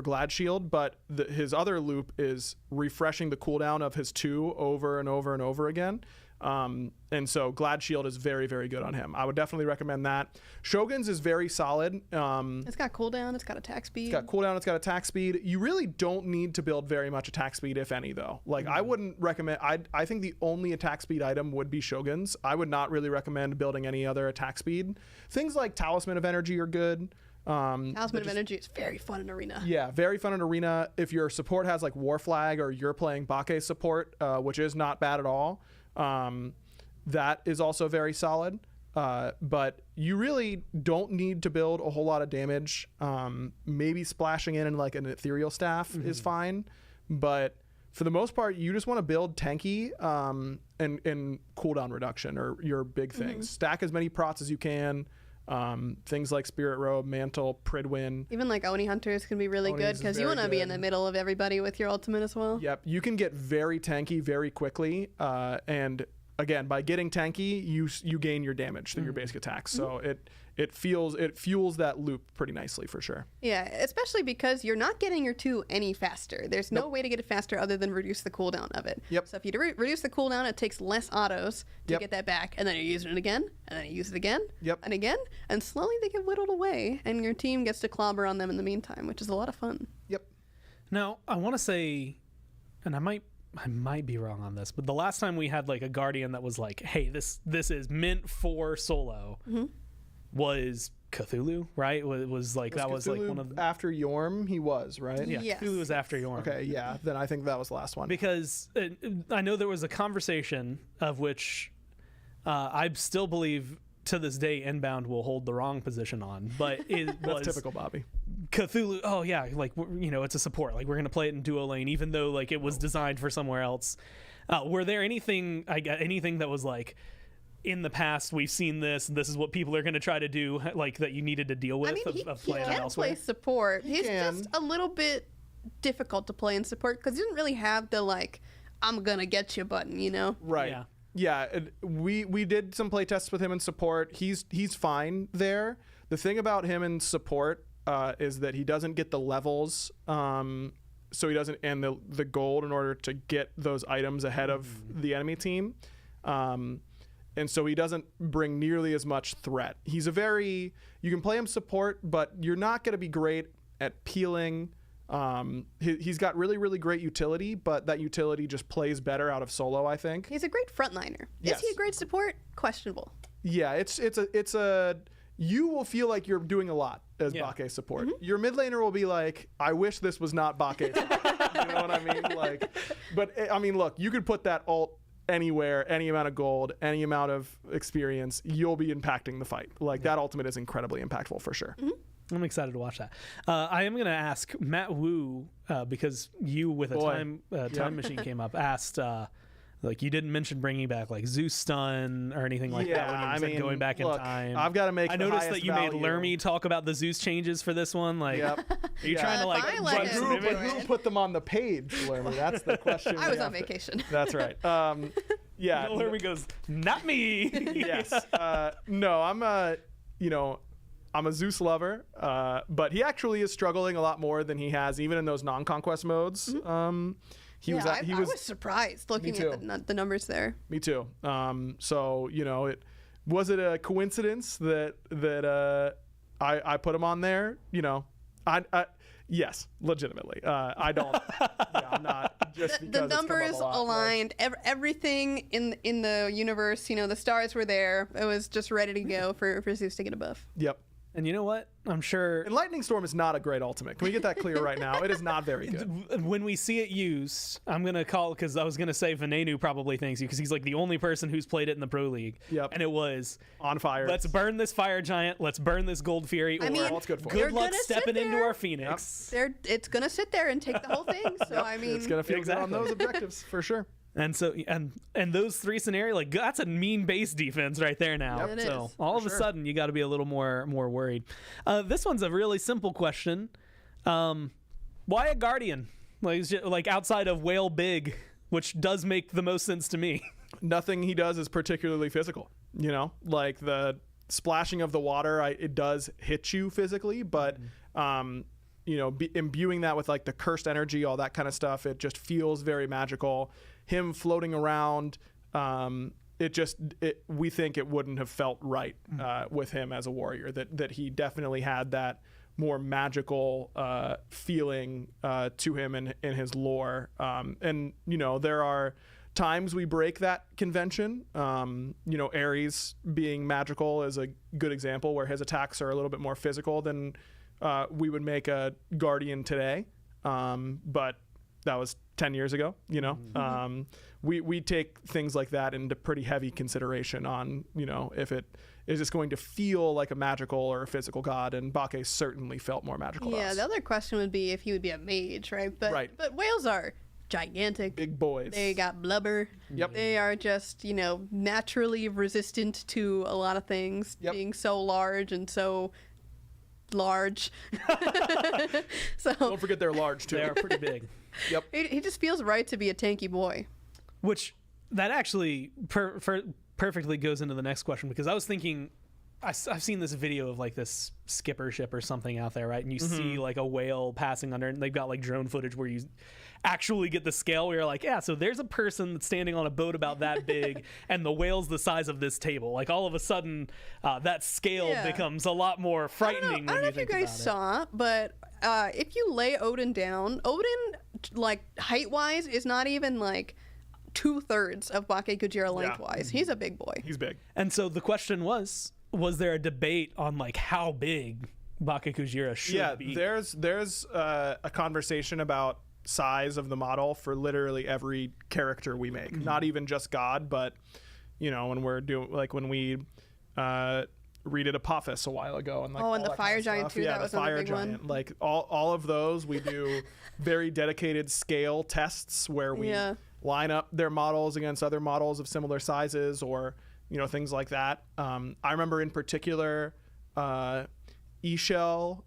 Glad Shield, but his other loop is refreshing the cooldown of his 2 over and over and over again. And so Glad Shield is very, very good on him. I would definitely recommend that. Shogun's is very solid. It's got cooldown, it's got attack speed. It's got cooldown, it's got attack speed. You really don't need to build very much attack speed, if any, though. I wouldn't recommend, I think the only attack speed item would be Shogun's. I would not really recommend building any other attack speed. Things like Talisman of Energy are good. Talisman of Energy is very fun in Arena. Yeah, very fun in Arena. If your support has War Flag or you're playing Bake support, which is not bad at all, that is also very solid. But you really don't need to build a whole lot of damage. Maybe splashing in an ethereal staff is fine, but for the most part, you just want to build tanky and cooldown reduction are your big things. Stack as many prots as you can. Things like Spirit Robe, Mantle, Pridwin. Even Oni Hunters can be really good because you want to be in the middle of everybody with your ultimate as well. Yep, you can get very tanky very quickly, and again, by getting tanky, you gain your damage through your basic attacks. So it fuels that loop pretty nicely for sure. Yeah, especially because you're not getting your 2 any faster. There's no way to get it faster other than reduce the cooldown of it. Yep. So if you reduce the cooldown, it takes less autos to get that back, and then you're using it again, and then you use it again, and again, and slowly they get whittled away, and your team gets to clobber on them in the meantime, which is a lot of fun. Yep. Now, I want to say, and I might be wrong on this, but the last time we had a guardian that was hey, this is meant for solo, was Cthulhu, right? That was Cthulhu one of after Yorm. He was right. Yeah, yes. Cthulhu was after Yorm. Okay, yeah. Then I think that was the last one. Because I know there was a conversation of which I still believe to this day Inbound will hold the wrong position on, but it That's was typical Bobby. Cthulhu. Oh yeah, like it's a support. Like we're gonna play it in duo lane, even though like it was designed for somewhere else. Were there anything that was like, in the past we've seen this, and this is what people are gonna try to do, like that you needed to deal with? I mean, he playing can elsewhere? play support. He's just a little bit difficult to play in support because he doesn't really have the like, I'm gonna get you button, you know? Right. Yeah. Yeah, we did some play tests with him in support. He's fine there. The thing about him in support is that he doesn't get the levels, so he doesn't, and the gold in order to get those items ahead of the enemy team, and so he doesn't bring nearly as much threat. He's you can play him support, but you're not going to be great at peeling. He's got really, really great utility, but that utility just plays better out of solo, I think. He's a great frontliner. Yes. Is he a great support? Questionable. Yeah, it's you will feel like you're doing a lot as Bake support. Your mid laner will be like, I wish this was not Bake. You know what I mean? Like, but I mean, look, you could put that ult anywhere, any amount of gold, any amount of experience, you'll be impacting the fight. Like that ultimate is incredibly impactful for sure. I'm excited to watch that. I am going to ask Matt Wu, because you with a time machine came up, asked, like you didn't mention bringing back like Zeus stun or anything like that when you said going back in time. I've got to make. I noticed that you made Lermy talk about the Zeus changes for this one. Like, are you trying to like? But who put them on the page, Lermy? That's the question. I was on vacation. That's right. Yeah. Lermy goes, not me. Yes. No, I'm a Zeus lover, but he actually is struggling a lot more than he has even in those non-conquest modes. I was surprised looking at the numbers there. Me too. So was it a coincidence that I put him on there? Yes, legitimately. I don't. I'm not just because the numbers aligned. Everything in the universe. The stars were there. It was just ready to go for Zeus to get a buff. Yep. And you know what? I'm sure. And Lightning Storm is not a great ultimate. Can we get that clear right now? It is not very good. When we see it used, I'm going to call, because I was going to say Venenu probably thanks you, because he's like the only person who's played it in the Pro League. Yep. And it was on fire. Let's burn this Fire Giant. Let's burn this Gold Fury. All it's good for. Good luck stepping into our Phoenix. Yep. It's going to sit there and take the whole thing. So, I mean. It's going to feel good on those objectives for sure. And so, and those three scenarios, like that's a mean base defense right there now. Yep, so all of a sudden, you got to be a little more worried. This one's a really simple question. Why a Guardian? Like outside of Whale Big, which does make the most sense to me. Nothing he does is particularly physical. Like the splashing of the water, it does hit you physically, but imbuing that with like the cursed energy, all that kind of stuff, it just feels very magical. Him floating around, we think it wouldn't have felt right with him as a warrior. That he definitely had that more magical feeling to him in his lore. And there are times we break that convention. Ares being magical is a good example where his attacks are a little bit more physical than we would make a Guardian today. But that was 10 years ago, we take things like that into pretty heavy consideration on, if it is just going to feel like a magical or a physical god, and Bake certainly felt more magical to us. The other question would be if he would be a mage, right? But whales are gigantic. Big boys. They got blubber. Yep. They are just, naturally resistant to a lot of things, being so large and so large. So don't forget they're large too. They are pretty big. Yep. He just feels right to be a tanky boy. Which that actually perfectly goes into the next question, because I was thinking, I've seen this video of like this skipper ship or something out there, right? And you see like a whale passing under, and they've got like drone footage where you actually get the scale where you're like, so there's a person that's standing on a boat about that big and the whale's the size of this table. Like all of a sudden that scale becomes a lot more frightening. I don't know if you guys saw, but if you lay Odin down, Odin, like height-wise, is not even like 2/3 of Bake Kujira lengthwise. He's a big boy. He's big. And so the question was there a debate on like how big Bake Kujira should be? There's a conversation about size of the model for literally every character we make. Not even just God, but you know, when we're doing like when we redid Apophis a while ago, and like and the fire giant too. Yeah, that was the fire another big giant. one. Like all of those, we do very dedicated scale tests where we line up their models against other models of similar sizes, or you know, things like that. I remember in particular, Eshell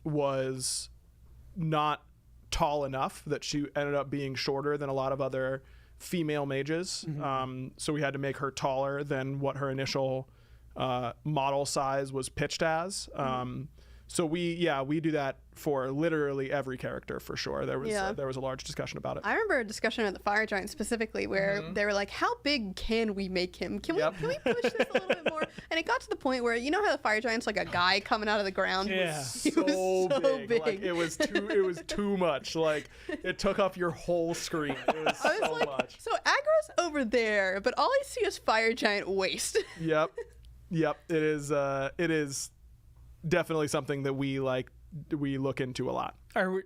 was not tall enough that she ended up being shorter than a lot of other female mages. So we had to make her taller than what her initial model size was pitched as. So we do that for literally every character for sure. There was a large discussion about it. I remember a discussion of the fire giant specifically where they were like, how big can we make him? Can we push this a little bit more? And it got to the point where, you know how the fire giant's like a guy coming out of the ground? Yeah. He was so big. Like, it was too much. Like, it took up your whole screen. It was so much. So aggro's over there, but all I see is fire giant waist. Yep. It is definitely something that we look into a lot.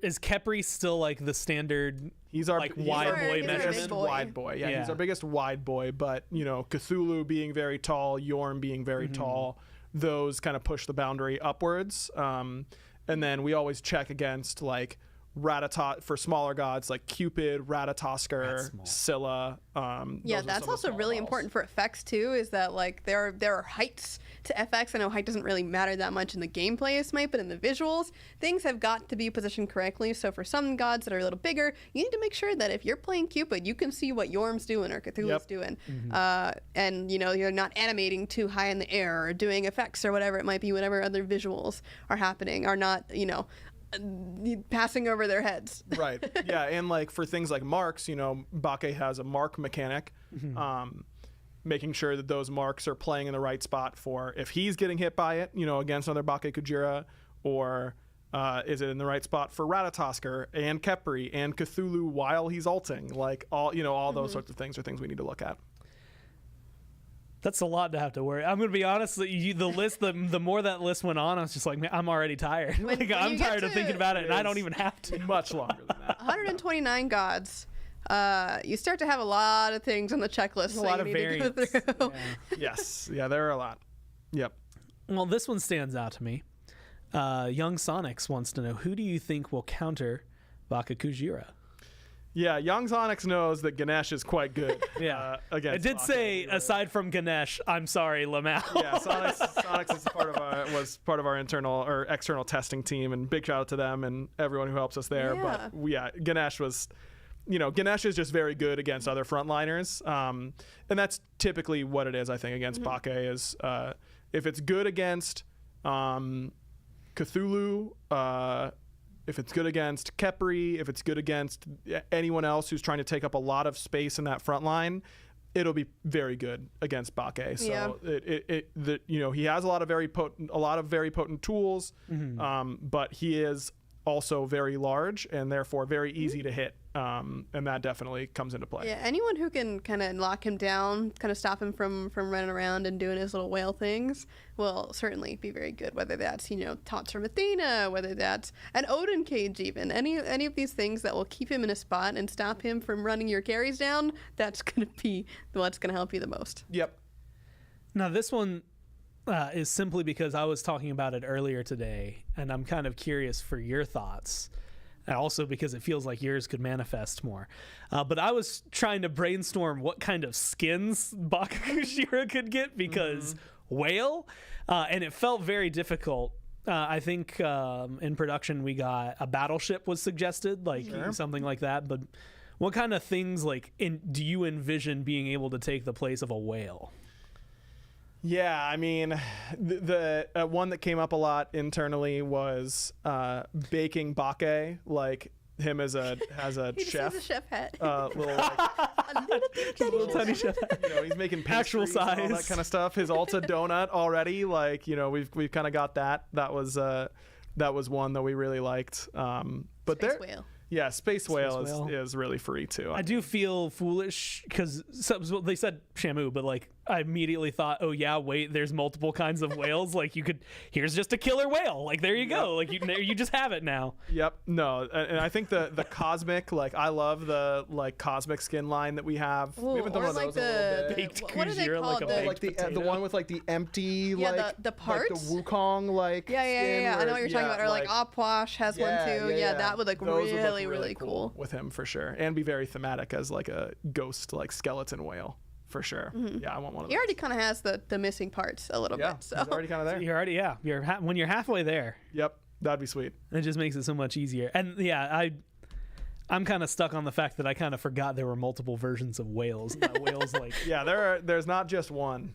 Is Khepri still like the standard? He's our wide boy measurement. Wide boy. Yeah, he's our biggest wide boy. But you know, Cthulhu being very tall, Yorm being very tall, those kind of push the boundary upwards. And then we always check against like Ratatosk for smaller gods like Cupid, Ratatosker, Scylla. That's also really important for effects too, is that like there are heights to FX. I know height doesn't really matter that much in the gameplay of Smite, but in the visuals, things have got to be positioned correctly. So for some gods that are a little bigger, you need to make sure that if you're playing Cupid, you can see what Yorm's doing or Cthulhu's doing. And you know, you're not animating too high in the air or doing effects or whatever it might be, whatever other visuals are happening, are not, you know, passing over their heads. Right. Yeah, and like for things like marks, you know, Bake has a mark mechanic, making sure that those marks are playing in the right spot for if he's getting hit by it, you know, against another Bake Kujira, or is it in the right spot for Ratatosker and Khepri and Cthulhu while he's ulting? Like all those sorts of things are things we need to look at. That's a lot to have to worry. I'm going to be honest. The more that list went on, I was just like, man, I'm already tired. I'm tired of thinking about it, and I don't even have to. Much longer than that. 129 gods. You start to have a lot of things on the checklist. A lot of variants. Yes. Yeah, there are a lot. Yep. Well, this one stands out to me. Young Sonics wants to know, who do you think will counter Baka Kujira? Yeah, Young Sonics knows that Ganesh is quite good. I Against did say, aside from Ganesh, I'm sorry, Lamau. Yeah, Sonics is was part of our internal or external testing team, and big shout out to them and everyone who helps us there. Yeah. But Ganesh was, Ganesh is just very good against other frontliners, and that's typically what it is. I think against Bake is if it's good against Cthulhu. If it's good against Khepri, if it's good against anyone else who's trying to take up a lot of space in that front line, it'll be very good against Bake. So he has a lot of very potent tools, but he is also very large and therefore very easy to hit. And that definitely comes into play. Yeah, anyone who can kind of lock him down, kind of stop him from running around and doing his little whale things will certainly be very good, whether that's, taunts from Athena, whether that's an Odin cage even. Any of these things that will keep him in a spot and stop him from running your carries down, that's going to be what's going to help you the most. Yep. Now, this one is simply because I was talking about it earlier today, and I'm kind of curious for your thoughts. And also because it feels like yours could manifest more. But I was trying to brainstorm what kind of skins Baka Kujira could get, because whale, and it felt very difficult. I think in production we got a battleship was suggested, something like that. But what kind of things do you envision being able to take the place of a whale? Yeah, I mean, the one that came up a lot internally was baking Bake, like him as a he chef. Just has a chef hat. Little tiny chef hat. He's making actual size, and all that kind of stuff. His Alta donut already, we've kind of got that. That was one that we really liked. But Space Whale. Yeah, Space Whale is really free too. I do feel foolish because they said Shamu, but I immediately thought, oh yeah, wait, there's multiple kinds of whales. Like here's just a killer whale. Like there you go. Like you just have it now. Yep. No, and I think the cosmic, like I love the like cosmic skin line that we have. Ooh, We haven't talked or about like those a little bit. Baked what are they Kujira, called? like a The- baked Like the potato. one with like the empty Yeah, like the parts? like the Wukong like Yeah. skin I know where- what you're talking about. Or like Opwash has one too. Yeah, that would look Those really, look really cool. with him for sure, and be very thematic as like a ghost like skeleton whale for sure. Yeah, I want one of He those. already kind of has the missing parts a little Yeah, bit. So he's already kind of there. You're already when you're halfway there, Yep, that'd be sweet. it just makes it so much easier. And yeah, I'm kind of stuck on the fact that I kind of forgot there were multiple versions of whales. That whales like Yeah, there's not just one.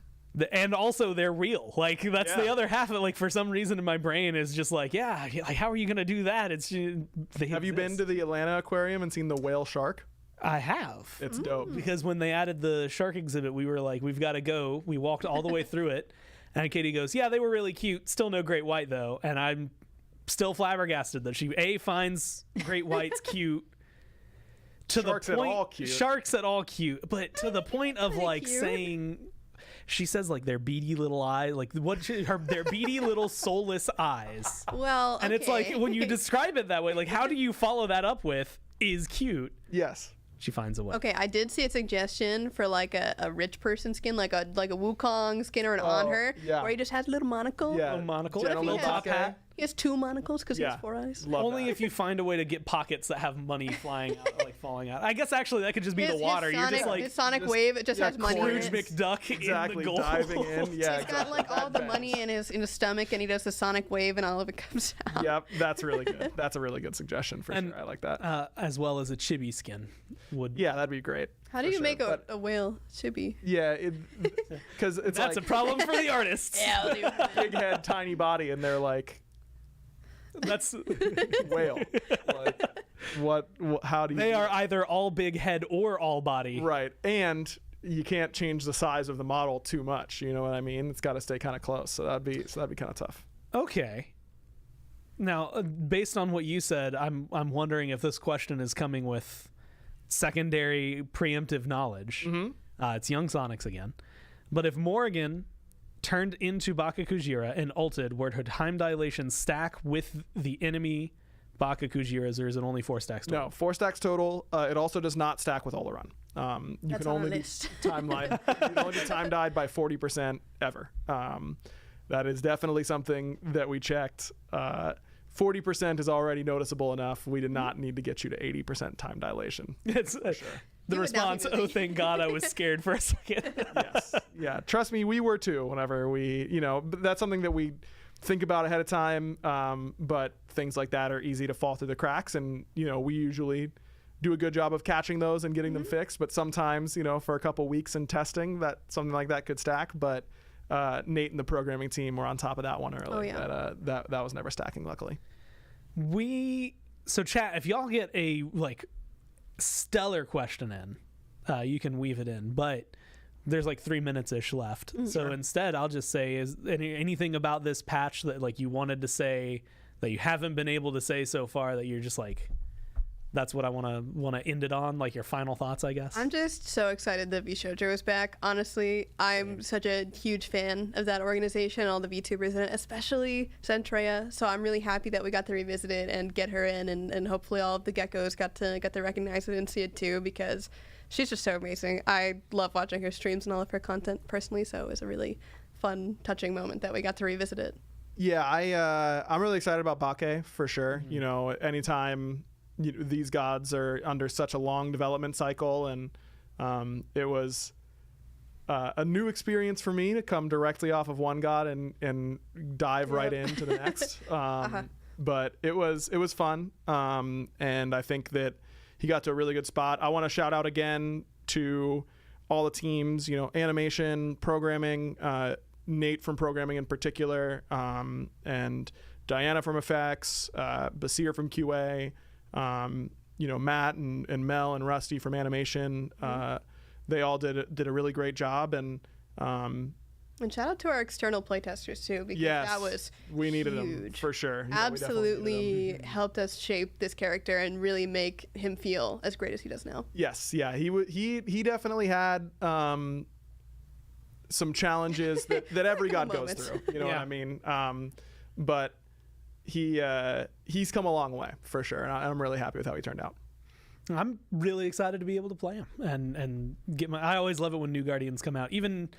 and also they're real. Like that's the Yeah. other half of it. Like for some reason in my brain is just like, yeah, like how are you gonna do that? It's Have you been to the Atlanta Aquarium and seen the whale shark? I have. It's dope. Because when they added the shark exhibit, we were like, we've got to go. We walked all the way through it. And Katie goes, yeah, they were really cute. Still no great white, though. And I'm still flabbergasted that she, finds great whites cute. To Sharks the at point, all cute. Sharks at all cute. But to the point of like cute. saying, she says like their beady little eyes, like their beady little soulless eyes. well, And it's like okay. when you describe it that way, like how do you follow that up with is cute? Yes. She finds a way. Okay, I did see a suggestion for like a rich person skin, like a Wukong skin or an on her, yeah. where he just has a little monocle. Yeah. A monocle, What if a he little has- top hat. He has 2 monocles because he Yeah. has 4 eyes. Love Only that. if you find a way to get pockets that have money flying out, like falling out. I guess actually that could just be the water. You're just like his Sonic Wave. It just has money in Scrooge it. McDuck Exactly, in the gold. diving in. Yeah, He's got like all the money in his stomach, and he does the Sonic Wave, and all of it comes out. Yep, that's really good. That's a really good suggestion for And, sure. I like that. As well as a chibi skin would. Yeah, that'd be great. How do for you sure. make But, a whale chibi? Yeah, because it's That's like a problem for the artists. Yeah, big head, tiny body, and they're like That's whale. Like, what? How do you? they do are that? either all big head or all body. Right, and you can't change the size of the model too much. You know what I mean? It's got to stay kind of close. So that'd be kind of tough. Okay. Now, based on what you said, I'm wondering if this question is coming with secondary preemptive knowledge. It's Young Sonics again. But if Morrigan turned into Baka Kujira and ulted, were her time dilation stack with the enemy Baka Kujiras, or is it only 4 stacks total? No, 4 stacks total. It also does not stack with Oleron. You That's can on only a be list. timeline. You can only be time died by 40% ever. That is definitely something that we checked. 40% is already noticeable enough. We did not need to get you to 80% time dilation. It's the You would not response, be oh, moving. thank God I was scared for a second. Yes. Yeah. Trust me, we were too. Whenever we, but that's something that we think about ahead of time. But things like that are easy to fall through the cracks, and we usually do a good job of catching those and getting them fixed. But sometimes, for a couple weeks in testing, that something like that could stack. But Nate and the programming team were on top of that one early. Oh, yeah. That was never stacking, luckily. So chat, if y'all get a stellar question in, you can weave it in, but there's 3 minutes ish left. So instead I'll just say, is anything about this patch that you wanted to say that you haven't been able to say so far that you're just that's what I want to end it on, your final thoughts, I guess. I'm just so excited that Vhojo is back. Honestly, I'm such a huge fan of that organization, all the VTubers in it, especially Centrea. So I'm really happy that we got to revisit it and get her in, and hopefully all of the geckos got to recognize it and see it too, because she's just so amazing. I love watching her streams and all of her content personally, so it was a really fun, touching moment that we got to revisit it. Yeah, I'm really excited about Bake for sure. Anytime these gods are under such a long development cycle, and it was a new experience for me to come directly off of one god and dive right into the next. But it was fun, and I think that he got to a really good spot. I want to shout out again to all the teams, animation, programming, Nate from programming in particular, and Diana from effects, Basir from QA, Matt and Mel and Rusty from animation. They all did a really great job, and shout out to our external playtesters too, because that was we needed huge. them for sure. Absolutely helped us shape this character and really make him feel as great as he does now. Yes, yeah, he definitely had some challenges that every god goes Moments. through. You know what Yeah. I mean? But he's come a long way for sure, and I'm really happy with how he turned out. I'm really excited to be able to play him and get my. I always love it when new Guardians come out, even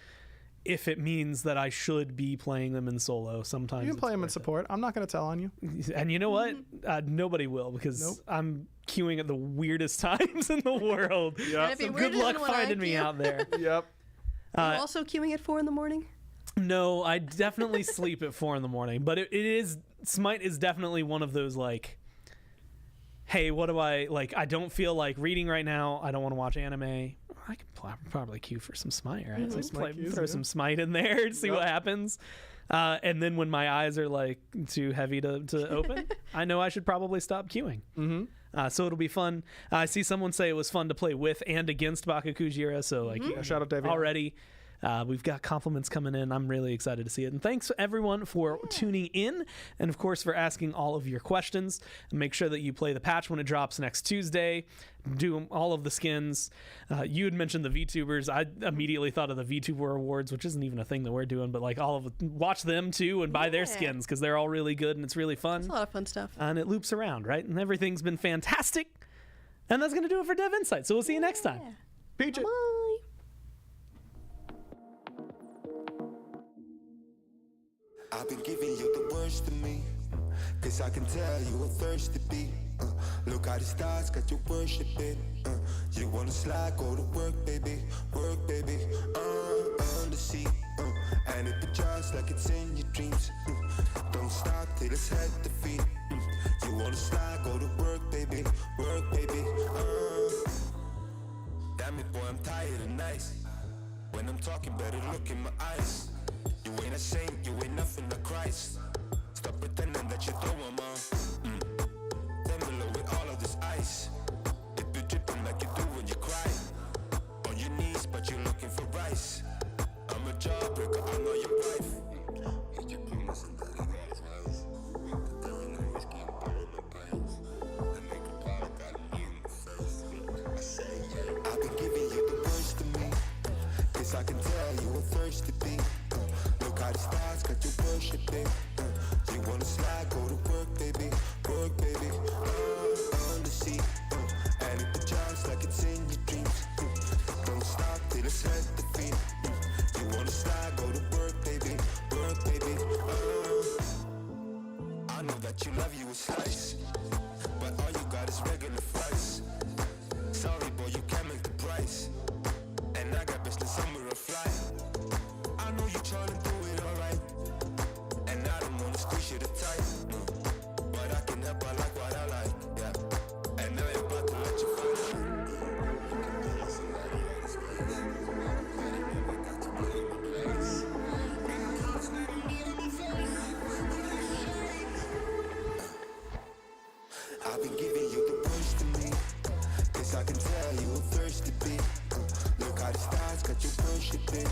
if it means that I should be playing them in solo. Sometimes You can play him in support. I'm not going to tell on you. and you know what? Nobody will, because I'm queuing at the weirdest times in the world. Yeah. if you So weird good luck than when I finding me queue. out there. Yep. Are you also queuing at 4 in the morning? No, I definitely sleep at 4 in the morning, but it is Smite is definitely one of those like, hey, what do I like? I don't feel like reading right now. I don't want to watch anime. I could probably queue for some Smite, right? So Smite queues, throw yeah. some Smite in there and see what happens. And then when my eyes are like too heavy to open, I know I should probably stop queuing. So it'll be fun. I see someone say it was fun to play with and against Baka Kujira. So like, Shout out David. already. We've got compliments coming in. I'm really excited to see it. And thanks everyone for tuning in, and of course for asking all of your questions. And make sure that you play the patch when it drops next Tuesday. Do all of the skins. You had mentioned the VTubers. I immediately thought of the VTuber Awards, which isn't even a thing that we're doing, but like watch them too and buy their skins, because they're all really good and it's really fun. It's a lot of fun stuff. And it loops around, right? And everything's been fantastic. And that's going to do it for Dev Insight. So we'll see you next time. Peach it. Bye. I've been giving you the worst of me, cause I can tell you a thirsty beat. Look how the stars got you worshiping. You wanna slide, go to work, baby. Work, baby. On the seat. And it be just like it's in your dreams. Don't stop till it's head to feet. You wanna slide, go to work, baby. Work, baby. Damn it, boy, I'm tired of nights. When I'm talking, better look in my eyes. You ain't a saint, you ain't nothing like Christ. Stop pretending that you throw 'em on. Then below with all of this ice. It be dripping like you do when you cry. On your knees, but you're looking for rice. I'm a jawbreaker, I know your wife. I've been giving you the worst of me, cause I can tell you a thirsty beat. Look how the stars got you worshiping. You wanna slide, go to work, baby. Work, baby. On the seat. And it be just like it's in your dreams. Don't stop till it's head to feet. You wanna slide, go to work, baby. Work, baby. I know that you love you a slice, but all you got is regular fries. Sorry, boy, you can't make the price. And I got business somewhere to fly. I know you trying to do it alright, and I don't wanna squeeze you too tight, but I can help, I like what I like, yeah. And I ain't about to let you find out. I've been giving you the worst of me, cause I can tell you a thirsty beat. Look how the stars got you worshiping.